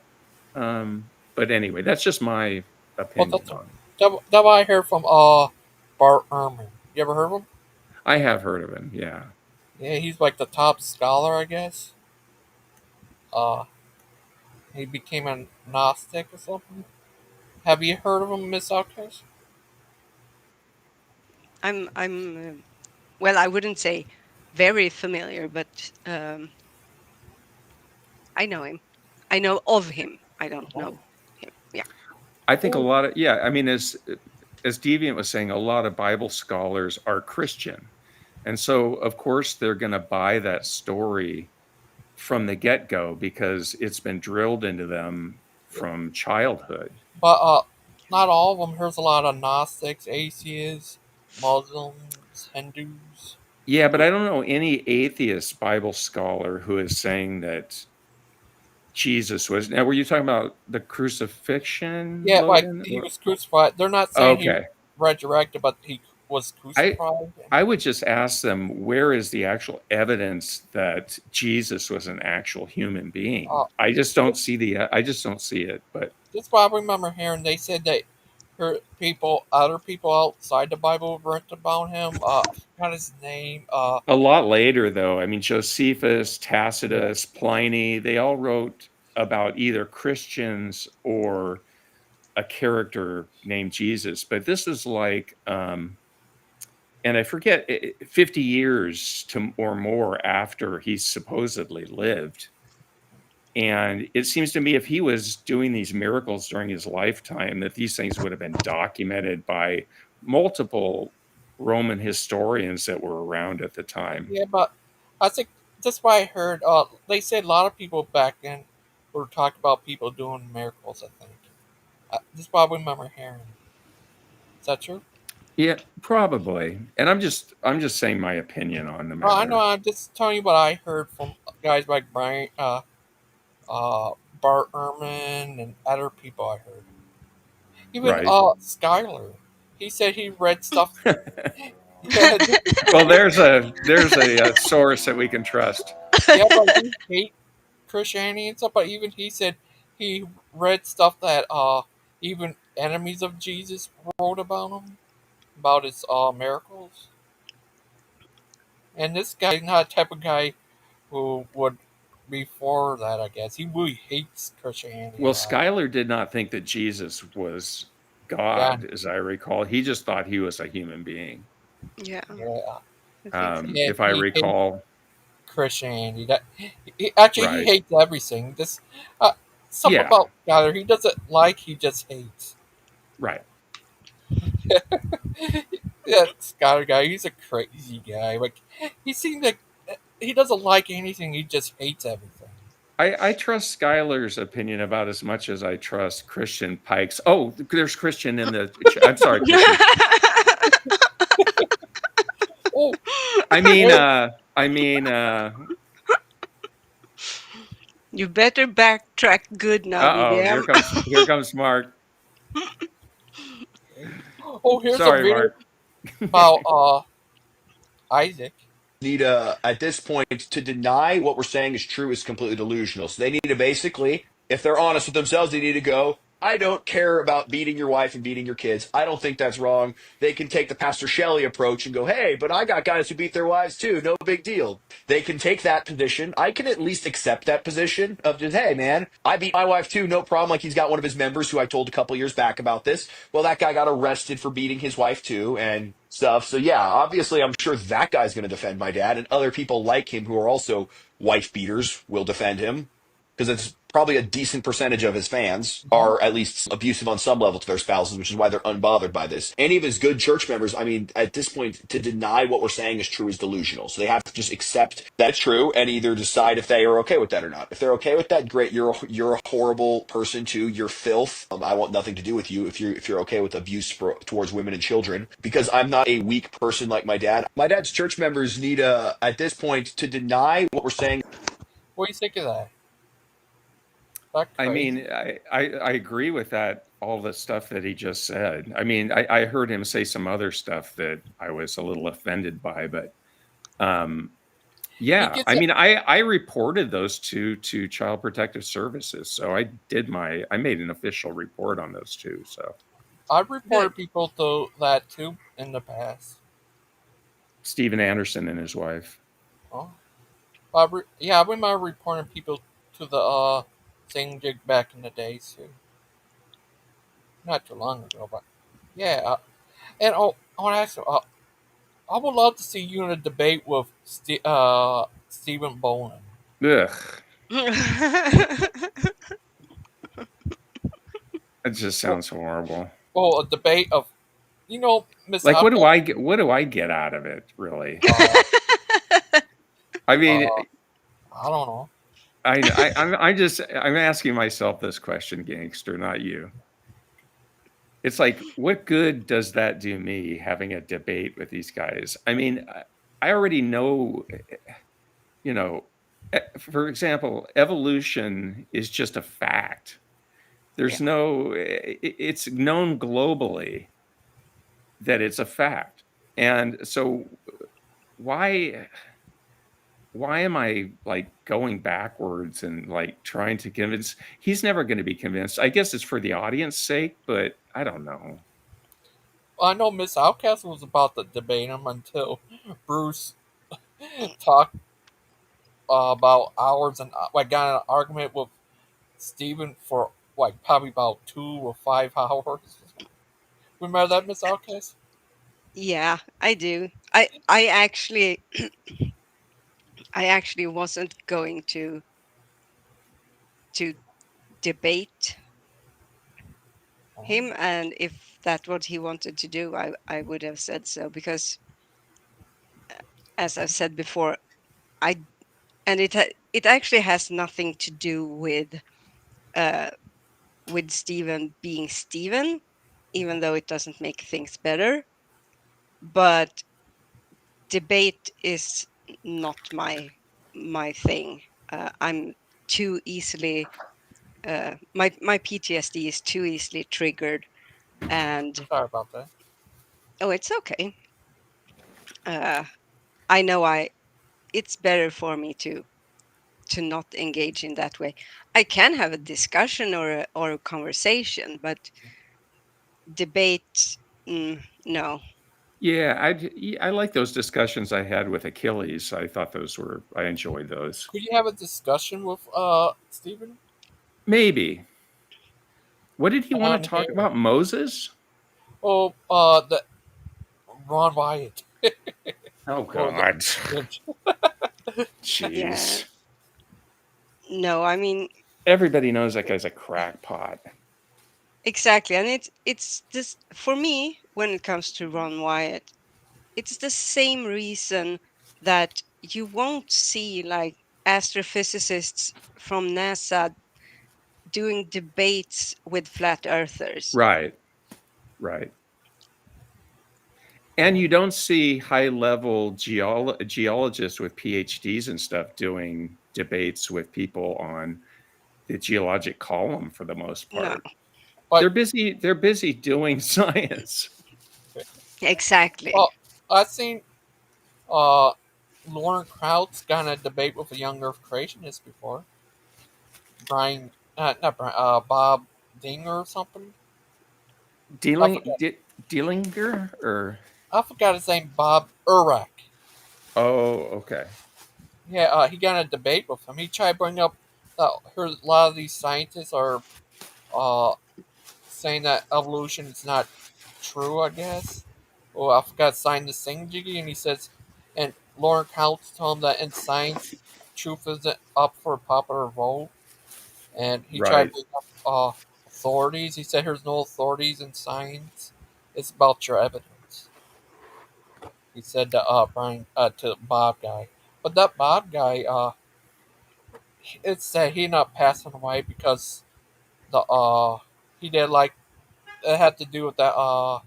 But anyway, that's just my opinion on it. That I heard from Bart Ehrman. You ever heard of him? I have heard of him, yeah. Yeah, he's like the top scholar, I guess. Uh, he became a Gnostic or something. Have you heard of him, Miss Outcast? I'm well, I wouldn't say very familiar, but I know him. I know of him. I don't know him. Yeah. I think a lot of I mean, as Deviant was saying, a lot of Bible scholars are Christian, and so of course they're going to buy that story from the get-go because it's been drilled into them from childhood. But not all of them. There's a lot of Gnostics, atheists, Muslims, Hindus. Yeah, but I don't know any atheist Bible scholar who is saying that Jesus was. Now, were you talking about the crucifixion, Yeah, like Logan? he was crucified. They're not saying he Okay. resurrected, but he was crucified. I would just ask them, where is the actual evidence that Jesus was an actual human being? I just don't see it. But That's what I remember hearing. They said that other people outside the Bible wrote about him. What is his name? a lot later, though, I mean, Josephus, Tacitus, Pliny, they all wrote about either Christians or a character named Jesus. But this is like, and I forget, 50 years or more after he supposedly lived. And it seems to me if he was doing these miracles during his lifetime, that these things would have been documented by multiple Roman historians that were around at the time. Yeah, but I think that's why I heard. They said a lot of people back then were talking about people doing miracles. I think that's what I remember hearing. Is that true? Yeah, probably. And I'm just saying my opinion on the Oh, I know. matter. I'm just telling you what I heard from guys like Brian, Bart Ehrman, and other people. I heard even Right. Skyler. He said he read stuff. Well, there's a source that we can trust. Yeah, but he hate Christianity and stuff. But even he said he read stuff that even enemies of Jesus wrote about him, about his miracles. And this guy's not a type of guy who would be for that. I guess he really hates Christianity. Well, Schuyler did not think that Jesus was God, as I recall. He just thought he was a human being. Yeah. If I recall. Christianity. That he hates everything. This something about Schuyler he doesn't like. He just hates. Right. That Schuyler guy. He's a crazy guy. Like he seems like he doesn't like anything. He just hates everything. I trust Schuyler's opinion about as much as I trust Christian Pike's. Oh, there's Christian in the. I'm sorry, Christian. Oh, I mean. You better backtrack good now, Oh, here comes Mark. Oh, here's Sorry, a video Mark. about Isaac. Need at this point to deny what we're saying is true is completely delusional. So they need to basically, if they're honest with themselves, they need to go, I don't care about beating your wife and beating your kids. I don't think that's wrong. They can take the Pastor Shelley approach and go, hey, but I got guys who beat their wives too. No big deal. They can take that position. I can at least accept that position of just, hey, man, I beat my wife too. No problem. Like he's got one of his members who I told a couple years back about this. Well, that guy got arrested for beating his wife too and stuff. So yeah, obviously I'm sure that guy's going to defend my dad, and other people like him who are also wife beaters will defend him, because it's probably a decent percentage of his fans are at least abusive on some level to their spouses, which is why they're unbothered by this. Any of his good church members, I mean, at this point, to deny what we're saying is true is delusional. So they have to just accept that's true and either decide if they are okay with that or not. If they're okay with that, great. You're a horrible person too. You're filth. I want nothing to do with you if you're okay with abuse towards women and children. Because I'm not a weak person like my dad. My dad's church members need at this point to deny what we're saying. What do you think of that? I mean, I agree with that, all the stuff that he just said. I mean, I heard him say some other stuff that I was a little offended by, but yeah, I mean, I reported those two to Child Protective Services. So I made an official report on those two. So I've reported people to that too in the past. Steven Anderson and his wife. Oh, yeah, I remember reporting people to the sing jig back in the days too. Not too long ago, but yeah. And I want to ask you, I would love to see you in a debate with Stephen Bowen. Ugh, it just Well, sounds horrible. well, a debate of, Miss Like, what do Outcast. I get? What do I get out of it, really? Uh, I mean, I don't know. I'm asking myself this question, gangster, not you. It's like, what good does that do me having a debate with these guys? I mean, I already know, you know, for example, evolution is just a fact. There's no, it's known globally that it's a fact. And so why am I like going backwards and like trying to convince? He's never going to be convinced. I guess it's for the audience sake, but I don't know. Well, I know Miss Outcast was about to debate him until Bruce talked about hours and like got in an argument with Steven for like probably about 2 or 5 hours. Remember that, Miss Outcast? Yeah, I do. I actually I actually wasn't going to debate him, and if that what he wanted to do, I would have said so, because as I've said before, I and it actually has nothing to do uh with Steven being Steven, even though it doesn't make things better. But debate is not my thing. I'm too easily my PTSD is too easily triggered, and Sorry about that. oh, it's okay. Uh, I know it's better for me to not engage in that way. I can have a discussion or a conversation, but debate, no. Yeah, I like those discussions I had with Achilles. I thought I enjoyed those. Could you have a discussion with Steven? Maybe. What did he want On to talk here. about? Moses? Oh, the Ron Wyatt. Oh Or God. Yeah. Jeez. No, I mean, Everybody knows that guy's a crackpot. exactly. And it's just, for me, when it comes to Ron Wyatt, it's the same reason that you won't see like astrophysicists from NASA doing debates with flat earthers. Right. Right. And you don't see high-level geologists with PhDs and stuff doing debates with people on the geologic column for the most No. part. They're busy doing science. Exactly. Well, I've seen Lauren Kraut's got in a debate with a young Earth creationist before. Not Brian, Bob Dinger or something. Dillinger or I forgot his name. Bob Urach. oh, okay. Yeah, he got in a debate with him. He tried to bring up that a lot of these scientists are uh, saying that evolution is not true, I guess. Well, I forgot to sign the thing, Jiggy, and he says, and Lauren Counts told him that in science, truth isn't up for a popular vote. And he tried to Right. bring up authorities. He said there's no authorities in science. It's about your evidence. He said to Brian to Bob guy. But that Bob guy, it's that he not passing away because the he did like it had to do with that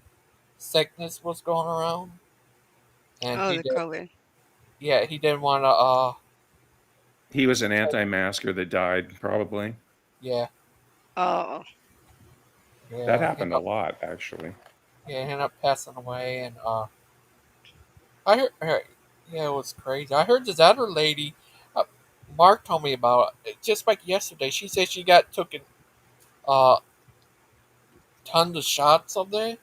sickness was going around, and Oh, he the did. COVID. Yeah, he didn't want He was an anti-masker that died, probably. yeah, Oh. That yeah, happened a lot, actually. he ended up passing away, and I heard, yeah, it was crazy. I heard this other lady, uh, Mark told me about it just like yesterday. She said she got taken uh tons of shots of it,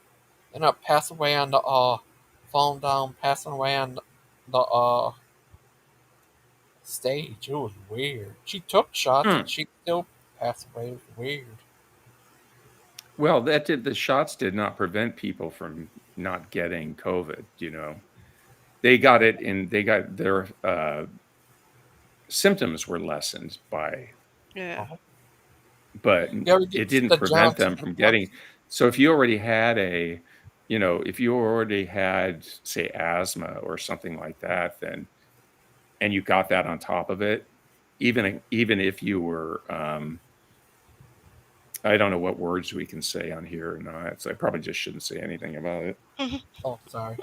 and passed away on the falling down, passing away on the stage. It was weird. She took shots Hmm. and she still passed away. It was weird. Well, the shots did not prevent people from not getting COVID. They got it, and they got their symptoms were lessened by, Yeah. but You ever get it didn't the prevent Johnson them from and getting. Johnson? So if you already had if you already had, say, asthma or something like that, then and you got that on top of it, even if you were, I don't know what words we can say on here or not, so I probably just shouldn't say anything about it. Oh, sorry.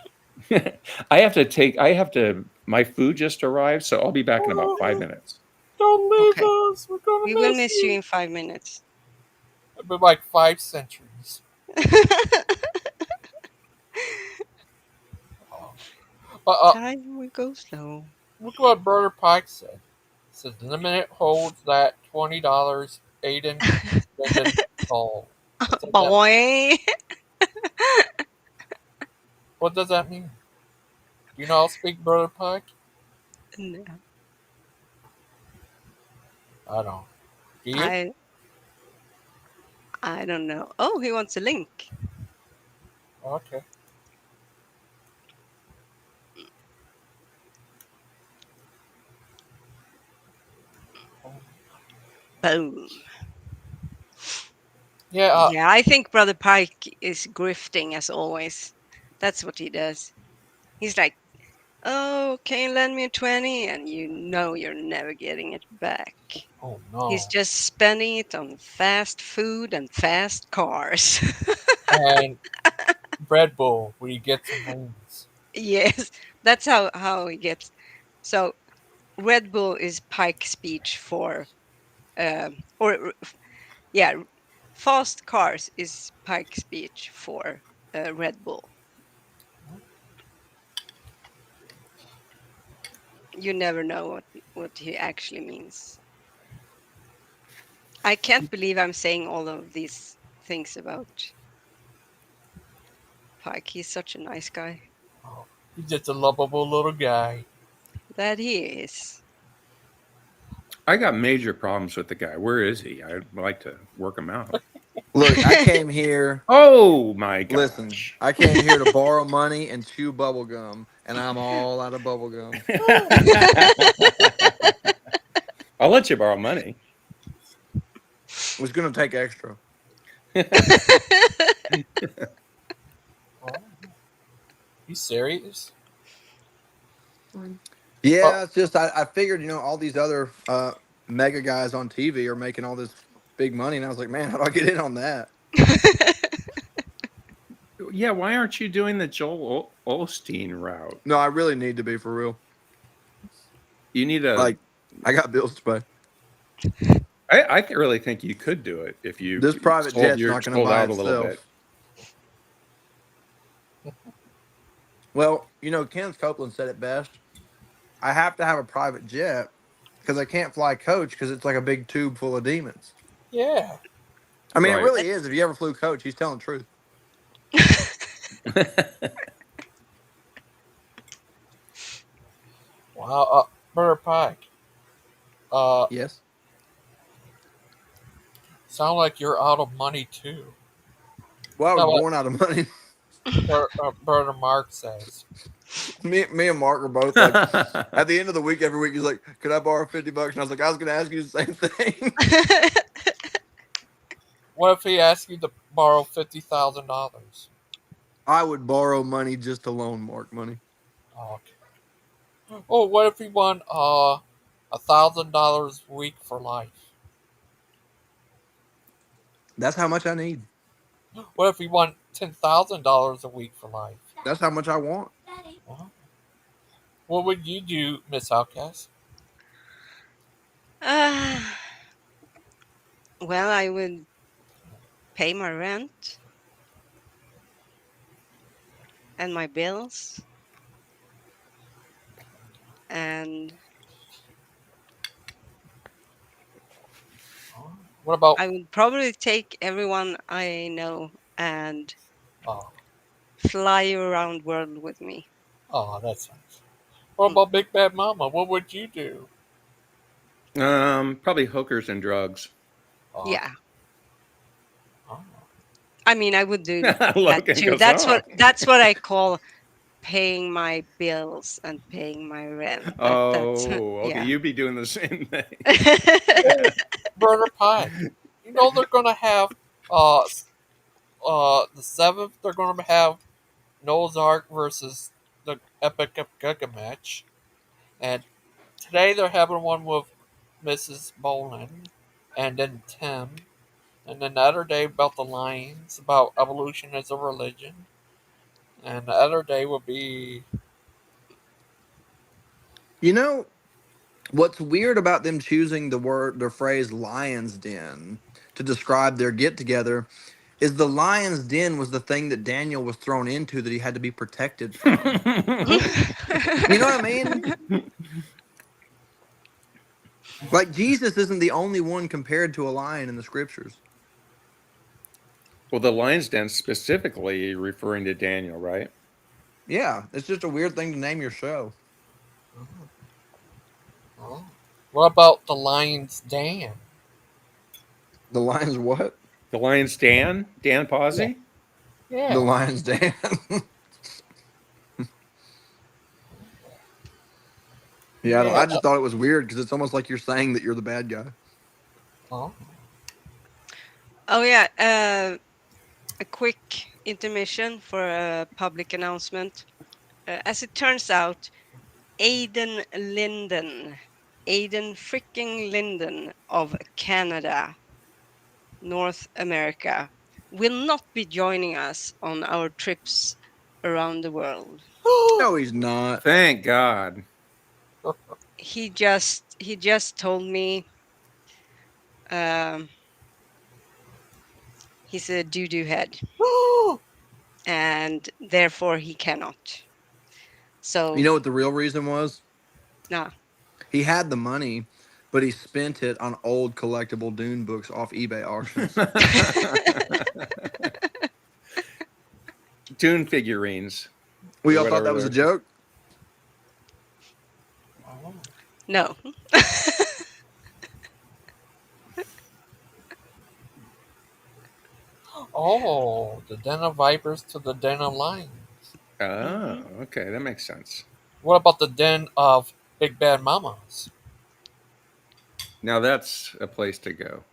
My food just arrived, so I'll be back in about 5 minutes. Don't leave Okay. us. We're gonna We will miss miss you you. in 5 minutes. It'll be like 5 centuries. Time will go slow. Look what Brother Pike said. It says limited holds that $20 Aiden Brendan Cole. Boy. What does that mean? Do you not speak Brother Pike? No. I don't. Do you? I don't know. Oh, he wants a link. Okay. Boom. Yeah. Yeah, I think Brother Pike is grifting as always. That's what he does. He's like, "Oh, can you lend me a 20?" And you know you're never getting it back. Oh no. He's just spending it on fast food and fast cars. And Red Bull, where you get some wings. Yes, that's how he gets. So Red Bull is Pike speech for, fast cars is Pike speech for Red Bull. You never know what he actually means. I can't believe I'm saying all of these things about Pike. He's such a nice guy. Oh, he's just a lovable little guy. That he is. I got major problems with the guy. Where is he? I'd like to work him out. Look, I came here. Oh my god! Listen, I came here to borrow money and chew bubble gum, and I'm all out of bubble gum. I'll let you borrow money. Was gonna take extra. You serious? Yeah, it's just I figured all these other mega guys on TV are making all this big money, and I was like, man, how do I get in on that? Yeah, why aren't you doing the Joel Osteen route? No, I really need to be for real. You need a I got bills to pay. I really think you could do it if you This private jet's not going to buy out a little bit. Well, Kenneth Copeland said it best. I have to have a private jet because I can't fly coach because it's like a big tube full of demons. Yeah. I mean, it really is. If you ever flew coach, he's telling the truth. Wow. Brother Pike. Yes. Sound like you're out of money too. Well, I was born out of money. Brother Mark says. Me and Mark are both like, at the end of the week, every week, he's like, could I borrow $50? And I was like, I was going to ask you the same thing. What if he asked you to borrow $50,000? I would borrow money just to loan Mark money. Oh, okay. Oh, what if he won $1,000 a week for life? That's how much I need. What if he won $10,000 a week for life? That's how much I want. What would you do, Miss Outcast? Well, I would pay my rent and my bills, and what about? I would probably take everyone I know and fly around world with me. Oh, that's nice. What about Big Bad Mama? What would you do? Probably hookers and drugs. Yeah. I mean, I would do that Logan too. goes, That's what I call paying my bills and paying my rent. That's okay. yeah. You'd be doing the same thing. Burger pie. You know they're gonna have the 7th. They're gonna have Noah's Ark versus the Epic Giga match, and today they're having one with Mrs. Boland, and then Tim, and then the other day about the Lions, about evolution as a religion, and the other day will be. You know what's weird about them choosing the phrase "Lion's Den" to describe their get together is the lion's den was the thing that Daniel was thrown into that he had to be protected from. You know what I mean? Like Jesus isn't the only one compared to a lion in the scriptures. Well, the lion's den specifically referring to Daniel, right? Yeah, it's just a weird thing to name your show. Oh. What about the Lion's Den? The lion's what? The lion's Dan? Dan Pazzi? Yeah. The lion's den. Yeah, I just thought it was weird because it's almost like you're saying that you're the bad guy. Oh. Oh yeah, a quick intermission for a public announcement. As it turns out, Aiden freaking Linden of Canada, North America, will not be joining us on our trips around the world. No, he's not. Thank God. He just told me he's a doo-doo head. And therefore he cannot. So You know what the real reason was? nah. He had the money, but he spent it on old collectible Dune books off eBay auctions. Dune figurines. We all thought that was a joke? No. Oh, the Den of Vipers to the Den of Lions. Oh, okay, that makes sense. What about the Den of Big Bad Mamas? Now that's a place to go.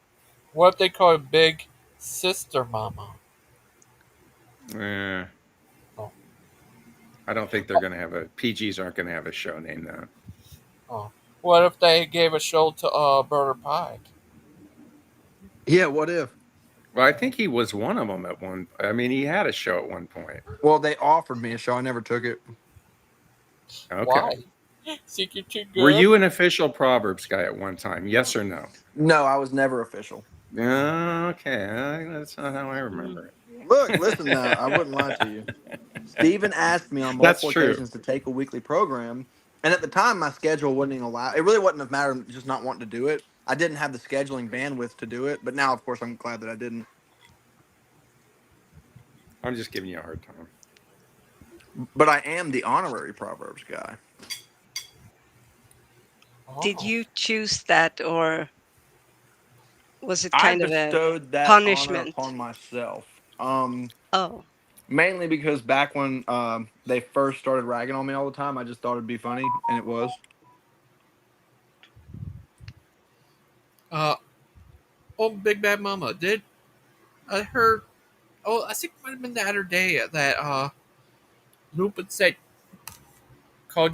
What if they call it Big Sister Mama? Oh. I don't think they're going to have PGs aren't going to have a show named that. Oh. What if they gave a show to Burger Pie? Yeah, what if? Well, I think he was one of them at one. I mean, he had a show at one point. Well, they offered me a show. I never took it. Okay. Why? Think you're too good? Were you an official Proverbs guy at one time? Yes or no? No, I was never official. Okay, that's not how I remember it. Look, listen now. I wouldn't lie to you. Steven asked me on multiple occasions to take a weekly program, and at the time my schedule wouldn't even allow. It really wasn't a matter of just not wanting to do it. I didn't have the scheduling bandwidth to do it, but now, of course, I'm glad that I didn't. I'm just giving you a hard time. But I am the honorary Proverbs guy. Did you choose that, or was it kind of a bestowed that punishment honor upon myself? Oh. Mainly because back when they first started ragging on me all the time, I just thought it'd be funny, and it was. Big Bad Mama, did I heard? Oh, I think it might have been the other day that Lupin said call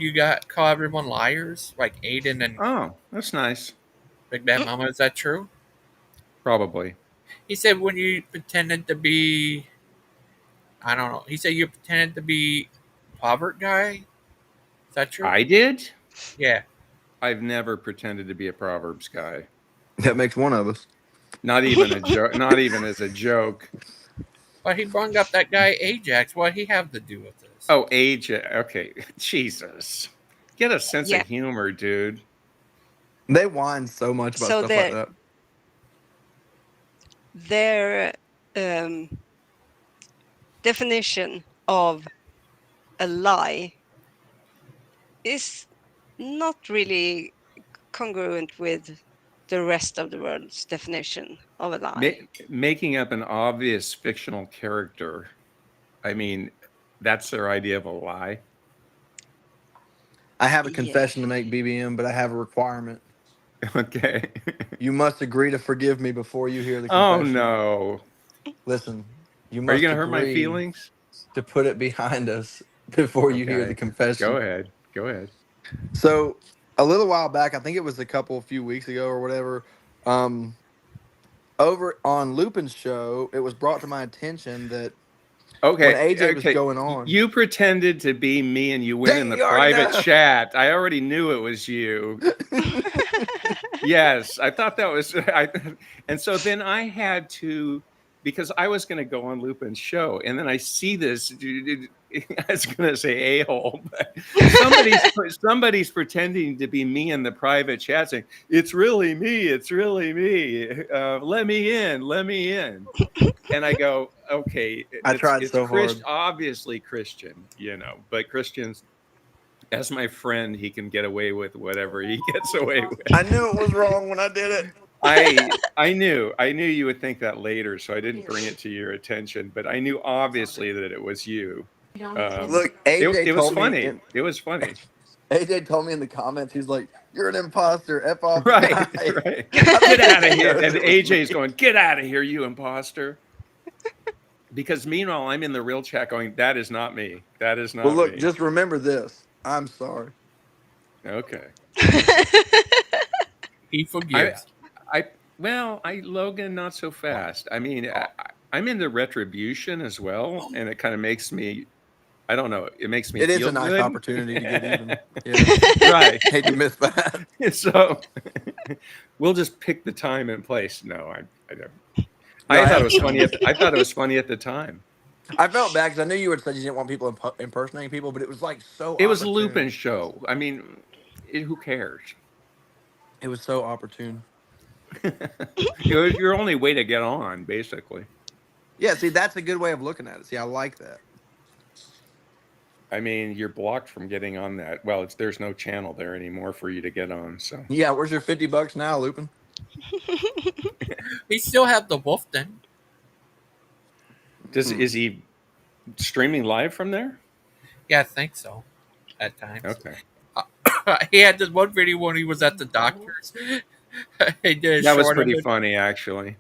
everyone liars, like Aiden and. Oh, that's nice. Big Bad Mama, is that true? Probably. He said when you pretended to be, I don't know. He said you pretended to be Robert guy. Is that true? I did? Yeah. I've never pretended to be a Proverbs guy. That makes one of us. Not even a joke. Not even as a joke. But he brought up that guy Ajax. What he have to do with this? Oh, Ajax. Okay, Jesus. Get a sense of humor, dude. They whine so much about stuff like that. Their definition of a lie is not really congruent with the rest of the world's definition of a lie. Making up an obvious fictional character, I mean, that's their idea of a lie. I have a confession to make, BBM, but I have a requirement. Okay. You must agree to forgive me before you hear the Oh, confession. no. Listen, you Are must you going to hurt my agree feelings? to put it behind us before you hear Okay. the confession. Go ahead. Go ahead. So, a little while back, I think it was a few weeks ago or whatever, over on Lupin's show, it was brought to my attention that when AJ was going on. You pretended to be me and you went in the You already private know. chat. I already knew it was you. Yes, I thought that was. And so then I had to, because I was going to go on Lupin's show, and then I see this. I was going to say a-hole, but somebody's pretending to be me in the private chat, saying it's really me. It's really me. Let me in. Let me in. And I go, okay. I tried so hard. Obviously Christian, but Christians, as my friend, he can get away with whatever he gets away with. I knew it was wrong when I did it. I knew you would think that later, so I didn't bring it to your attention. But I knew obviously that it was you. Look, AJ it was told funny. me. It was funny. AJ told me in the comments, he's like, "You're an imposter. F off." Right. Get out of here. And AJ's going, "Get out of here, you imposter." Because meanwhile, I'm in the real chat going, "That is not me. That is not me." Well, look, just remember this. I'm sorry. Okay. He forgives. Logan, not so fast. I mean, I'm into retribution as well, and it kind of makes me, I don't know, it makes me It feel is a nice good. opportunity to get even. Yeah. Right. Hate to miss that. So we'll just pick the time and place. No, I don't. I thought it was funny. I thought it was funny at the time. I felt bad because I knew you would say you didn't want people impersonating people, but it was like so. It was opportune. Lupin's show. I mean, who cares? It was so opportune. Your only way to get on, basically. Yeah, see, that's a good way of looking at it. See, I like that. I mean, you're blocked from getting on that. Well, there's no channel there anymore for you to get on. So yeah, where's your $50 now, Lupin? He still have the wolf then. Is he streaming live from there? Yeah, I think so. At times. Okay. He had this one video when he was at the doctor's. He did That was pretty funny, actually.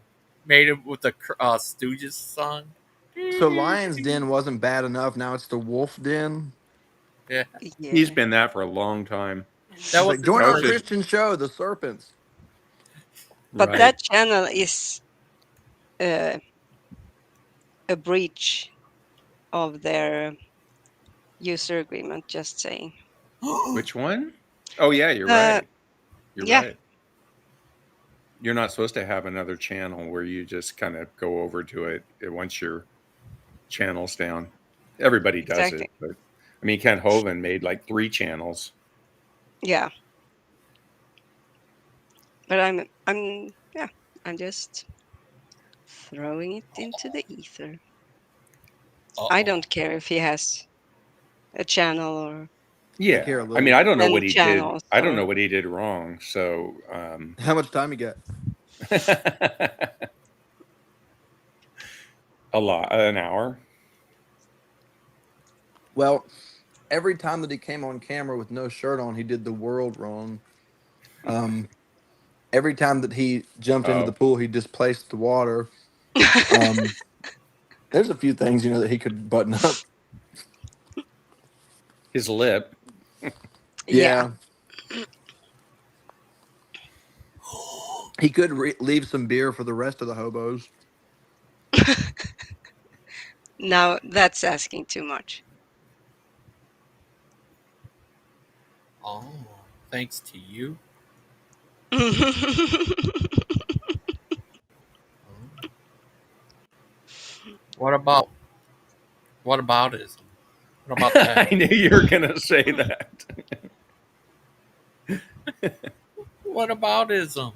Made it with the Stooges song. So Lion's Den wasn't bad enough. Now it's the Wolf Den. Yeah. He's been that for a long time. That was join our Christian show, The Serpents. But that channel is a breach of their user agreement, just saying. Which one? Oh, yeah, you're right. You're right. You're not supposed to have another channel where you just kind of go over to it once your channel's down. Everybody does it. But I mean, Kent Hovind made like 3 channels. Yeah. But I'm just throwing it into the ether. I don't care if he has a channel or. Yeah, I mean, I don't know what he did. I don't know what he did wrong. So, how much time you got? An hour. Well, every time that he came on camera with no shirt on, he did the world wrong. Every time that he jumped into the pool, he displaced the water. There's a few things that he could button up. His lip. Yeah. He could leave some beer for the rest of the hobos. Now that's asking too much. Oh, thanks to you. What about it? What about that? I knew you were going to say that. What aboutism?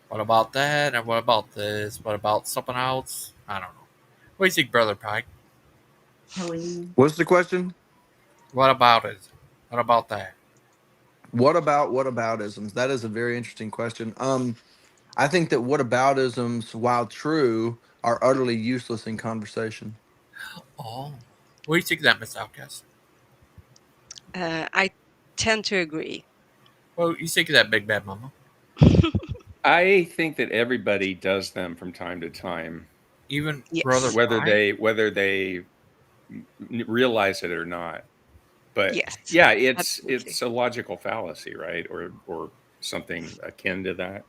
What about that? And what about this? What about something else? I don't know. What do you think, Brother Pike? What's the question? What about it? What about that? What about whataboutisms? That is a very interesting question. I think that whataboutisms, while true, are utterly useless in conversation. Oh, what do you think of that, Miss Outcast? I tend to agree. Well, you think of that, Big Bad Mama? I think that everybody does them from time to time, Even Yes. Brother whether Pie? they realize it or not. But Yes, yeah, it's absolutely. a logical fallacy, right? Or something akin to that.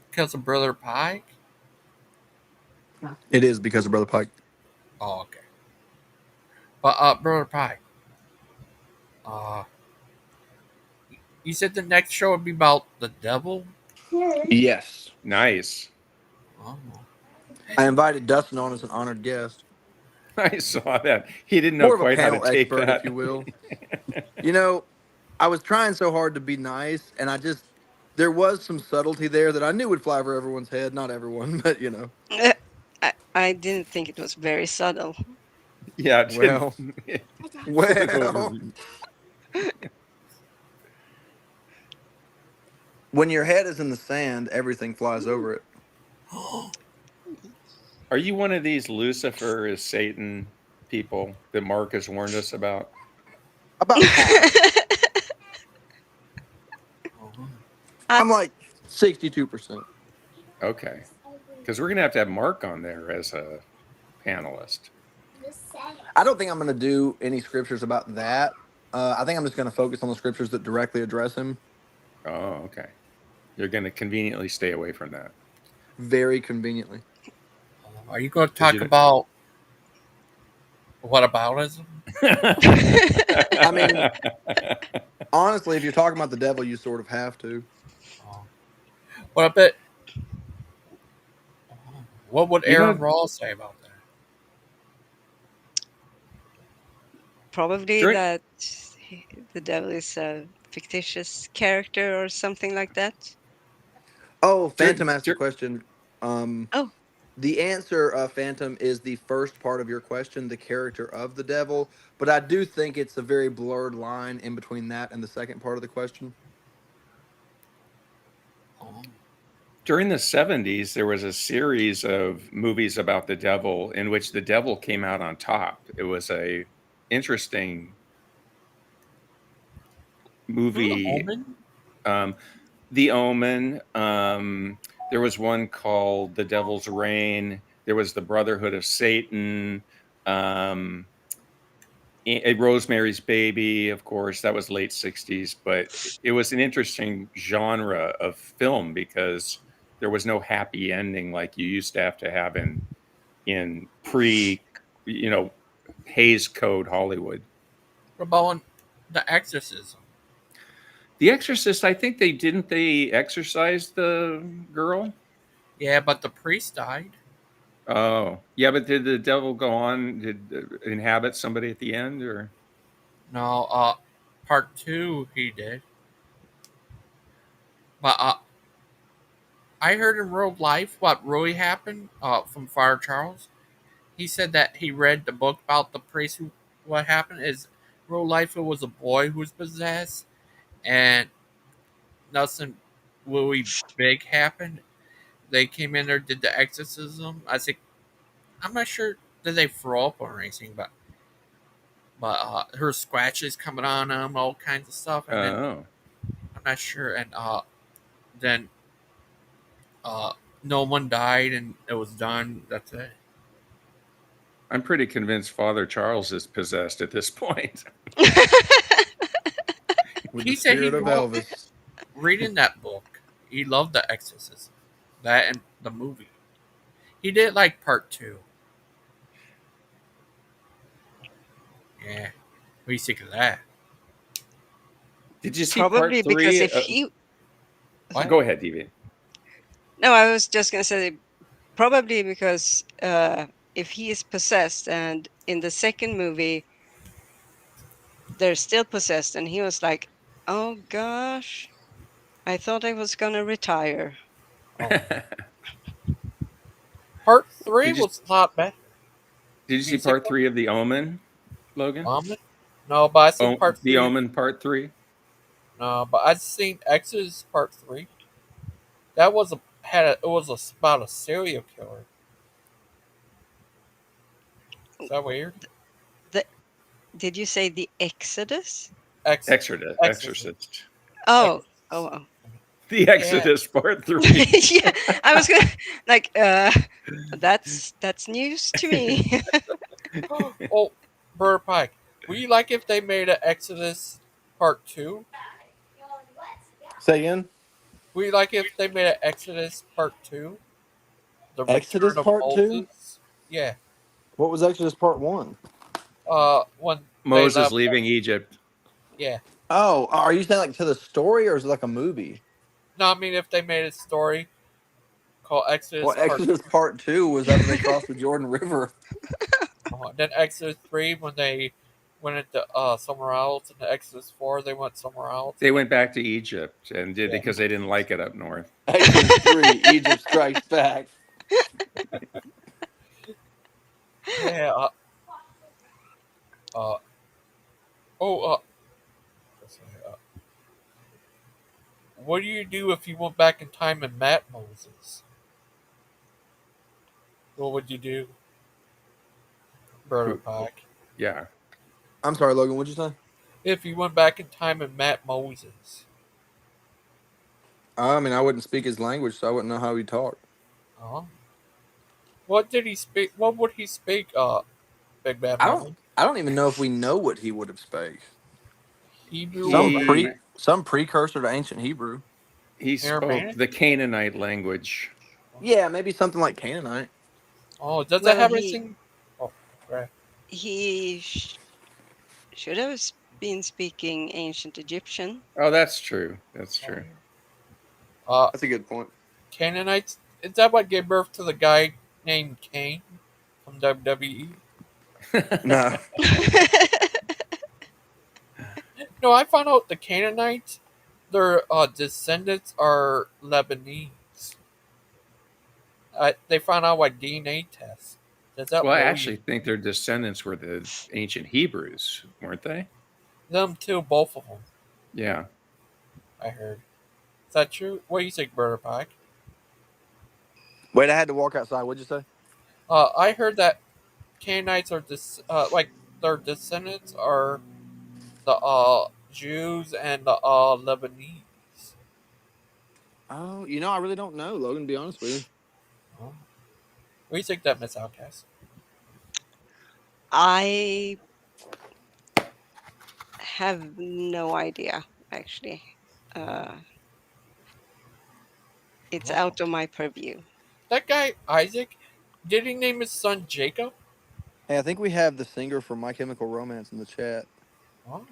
Because of Brother Pie? It is because of Brother Pike. Oh, okay. But Brother Pie, uh, you said the next show would be about the devil? Yes. Nice. Oh. I invited Dustin on as an honored guest. I saw that. He didn't know More of a quite how to panel take expert, that. if you will. You know, I was trying so hard to be nice, and there was some subtlety there that I knew would fly over everyone's head. Not everyone, but you know. I didn't think it was very subtle. Yeah, it didn't. Well, Well, when your head is in the sand, everything flies over it. are you one of these Lucifer is Satan people that Mark has warned us about? About half. I'm like 62%. Okay, because we're gonna have to have Mark on there as a panelist. I don't think I'm going to do any scriptures about that. I think I'm just going to focus on the scriptures that directly address him. Oh, okay. You're gonna conveniently stay away from that. Very conveniently. Are you going to talk about whataboutism? I mean, honestly, if you're talking about the devil, you sort of have to. Well, I bet. What would You know- Aaron Ross say about that? Probably During- that the devil is a fictitious character or something like that. Oh, Phantom asked a question. Oh. The answer, Phantom, is the first part of your question, the character of the devil. But I do think it's a very blurred line in between that and the second part of the question. During the 70s, there was a series of movies about the devil in which the devil came out on top. It was a interesting movie. The Omen. There was one called The Devil's Reign. There was The Brotherhood of Satan. Rosemary's Baby, of course, that was late 60s, but it was an interesting genre of film because there was no happy ending like you used to have in Hays Code Hollywood. What about The Exorcism? The Exorcist, I think they exorcise the girl? Yeah, but the priest died. Oh, yeah, but did the devil go on, inhabit somebody at the end, or? No, part 2 he did. But I heard in real life what really happened from Father Charles. He said that he read the book about the priest. What happened is, real life, it was a boy who was possessed, and nothing really big happened. They came in there, did the exorcism. I'm not sure did they throw up or anything, but her scratches coming on them, all kinds of stuff. And then, I'm not sure. And then no one died, and it was done. That's it. I'm pretty convinced Father Charles is possessed at this point. With He the said he spirit of loved Elvis. reading that book. He loved the exorcism, that and the movie. He did like part 2. Yeah, what do you think of that? Did you see Probably part 3? because if he. What? Go ahead, Evie. No, I was just going to say probably because if he is possessed and in the second movie they're still possessed and he was like, oh gosh, I thought I was going to retire. Part 3 was a lot better. Did you see part 3 of The Omen, Logan? Omen? No, but I seen part 3. The Omen part 3? No, but I've seen Exodus Part 3. That was about a serial killer. Is that weird? The Did you say the Exodus? Exorcist. Exorcist. Oh, oh. The Exodus Part 3. Yeah, I was gonna like that's news to me. Oh, Burr Pike. Would you like if they made an Exodus Part 2? Say again? Would you like if they made an Exodus Part 2? The Exodus Return of Part 2? Moses? Yeah. What was Exodus Part 1? When Moses they left. leaving Egypt. Yeah. Oh, are you saying like to the story or is it like a movie? No, I mean if they made a story called Exodus Well, Part Exodus Part 2 was after they crossed the Jordan River. Then Exodus 3 when they went into somewhere else, and the Exodus 4 they went somewhere else. They went back to Egypt and did because they didn't like it up north. Exodus 3, Egypt Strikes Back. Yeah. What do you do if you went back in time and met Moses? What would you do, Brother Pike? Yeah. I'm sorry, Logan, what'd you say? If you went back in time and met Moses. I mean, I wouldn't speak his language, so I wouldn't know how he talked. What did he speak? What would he speak? Big Bad Mama? I don't even know if we know what he would have spoke. Hebrew. Some precursor to ancient Hebrew. He spoke the Canaanite language. Yeah, maybe something like Canaanite. Oh, does Well, that have anything? Oh, right. He should have been speaking ancient Egyptian. Oh, that's true. That's true. That's a good point. Canaanites. Is that what gave birth to the guy named Kane from WWE? No. No, I found out the Canaanites, their descendants are Lebanese. They found out by DNA tests. Does that Well, I actually think their descendants were the ancient Hebrews, weren't they? Them too, both of them. Yeah. I heard. Is that true? What do you think, Brother Pike? Wait, I had to walk outside. What'd you say? I heard that Canaanites are like their descendants are the Jews and the Lebanese. Oh, I really don't know, Logan, to be honest with you. What do you think that, Miss Outcast? I have no idea, actually. It's out of my purview. That guy, Isaac, did he name his son Jacob? Hey, I think we have the singer from My Chemical Romance in the chat. Oh.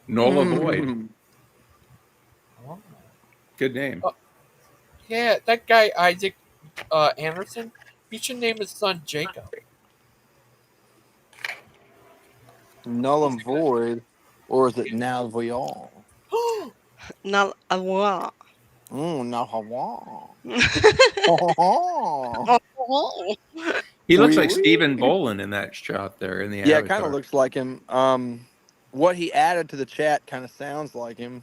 Nola Void. Oh. Good name. Yeah, that guy, Isaac Anderson, he should name his son Jacob. Null and Void, or is it Now Voyant? Null avoir. Now Hawan. He looks like Stephen Bolin in that shot there in the Yeah, it avatar. kind of looks like him. What he added to the chat kind of sounds like him.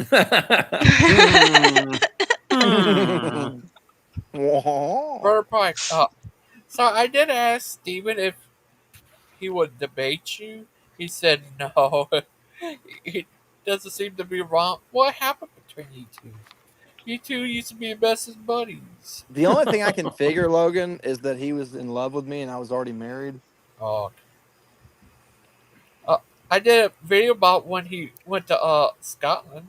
Brother Pike, so I did ask Steven if he would debate you. He said no. It doesn't seem to be wrong. What happened between you two? You two used to be best buddies. The only thing I can figure, Logan, is that he was in love with me and I was already married. Oh. I did a video about when he went to Scotland.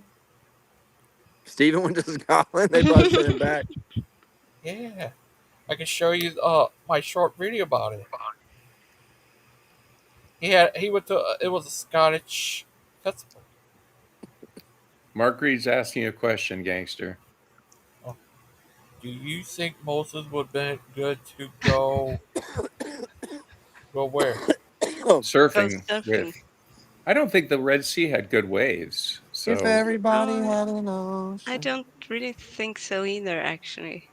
Steven went to Scotland. They brought him back. Yeah. I can show you my short video about it. He went to it was a Scottish festival. Mark Reed's asking a question, gangster. Do you think Moses would have been good to go where? Surfing. With, I don't think the Red Sea had good waves. So If everybody had an ocean. I don't really think so either, actually.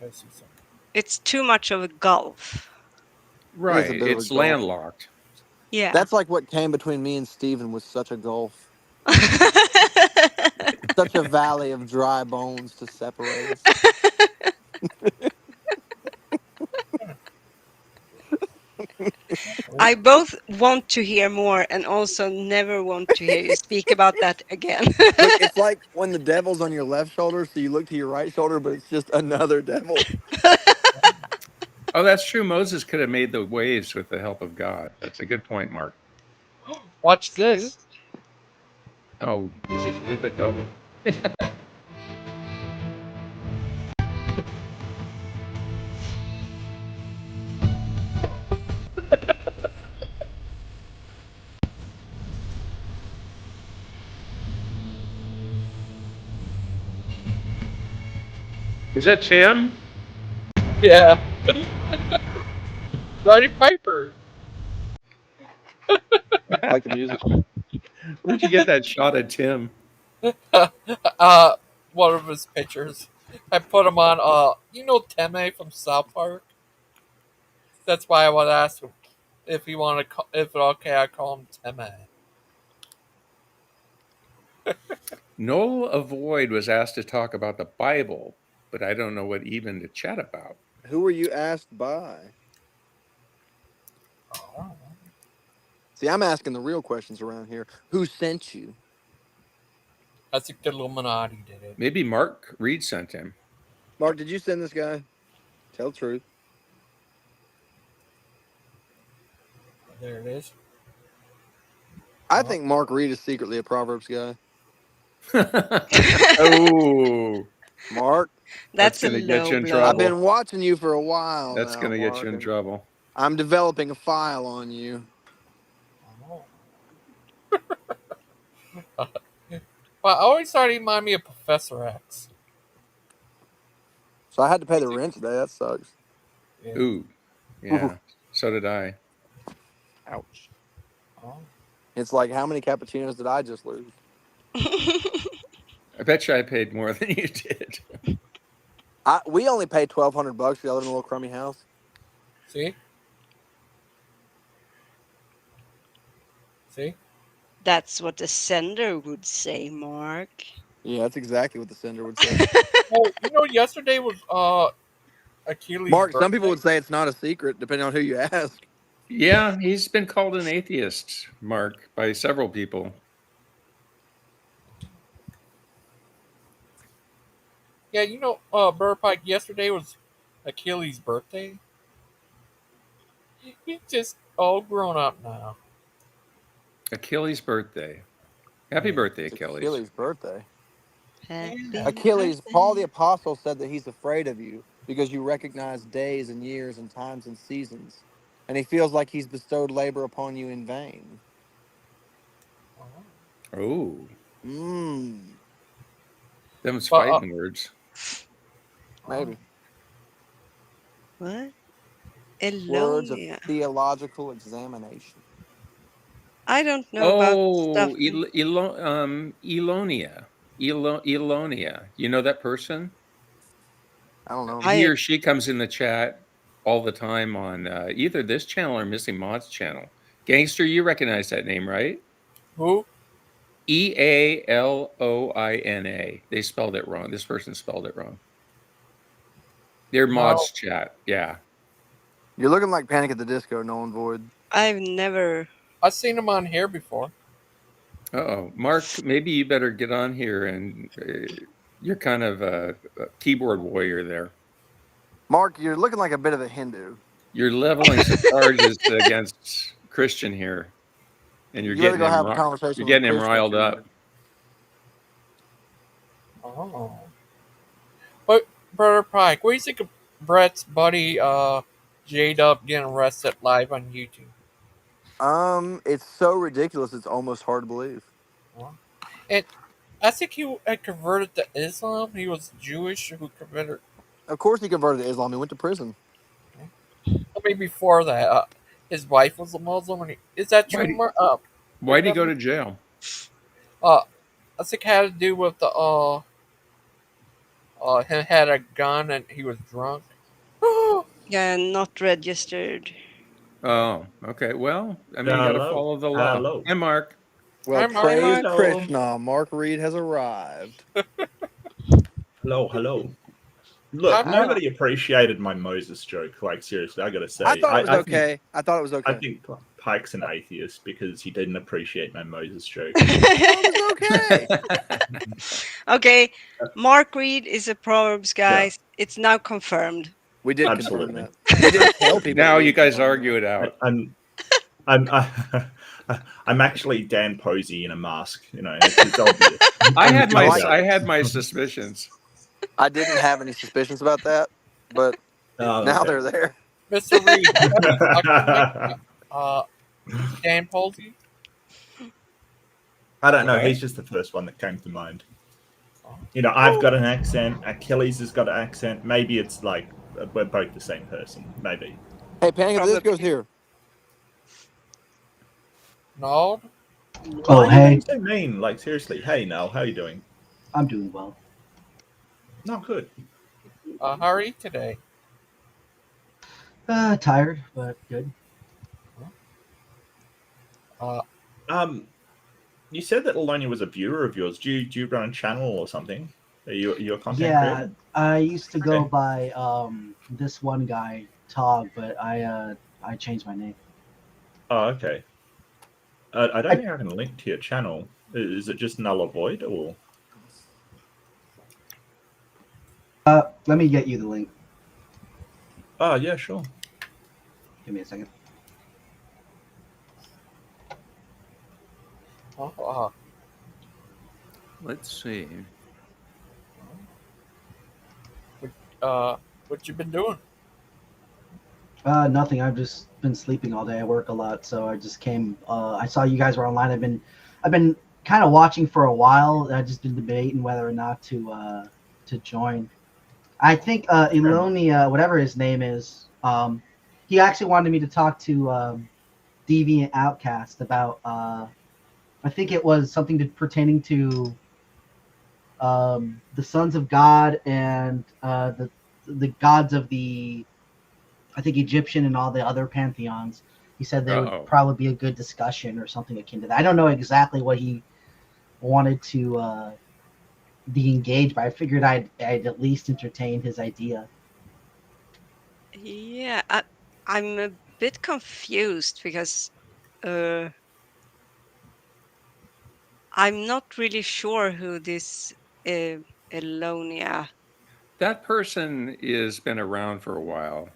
I see something. It's too much of a gulf. Right. It is a bit of a It's gulf. landlocked. Yeah. That's like what came between me and Steven was such a gulf. Such a valley of dry bones to separate us. I both want to hear more and also never want to hear you speak about that again. Look, it's like when the devil's on your left shoulder, so you look to your right shoulder, but it's just another devil. Oh, that's true. Moses could have made the waves with the help of God. That's a good point, Mark. Watch this. Oh, is it stupid? Oh. Is that Tim? Yeah. Roddy Piper. I like the music. Where'd you get that shot of Tim? One of his pictures. I put him on. You know Teme from South Park. That's why I would ask him if he wanted to. If it's okay, I call him Teme. Noel Avoid was asked to talk about the Bible, but I don't know what even to chat about. Who were you asked by? See, I'm asking the real questions around here. Who sent you? I think the Illuminati did it. Maybe Mark Reed sent him. Mark, did you send this guy? Tell the truth. There it is. I think Mark Reed is secretly a Proverbs guy. Oh, Mark, That's gonna a get low you in blow. trouble. I've been watching you for a while. That's now, going to get Mark, you in and trouble. I'm developing a file on you. Well, I always thought he reminded me of Professor X. So I had to pay the rent today. That sucks. Yeah. Ooh, yeah. So did I. Ouch. Oh. It's like, how many cappuccinos did I just lose? I bet you I paid more than you did. We only paid $1,200 for the other little crummy house. See? See? That's what the sender would say, Mark. Yeah, that's exactly what the sender would say. Well, you know, yesterday was Achilles' Mark, birthday. some people would say it's not a secret, depending on who you ask. Yeah, he's been called an atheist, Mark, by several people. Yeah, you know, Burpike, yesterday was Achilles' birthday. He's just all grown up now. Achilles' birthday. Happy birthday, It's Achilles. Achilles' birthday. Happy Achilles, birthday. Paul the Apostle said that he's afraid of you because you recognize days and years and times and seasons. And he feels like he's bestowed labor upon you in vain. Oh, Mmm. them's Well, fighting words. Maybe. What? Words of Elonia. theological examination. I don't know about stuff. Oh, Elonia. Elonia. You know that person? I don't know. He or she comes in the chat all the time on either this channel or Missing Mod's channel. Gangster, you recognize that name, right? Who? Ealoina. They spelled it wrong. This person spelled it wrong. Their mods chat. Yeah. You're looking like Panic at the Disco, Nolan Void. I've never. I've seen him on here before. Uh-oh. Mark, maybe you better get on here and you're kind of a keyboard warrior there. Mark, you're looking like a bit of a Hindu. You're leveling some charges against Christian here. And you're You better getting go him, have a conversation you're getting with him Christian, riled up. Oh. But, Brother Pike, what do you think of Brett's buddy, J-Dub, getting arrested live on YouTube? It's so ridiculous, it's almost hard to believe. And I think he had converted to Islam. He was Jewish who converted. Of course he converted to Islam. He went to prison. I mean, before that, his wife was a Muslim. And is that true? Why'd he go to jail? I think it had to do with the He had a gun and he was drunk. Yeah, not registered. Oh, okay. Well, I mean, you got to Hello. follow the law. Hello. Hey, Mark. Well, Hi, Mark. praise Hello. Krishna. Mark Reed has arrived. Hello, hello. Hi, Look, Mark. nobody appreciated my Moses joke. Like, seriously, I gotta say. I thought it was I okay. I thought it was okay. I think Pike's an atheist because he didn't appreciate my Moses joke. It was okay. Okay, Mark Reed is a Proverbs guy. Yeah. It's now confirmed. We did Absolutely. confirm that. We didn't tell people. Now that we you guys confirmed argue it out. I'm actually Dan Posey in a mask. You know, it's obvious. I I had my suspicions. I didn't have any suspicions about that, but Oh, now okay. they're there. Mr. Reed, Dan Polsey? I don't know. Okay. He's just the first one that came to mind. You know, I've got an accent. Achilles has got an accent. Maybe it's like we're both the same person. Maybe. Hey, Panic, this goes here. No. Why Oh, are you hey. being so mean? Like, seriously. Hey, Nell, how are you doing? I'm doing well. Not good. How are you today? Tired, but good. You said that Alonia was a viewer of yours. Do you run a channel or something? Are you a content Yeah, creator? I used to go Okay. by this one guy, Tog, but I changed my name. Oh, okay. I don't think I can link to your channel. Is it just null or void or? Let me get you the link. Oh yeah, sure. Give me a second. Let's see. What you been doing? Nothing. I've just been sleeping all day. I work a lot, so I just came. I saw you guys were online. I've been kind of watching for a while. I've just been debating whether or not to join. I think Ilonia, whatever his name is, he actually wanted me to talk to Deviant Outcast about. I think it was something pertaining to the sons of God and the gods of the, I think, Egyptian and all the other pantheons. He said there would probably be a good discussion or something akin to that. I don't know exactly what he wanted to be engaged by. I figured I'd at least entertain his idea. Yeah, I'm a bit confused because I'm not really sure who this Elonia. That person has been around for a while.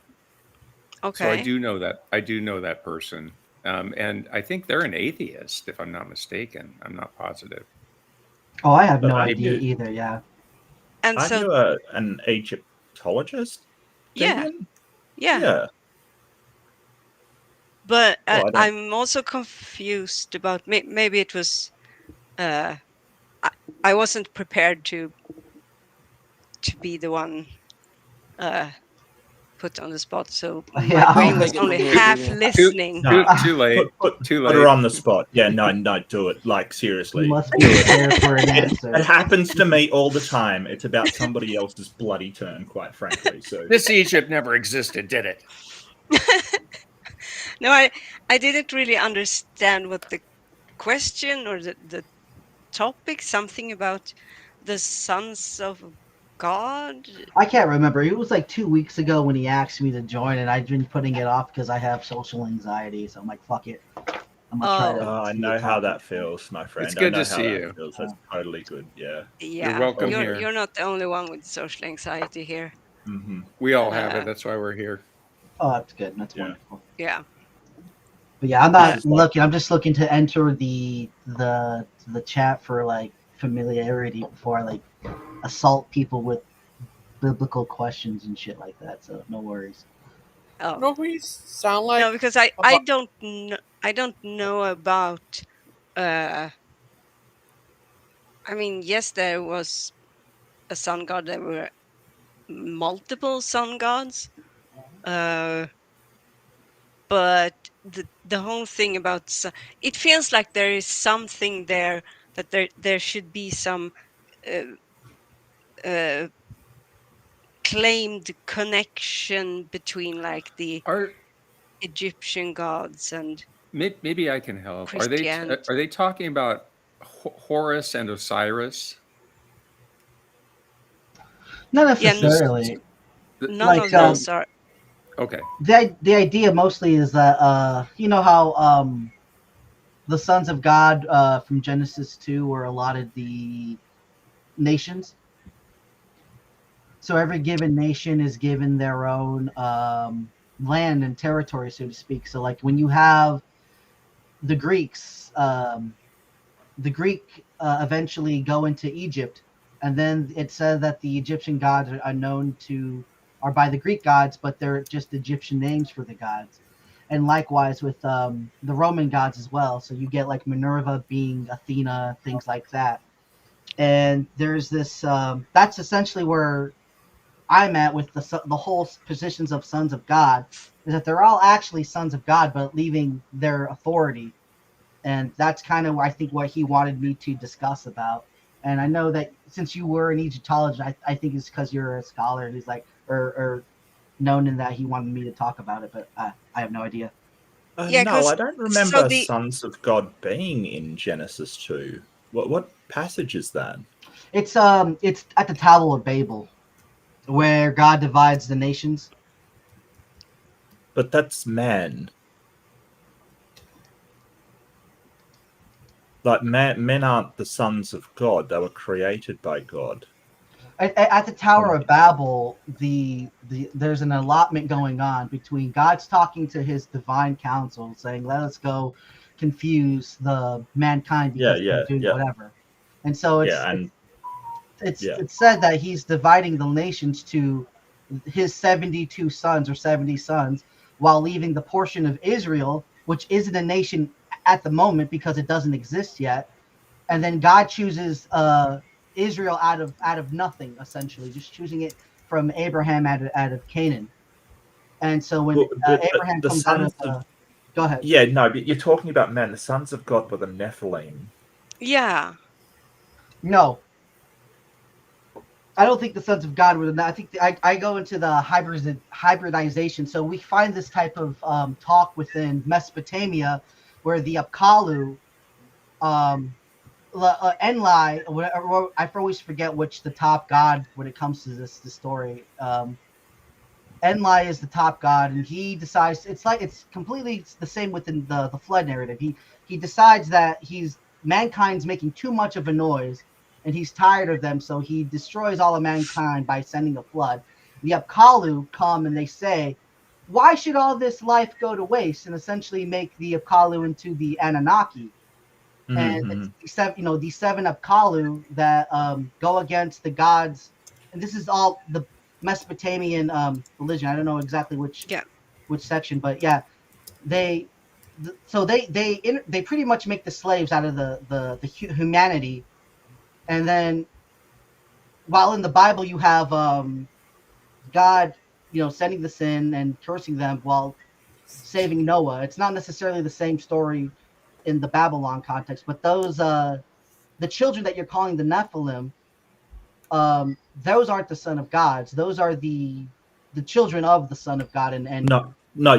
Okay. So I do know that. I do know that person. And I think they're an atheist, if I'm not mistaken. I'm not positive. Oh, I have But no are idea you- either. Yeah. And Aren't so, you an Egyptologist? yeah, Davian? yeah. Yeah. But Oh, I don't- I'm also confused about maybe it was I wasn't prepared to be the one put on the spot, so Yeah, my brain I'll was take it only from here, half Vivian. listening. Too late. Too Put her late. on the spot. Yeah, no, do it. Like, seriously. You must be prepared for an answer. It happens to me all the time. It's about somebody else's bloody turn, quite frankly. So This Egypt never existed, did it? No, I didn't really understand what the question or the topic, something about the sons of God. I can't remember. It was like 2 weeks ago when he asked me to join, and I've been putting it off because I have social anxiety. So I'm like, fuck it. I'm gonna try to. I know how that feels, my friend. It's good I know to how see that you. feels. That's totally good. Yeah. Yeah, You're welcome here. You're not the only one with social anxiety here. Mm-hmm. We all have it. That's why we're here. Oh, that's good. That's wonderful. Yeah. But yeah, I'm not looking. I'm just looking to enter the chat for like familiarity before I like assault people with biblical questions and shit like that. So no worries. Oh. No, we sound like No, because I don't know about. I mean, yes, there was a sun god. There were multiple sun gods, but the whole thing about it feels like there is something there that there should be some claimed connection between like the Egyptian gods and Maybe I can help. Christianity. Are they talking about Horus and Osiris? Not Yeah, necessarily. none Like, of those are. Okay. The idea mostly is that you know how the sons of God from Genesis 2 were allotted the nations. So every given nation is given their own land and territory, so to speak. So like when you have the Greeks, the Greek eventually go into Egypt, and then it said that the Egyptian gods are by the Greek gods, but they're just Egyptian names for the gods. And likewise with the Roman gods as well. So you get like Minerva being Athena, things like that. And there's this. That's essentially where I'm at with the whole positions of sons of God, is that they're all actually sons of God, but leaving their authority. And that's kind of I think what he wanted me to discuss about. And I know that since you were an Egyptologist, I think it's because you're a scholar, and he's like, or known in that he wanted me to talk about it, but I have no idea. No, I don't remember sons of God being in Genesis 2. What passage is that? It's at the Tower of Babel, where God divides the nations. But that's man. Like men aren't the sons of God; they were created by God. At the Tower of Babel, there's an allotment going on between God's talking to his divine council, saying, "Let us go confuse the mankind because they're doing whatever." And so it's said that he's dividing the nations to his 72 sons or 70 sons, while leaving the portion of Israel, which isn't a nation at the moment because it doesn't exist yet. And then God chooses Israel out of nothing, essentially, just choosing it from Abraham out of Canaan. And so when Abraham comes out of go ahead. Yeah, no, but you're talking about men. The sons of God were the Nephilim. Yeah. No. I don't think the sons of God were. I think I go into the hybridization. So we find this type of talk within Mesopotamia, where the Apkallu, Enlil, I always forget which the top god when it comes to this story. Enlil is the top god, and he decides it's completely the same within the flood narrative. He decides that mankind's making too much of a noise, and he's tired of them, so he destroys all of mankind by sending a flood. The Apkallu come and they say, "Why should all this life go to waste?" and essentially make the Apkallu into the Anunnaki. Mm-hmm. And it's these seven Apkallu that go against the gods, and this is all the Mesopotamian religion. I don't know exactly which section, but yeah, they pretty much make the slaves out of the humanity. And then, while in the Bible you have God, sending the sin and cursing them while saving Noah. It's not necessarily the same story in the Babylon context, but those the children that you're calling the Nephilim, those aren't the son of gods. Those are the children of the Son of God. And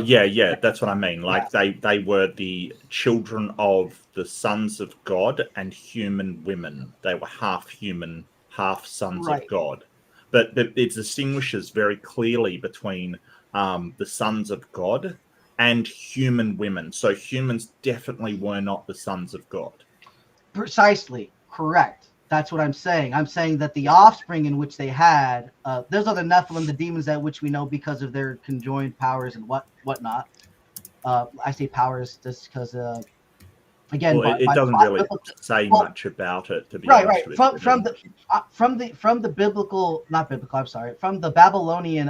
yeah, that's what I mean. Like they were the children of the sons of God and human women. They were half human, half sons of God. But it distinguishes very clearly between the sons of God and human women. So humans definitely were not the sons of God. Precisely. Correct. That's what I'm saying. I'm saying that the offspring in which they had, those are the Nephilim, the demons at which we know because of their conjoined powers and whatnot. I say powers just because, again, it doesn't really say much about it, to be honest with you. From the biblical, not biblical, I'm sorry, from the Babylonian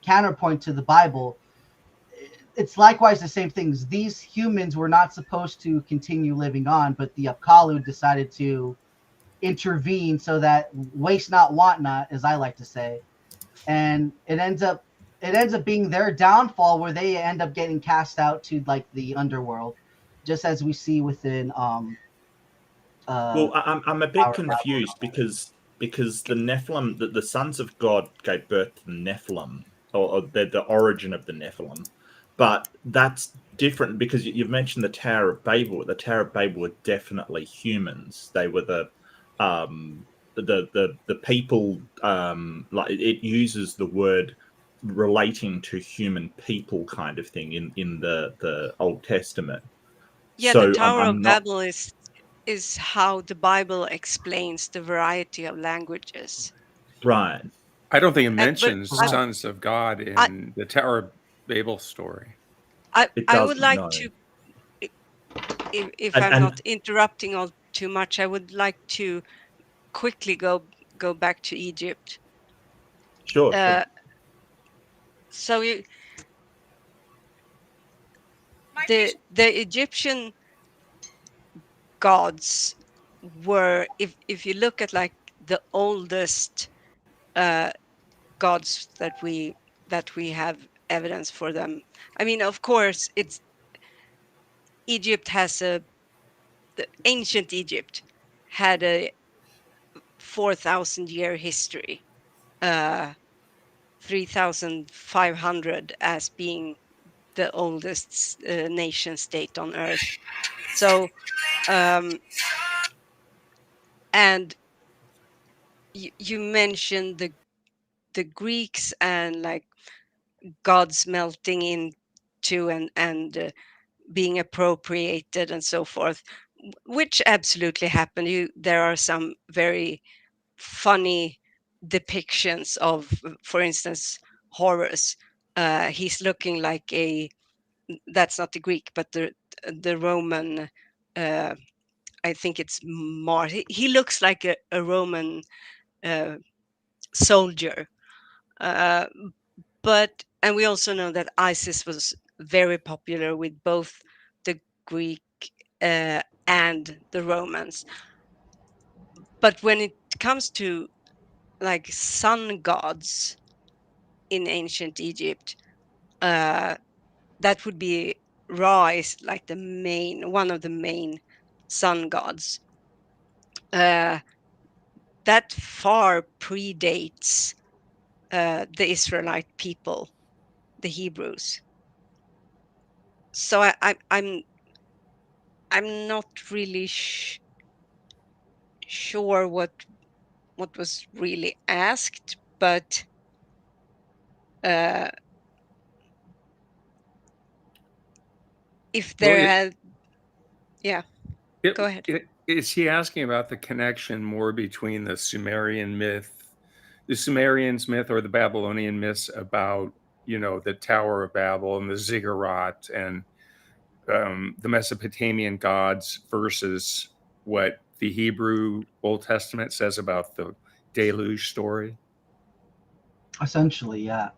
counterpoint to the Bible, it's likewise the same things. These humans were not supposed to continue living on, but the Apkallu decided to intervene so that waste not, want not, as I like to say. And it ends up being their downfall, where they end up getting cast out to like the underworld, just as we see within well, I'm a bit confused because because the Nephilim, the sons of God gave birth to the Nephilim, or the origin of the Nephilim. But that's different because you've mentioned the Tower of Babel. The Tower of Babel were definitely humans. They were the people. Like it uses the word relating to human people kind of thing in the Old Testament. Yeah, So the Tower I'm of not Babel is how the Bible explains the variety of languages. right. I don't think it But mentions sons of God in the Tower of Babel story. I would like no. to, if And, I'm and not interrupting all too much, I would like to quickly go back to Egypt. Sure. So the Egyptian gods were, if you look at like the oldest gods that we have evidence for them. I mean, of course, Egypt has the ancient Egypt had a 4,000-year history, 3,500 as being the oldest nation state on earth. So, and you mentioned the Greeks and like gods melting into and being appropriated and so forth, which absolutely happened. There are some very funny depictions of, for instance, Horus. He's looking like that's not the Greek, but the Roman. I think it's Mars. He looks like a Roman soldier. And we also know that Isis was very popular with both the Greek and the Romans. But when it comes to like sun gods in ancient Egypt, that would be Ra is like one of the main sun gods. That far predates the Israelite people, the Hebrews. So I'm not really sure what was really asked, but if there had, yeah, go ahead. Is he asking about the connection more between the Sumerians myth or the Babylonian myths about, the Tower of Babel and the ziggurat and the Mesopotamian gods versus what the Hebrew Old Testament says about the deluge story? Essentially, yeah.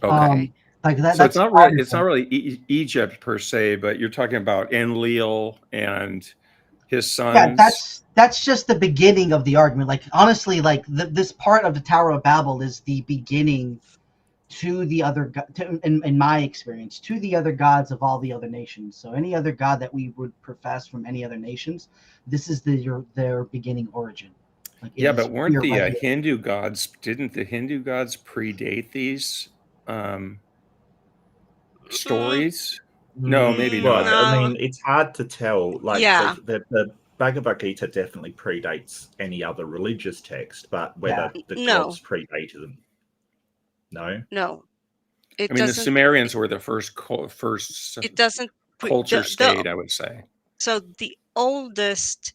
Okay. Like that. So That's it's not really Egypt per se, but you're talking about Enlil and his sons. Yeah, that's just the beginning of the argument. Like honestly, like this part of the Tower of Babel is the beginning to the other, in my experience, to the other gods of all the other nations. So any other god that we would profess from any other nations, this is their beginning origin. Like but weren't the Hindu gods? Didn't the Hindu gods predate these stories? No, maybe not. Well, I mean, it's hard to tell. Like, Yeah. the Bhagavad Gita definitely predates any other religious text, but whether the gods predated them, no. I mean, the Sumerians were the first it doesn't culture state, I would say. So the oldest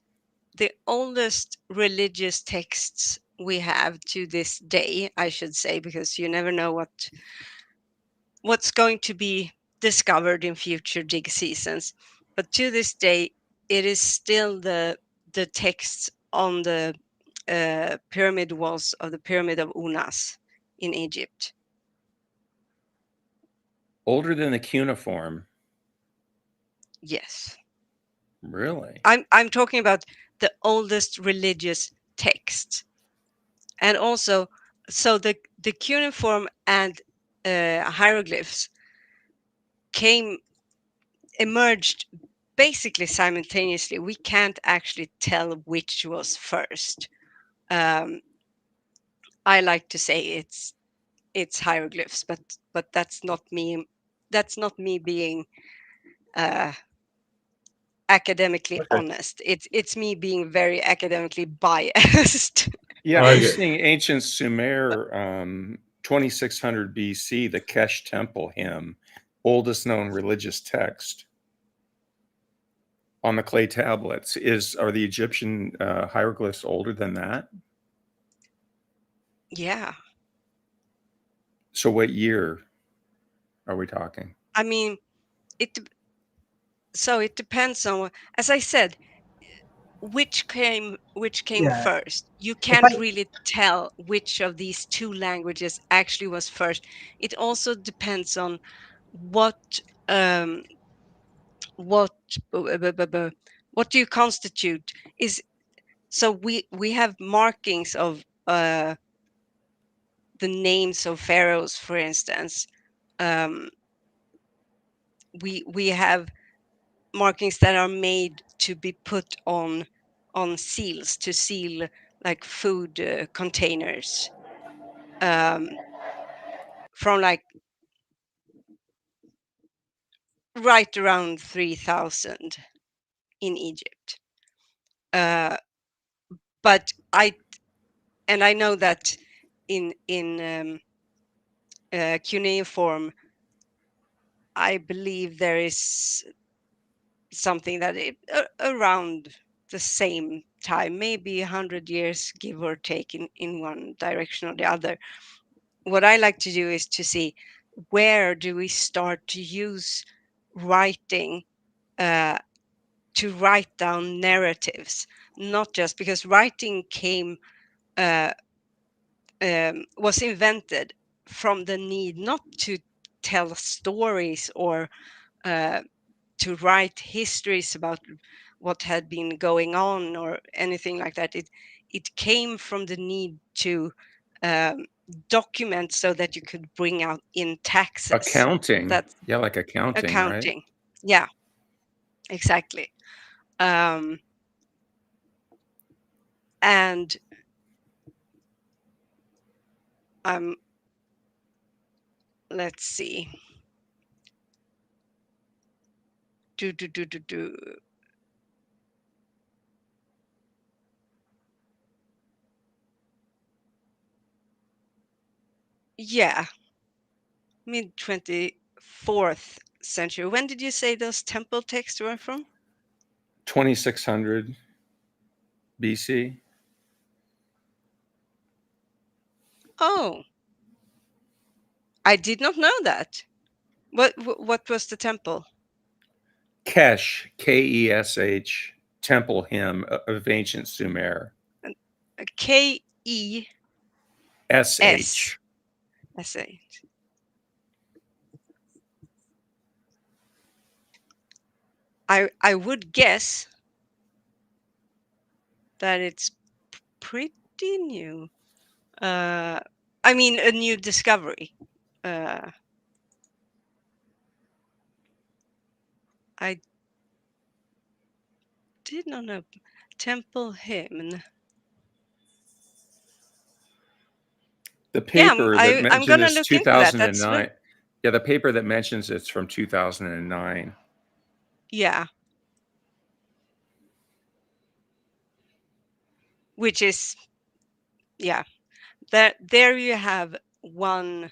religious texts we have to this day, I should say, because you never know what's going to be discovered in future dig seasons. But to this day, it is still the texts on the pyramid walls of the Pyramid of Unas in Egypt. Older than the cuneiform? Yes. Really? I'm talking about the oldest religious text. And also, so the cuneiform and hieroglyphs emerged basically simultaneously. We can't actually tell which was first. I like to say it's hieroglyphs, but that's not me. That's not me being academically honest. It's me being very academically biased. Yeah, I'm seeing ancient Sumer, 2600 BC, the Kesh Temple hymn, oldest known religious text on the clay tablets. Are the Egyptian hieroglyphs older than that? Yeah. So what year are we talking? I mean, so it depends on, as I said, which came Yeah. first. You If can't I- really tell which of these two languages actually was first. It also depends on what what what do you constitute is. So we have markings of the names of pharaohs, for instance. We have markings that are made to be put on seals to seal like food containers from like right around 3000 in Egypt. But I know that in cuneiform, I believe there is something that around the same time, maybe 100 years, give or take, in one direction or the other. What I like to do is to see where do we start to use writing to write down narratives, not just because writing was invented from the need not to tell stories or to write histories about what had been going on or anything like that. It came from the need to document so that you could bring out in taxes. Accounting. That's Like accounting, right? accounting. Yeah, exactly. And let's see. Do. Yeah, mid 24th century. When did you say those temple texts were from? 2600 BC. Oh, I did not know that. What was the temple? Kesh, Kesh, temple hymn of ancient Sumer. Kesh. SH. I would guess that it's pretty new. I mean, a new discovery. I did not know. Temple hymn. The paper that I'm mentions gonna it's look into that. 2009. Yeah, the paper that mentions it's from 2009. Yeah. Which is, yeah. There you have one.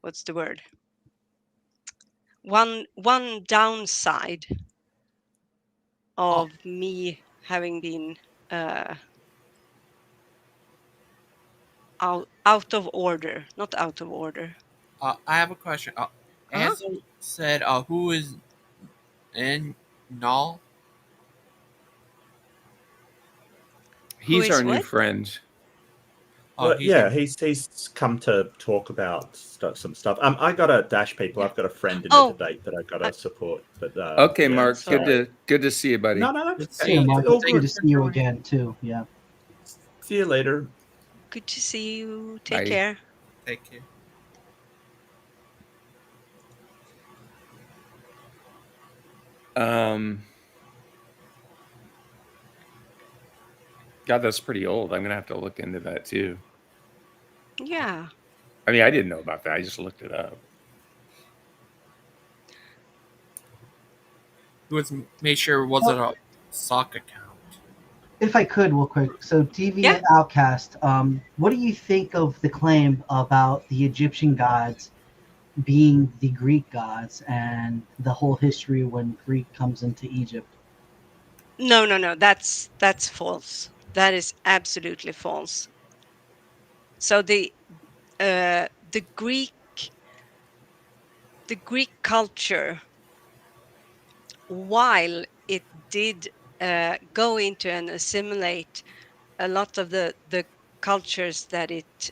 What's the word? One downside of me having been out of order, not out of order. I have a question. Ansel said, "Who is in Null?" He's our new friend. Well, yeah, he's come to talk about some stuff. I got to dash people. I've got a friend in the debate that I got to support. But okay, yeah, Mark, sorry. good to see you, buddy. No, Good to see you, Mark. It's good to see you again too. Yeah. See you later. Good to see you. Take Bye. care. Take care. God, that's pretty old. I'm gonna have to look into that too. Yeah. I mean, I didn't know about that. I just looked it up. It was made sure it wasn't a sock account. If I could, real quick. So, Deviant Outcast, what do you think of the claim about the Egyptian gods being the Greek gods and the whole history when Greek comes into Egypt? No. That's false. That is absolutely false. So the Greek culture, while it did go into and assimilate a lot of the cultures that it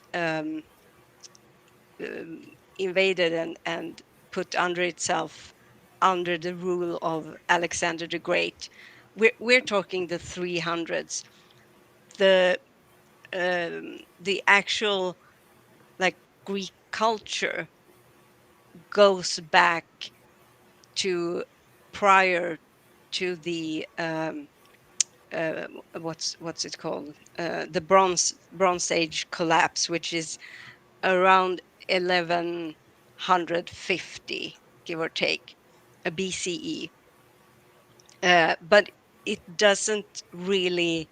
invaded and put under itself under the rule of Alexander the Great. We're talking the 300s. The actual like Greek culture goes back to prior to the what's it called, the Bronze Age collapse, which is around 1150, give or take, a BCE. But it doesn't really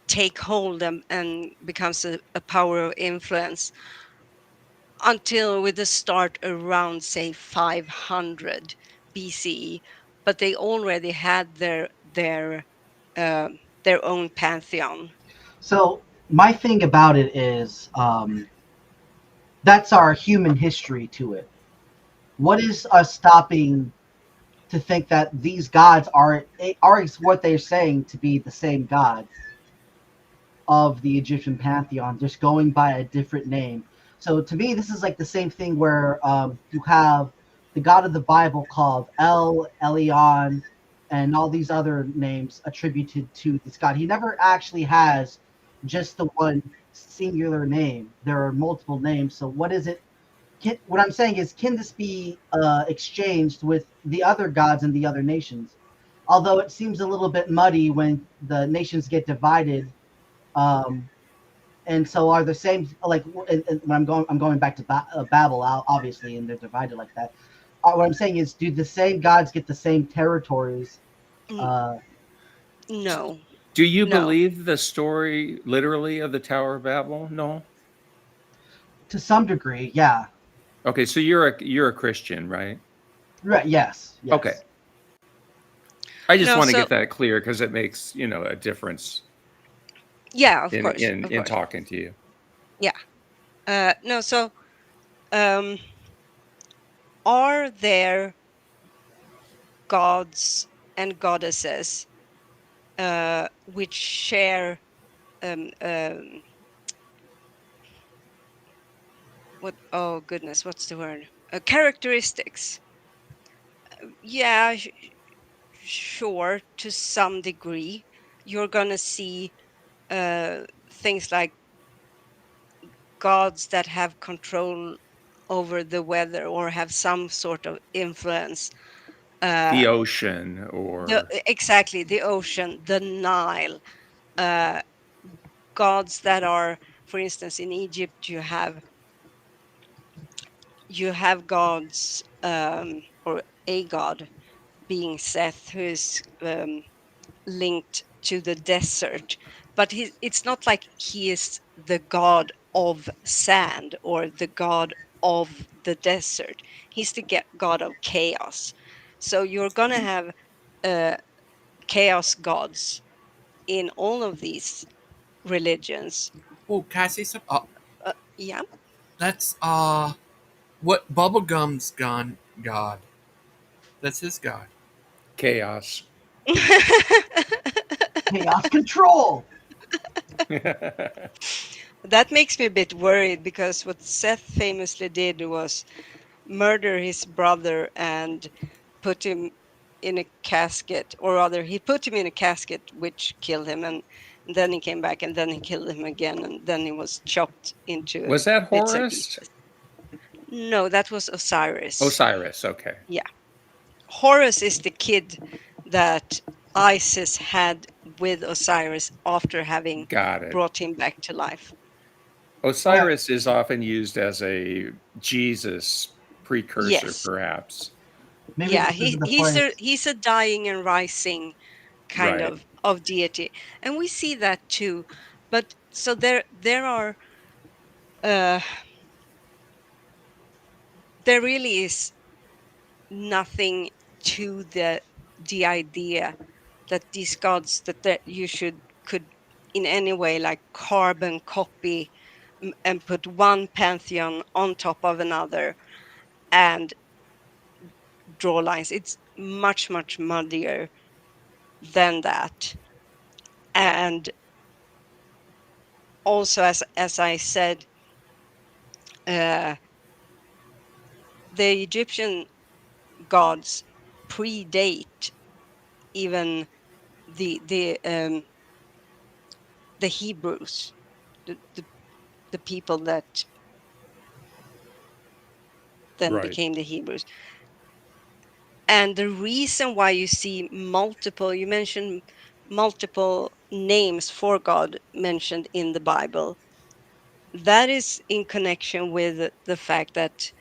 take hold and becomes a power of influence until with the start around, say, 500 BCE. But they already had their own pantheon. So, my thing about it is that's our human history to it. What is us stopping to think that these gods are what they're saying to be the same god of the Egyptian pantheon, just going by a different name? So to me, this is like the same thing where you have the god of the Bible called El Elyon, and all these other names attributed to this god. He never actually has just the one singular name. There are multiple names. So what is it? What I'm saying is, can this be exchanged with the other gods and the other nations? Although it seems a little bit muddy when the nations get divided, and so are the same. Like when I'm going back to Babel, obviously, and they're divided like that. What I'm saying is, do the same gods get the same territories? No. Do you believe the story literally of the Tower of Babel? No. To some degree, yeah. Okay, so you're a Christian, right? Right. Yes. Okay. I just want to get that clear because it makes a difference. Yeah, of course. In talking to you. Yeah. No. So, are there gods and goddesses which share what's the word? Characteristics. Yeah, sure, to some degree. You're gonna see things like gods that have control over the weather or have some sort of influence. The ocean, or exactly, the ocean, the Nile. Gods that are, for instance, in Egypt, you have gods, or a god being Seth, who is linked to the desert, but it's not like he is the god of sand or the god of the desert. He's the god of chaos. So you're gonna have chaos gods in all of these religions. Oh, can I say something? Yeah. That's what Bubblegum's god. That's his god. Chaos. Chaos control. That makes me a bit worried, because what Seth famously did was murder his brother and put him in a casket, or rather he put him in a casket which killed him, and then he came back and then he killed him again, and then he was chopped into Was that bits and Horus? pieces. No, that was Osiris. Osiris, okay. Yeah. Horus is the kid that Isis had with Osiris after having Got it. brought him back to life. Osiris is often used as a Jesus precursor, Yes. perhaps. Yeah, he's a dying and rising kind Right. of deity, and we see that too. But so there are there really is nothing to the idea that these gods that you could in any way like carbon copy and put one pantheon on top of another and draw lines. It's much muddier than that. And also, as I said, the Egyptian gods predate even the Hebrews, the people that then Right. became the Hebrews. And the reason why you see you mentioned multiple names for God mentioned in the Bible, that is in connection with the fact that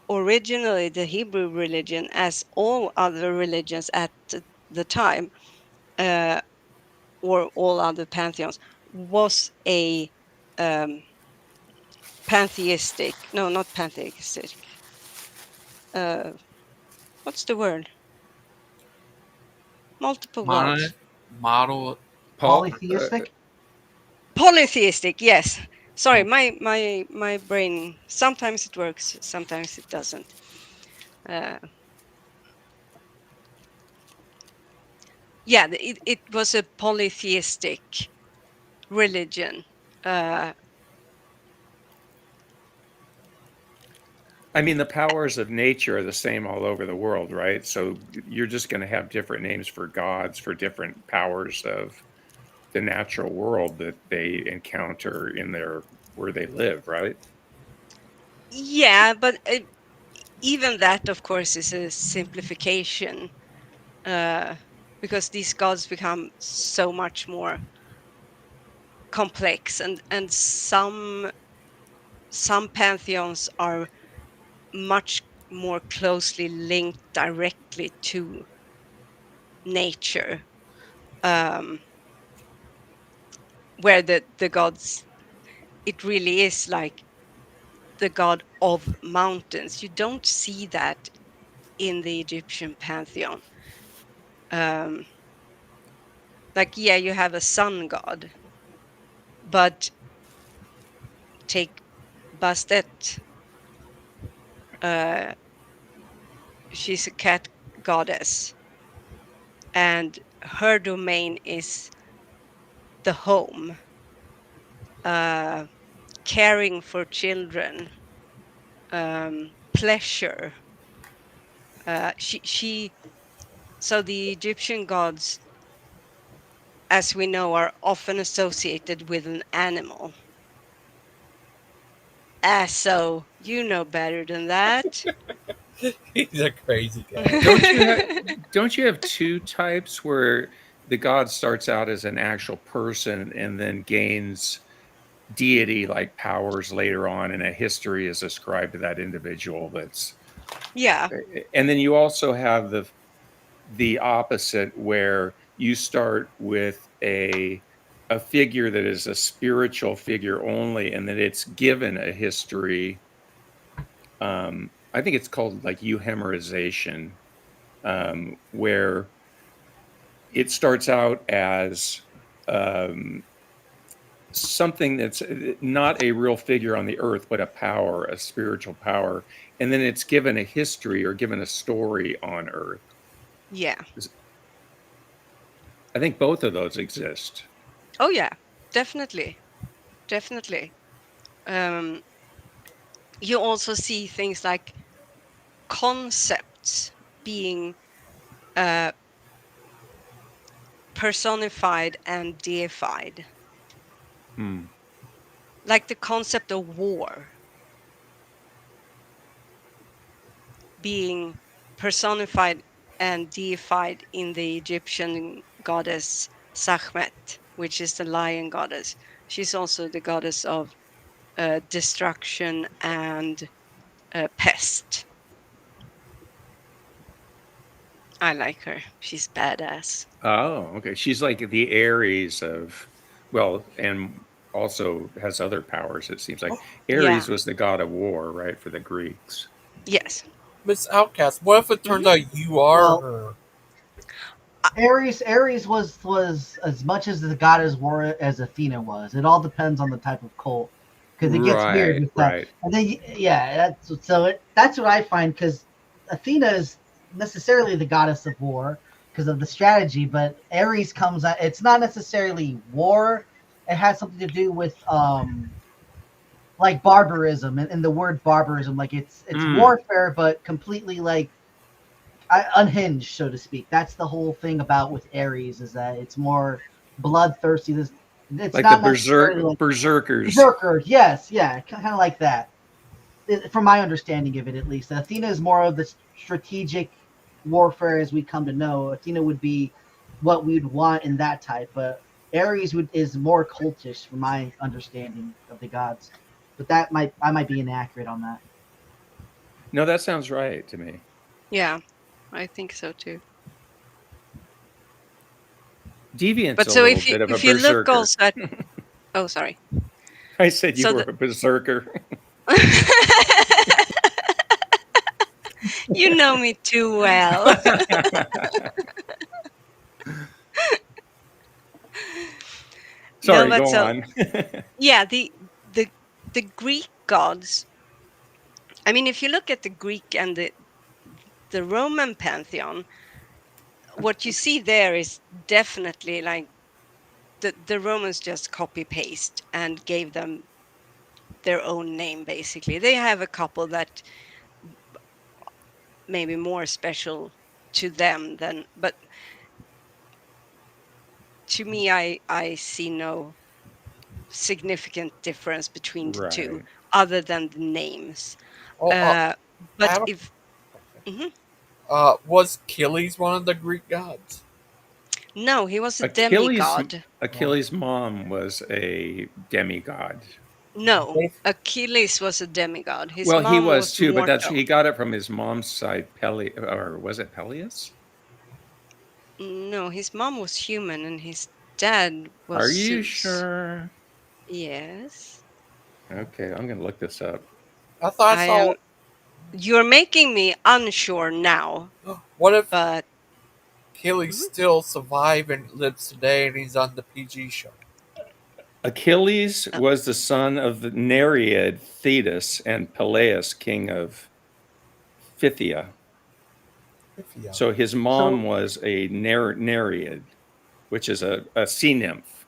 originally the Hebrew religion, as all other religions at the time, or all other pantheons, was a pantheistic, no, not pantheistic. What's the word? Multiple gods. Model. Polytheistic? Polytheistic, yes. Sorry, my brain, sometimes it works, sometimes it doesn't. Yeah, it was a polytheistic religion. I mean, the powers of nature are the same all over the world, right? So you're just going to have different names for gods for different powers of the natural world that they encounter in where they live, right? Yeah, but even that, of course, is a simplification, because these gods become so much more complex, and some pantheons are much more closely linked directly to nature, where the gods, it really is like the god of mountains. You don't see that in the Egyptian pantheon. Like, yeah, you have a sun god, but take Bastet. She's a cat goddess, and her domain is the home, caring for children, pleasure. So the Egyptian gods, as we know, are often associated with an animal. So you know better than that. He's a crazy guy. Don't you have two types where the god starts out as an actual person and then gains deity like powers later on, and a history is ascribed to that individual? Yeah. And then you also have the opposite, where you start with a figure that is a spiritual figure only, and that it's given a history. I think it's called like euhemerization, where it starts out as something that's not a real figure on the earth, but a power, a spiritual power, and then it's given a history or given a story on earth. Yeah. I think both of those exist. Oh yeah, definitely. You also see things like concepts being personified and deified. Like the concept of war being personified and deified in the Egyptian goddess Sekhmet, which is the lion goddess. She's also the goddess of destruction and pest. I like her. She's badass. Oh, okay. She's like the Ares of, well, and also has other powers, it seems like. Ares Yeah. was the god of war, right, for the Greeks. Yes. Miss Outcast, what if it turns out you are her? Ares was as much as the goddess war as Athena was. It all depends on the type of cult, because it gets weird with that. Right. And then that's what I find, because Athena is necessarily the goddess of war because of the strategy, but Ares comes out. It's not necessarily war. It has something to do with like barbarism, and the word barbarism, like it's warfare, but completely like unhinged, so to speak. That's the whole thing about with Ares, is that it's more bloodthirsty. It's Like not the necessarily like berserkers. berserkers. Yes, yeah, kind of like that. From my understanding of it, at least, Athena is more of the strategic warfare as we come to know. Athena would be what we'd want in that type, but Ares is more cultish, from my understanding of the gods. But I might be inaccurate on that. No, that sounds right to me. Yeah, I think so too. Deviant's But a so little if you bit of a if you look berserker. also at oh sorry. I said you So were a berserker. You know me too well. Sorry, but go so on. yeah, the Greek gods. I mean, if you look at the Greek and the Roman pantheon, what you see there is definitely like the Romans just copy paste and gave them their own name. Basically, they have a couple that maybe more special to them than, but to me, I see no significant difference between the two, Right. other than the names. Oh, I But have if Mhm. was Achilles one of the Greek gods? No, he was a Achilles' demigod. Achilles' mom was a demigod. No, Achilles was a demigod. His Well, he mom was was too, but mortal. he got it from his mom's side. Or was it Peleus? No, his mom was human and his dad was Are you Zeus. sure? Yes. Okay, I'm gonna look this up. I thought I saw. You're making me unsure now. What if But Achilles still survived and lives today, and he's on the PG show? Achilles was the son of the Nereid Thetis and Peleus, king of Phthia. So his mom was a Nereid, which is a sea nymph.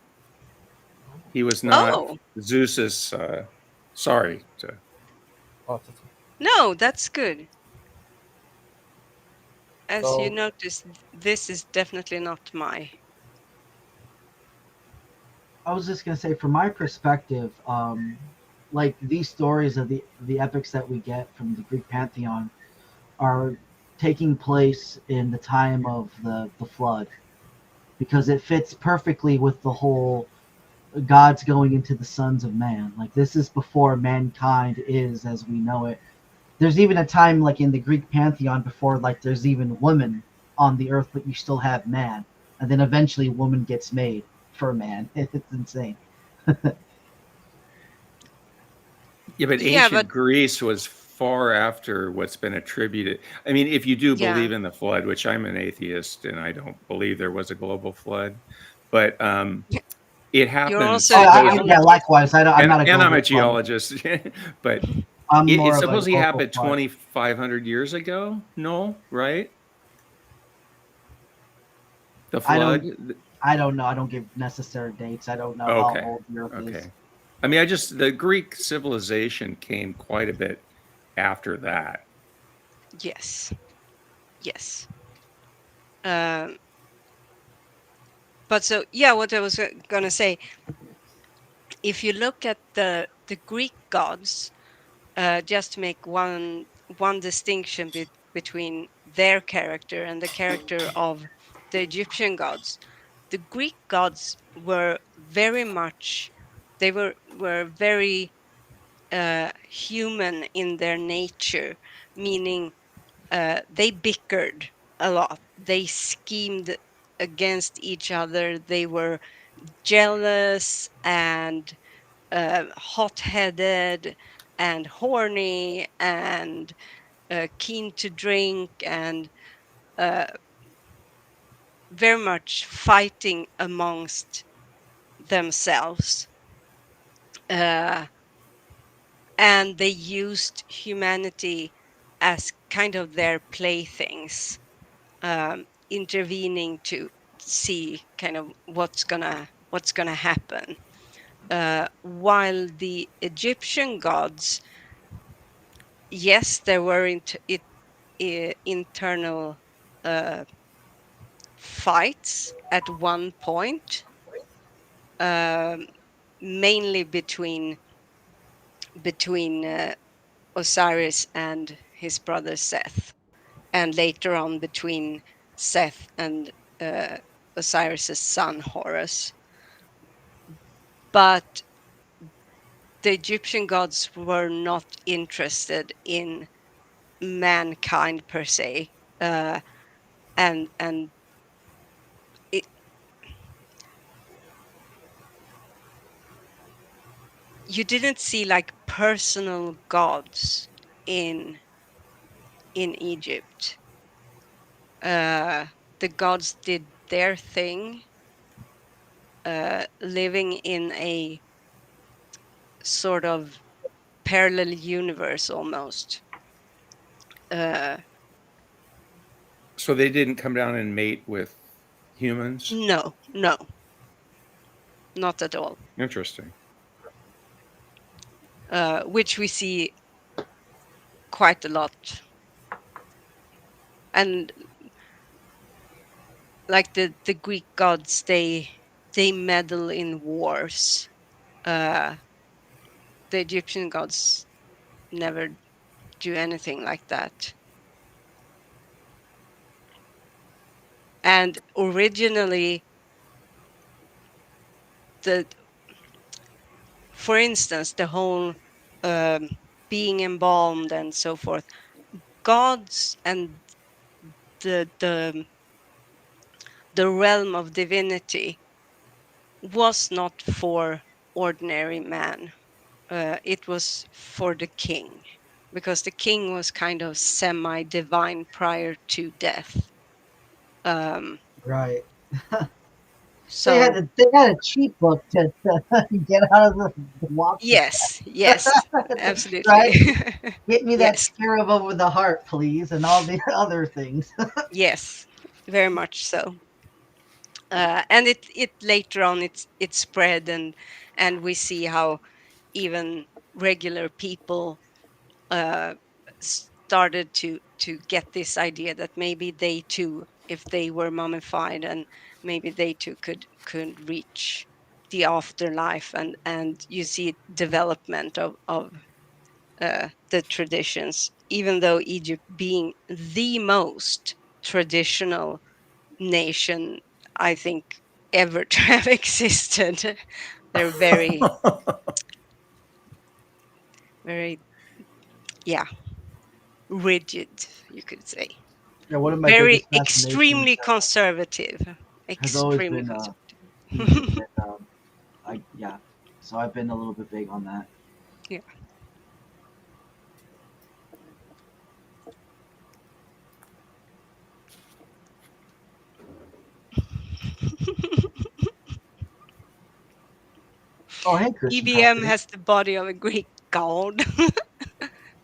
He was not Zeus's. Sorry. No, that's good. As So- you notice, this is definitely not my. I was just gonna say, from my perspective, like these stories of the epics that we get from the Greek pantheon are taking place in the time of the flood, because it fits perfectly with the whole gods going into the sons of man. Like, this is before mankind is as we know it. There's even a time, like in the Greek pantheon, before like there's even woman on the earth, but you still have man, and then eventually woman gets made for man. It's insane. Yeah, but ancient Greece was far after what's been attributed. I mean, if you do believe in the flood, which I'm an atheist and I don't believe there was a global flood, but it happened. Also yeah, likewise. I'm not a and I'm a global geologist, but I'm it more of a supposedly local happened flood. 2,500 years ago. No, right? The I flood. don't know. I don't give necessary dates. I don't know how old the Earth is. I mean, the Greek civilization came quite a bit after that. Yes. Yes. But so, yeah, what I was going to say, if you look at the Greek gods, just to make one distinction between their character and the character of the Egyptian gods. The Greek gods were very much, they were very human in their nature, meaning they bickered a lot. They schemed against each other. They were jealous and hot-headed and horny and keen to drink and very much fighting amongst themselves. And they used humanity as kind of their playthings, intervening to see kind of what's gonna happen. While the Egyptian gods, yes, there were internal fights at one point, mainly between Osiris and his brother Seth, and later on between Seth and Osiris's son Horus. But the Egyptian gods were not interested in mankind per se, and it, you didn't see like personal gods in Egypt. The gods did their thing, living in a sort of parallel universe almost. So they didn't come down and mate with humans? No, not at all. Interesting. Which we see quite a lot. And like the Greek gods, they meddle in wars. The Egyptian gods never do anything like that. And originally, for instance, the whole being embalmed and so forth, gods and the realm of divinity was not for ordinary man. It was for the king, because the king was kind of semi-divine prior to death. Right. So they had a cheat book to get out of the walk. yes, absolutely. Right? Get me that Yes. scarab over the heart, please, and all the other things. Yes, very much so. And it later on it spread, and we see how even regular people started to get this idea that maybe they too, if they were mummified, and maybe they too could reach the afterlife, and you see development of the traditions, even though Egypt being the most traditional nation I think ever to have existed. They're very rigid, you could say. Yeah, one of my Very biggest fascinations extremely conservative. has always Extremely been, conservative. so I've been a little bit big on that. Yeah. Oh, hey, Christian. EBM has the body of a Greek god.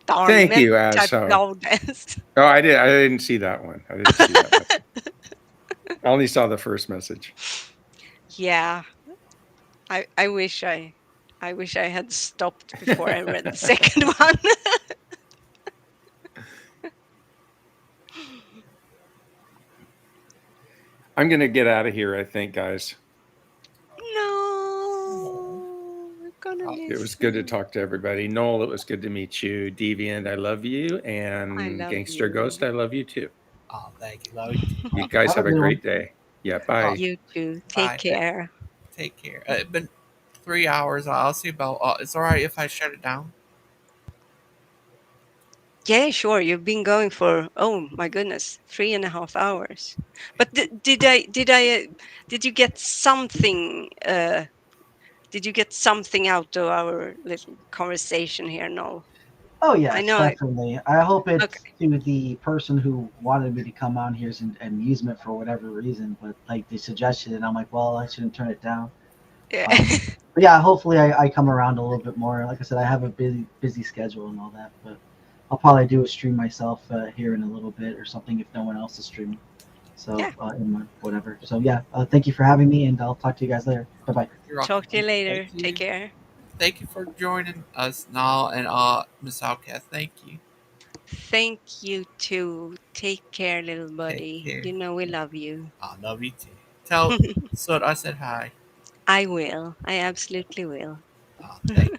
Thank you, Type Asho. goddess. Oh, I didn't see that one. I didn't see that message. I only saw the first message. Yeah. I wish I had stopped before I read the second one. I'm gonna get out of here, I think, guys. No, we're gonna miss It was good to talk to everybody. Noel, it was good to meet you. Deviant, I love you. And I love Gangster you. Ghost, I love you too. Oh, thank you. Love you too. You guys have a great day. Yeah, bye. You too. Take Bye. care. Take care. It's been 3 hours. I'll see about. It's all right if I shut it down. Yeah, sure. You've been going for, oh my goodness, 3.5 hours. But did you get something? Did you get something out of our little conversation here? No. Oh I yes, know. definitely. I hope it's Okay. to the person who wanted me to come on here's an amusement for whatever reason, but like they suggested it, I'm like, well, I shouldn't turn it down. Yeah. But yeah, hopefully I come around a little bit more. Like I said, I have a busy schedule and all that, but I'll probably do a stream myself here in a little bit or something if no one else is streaming. So Yeah. in my whatever. So yeah, thank you for having me, and I'll talk to you guys later. Bye bye. Talk to you later. Take care. Thank you for joining us now, and Miss Outcast, thank you. Thank you too. Take care, little buddy. care. You know we love you. I love you too. Tell Sud I said hi. I will. I absolutely will. Thank you.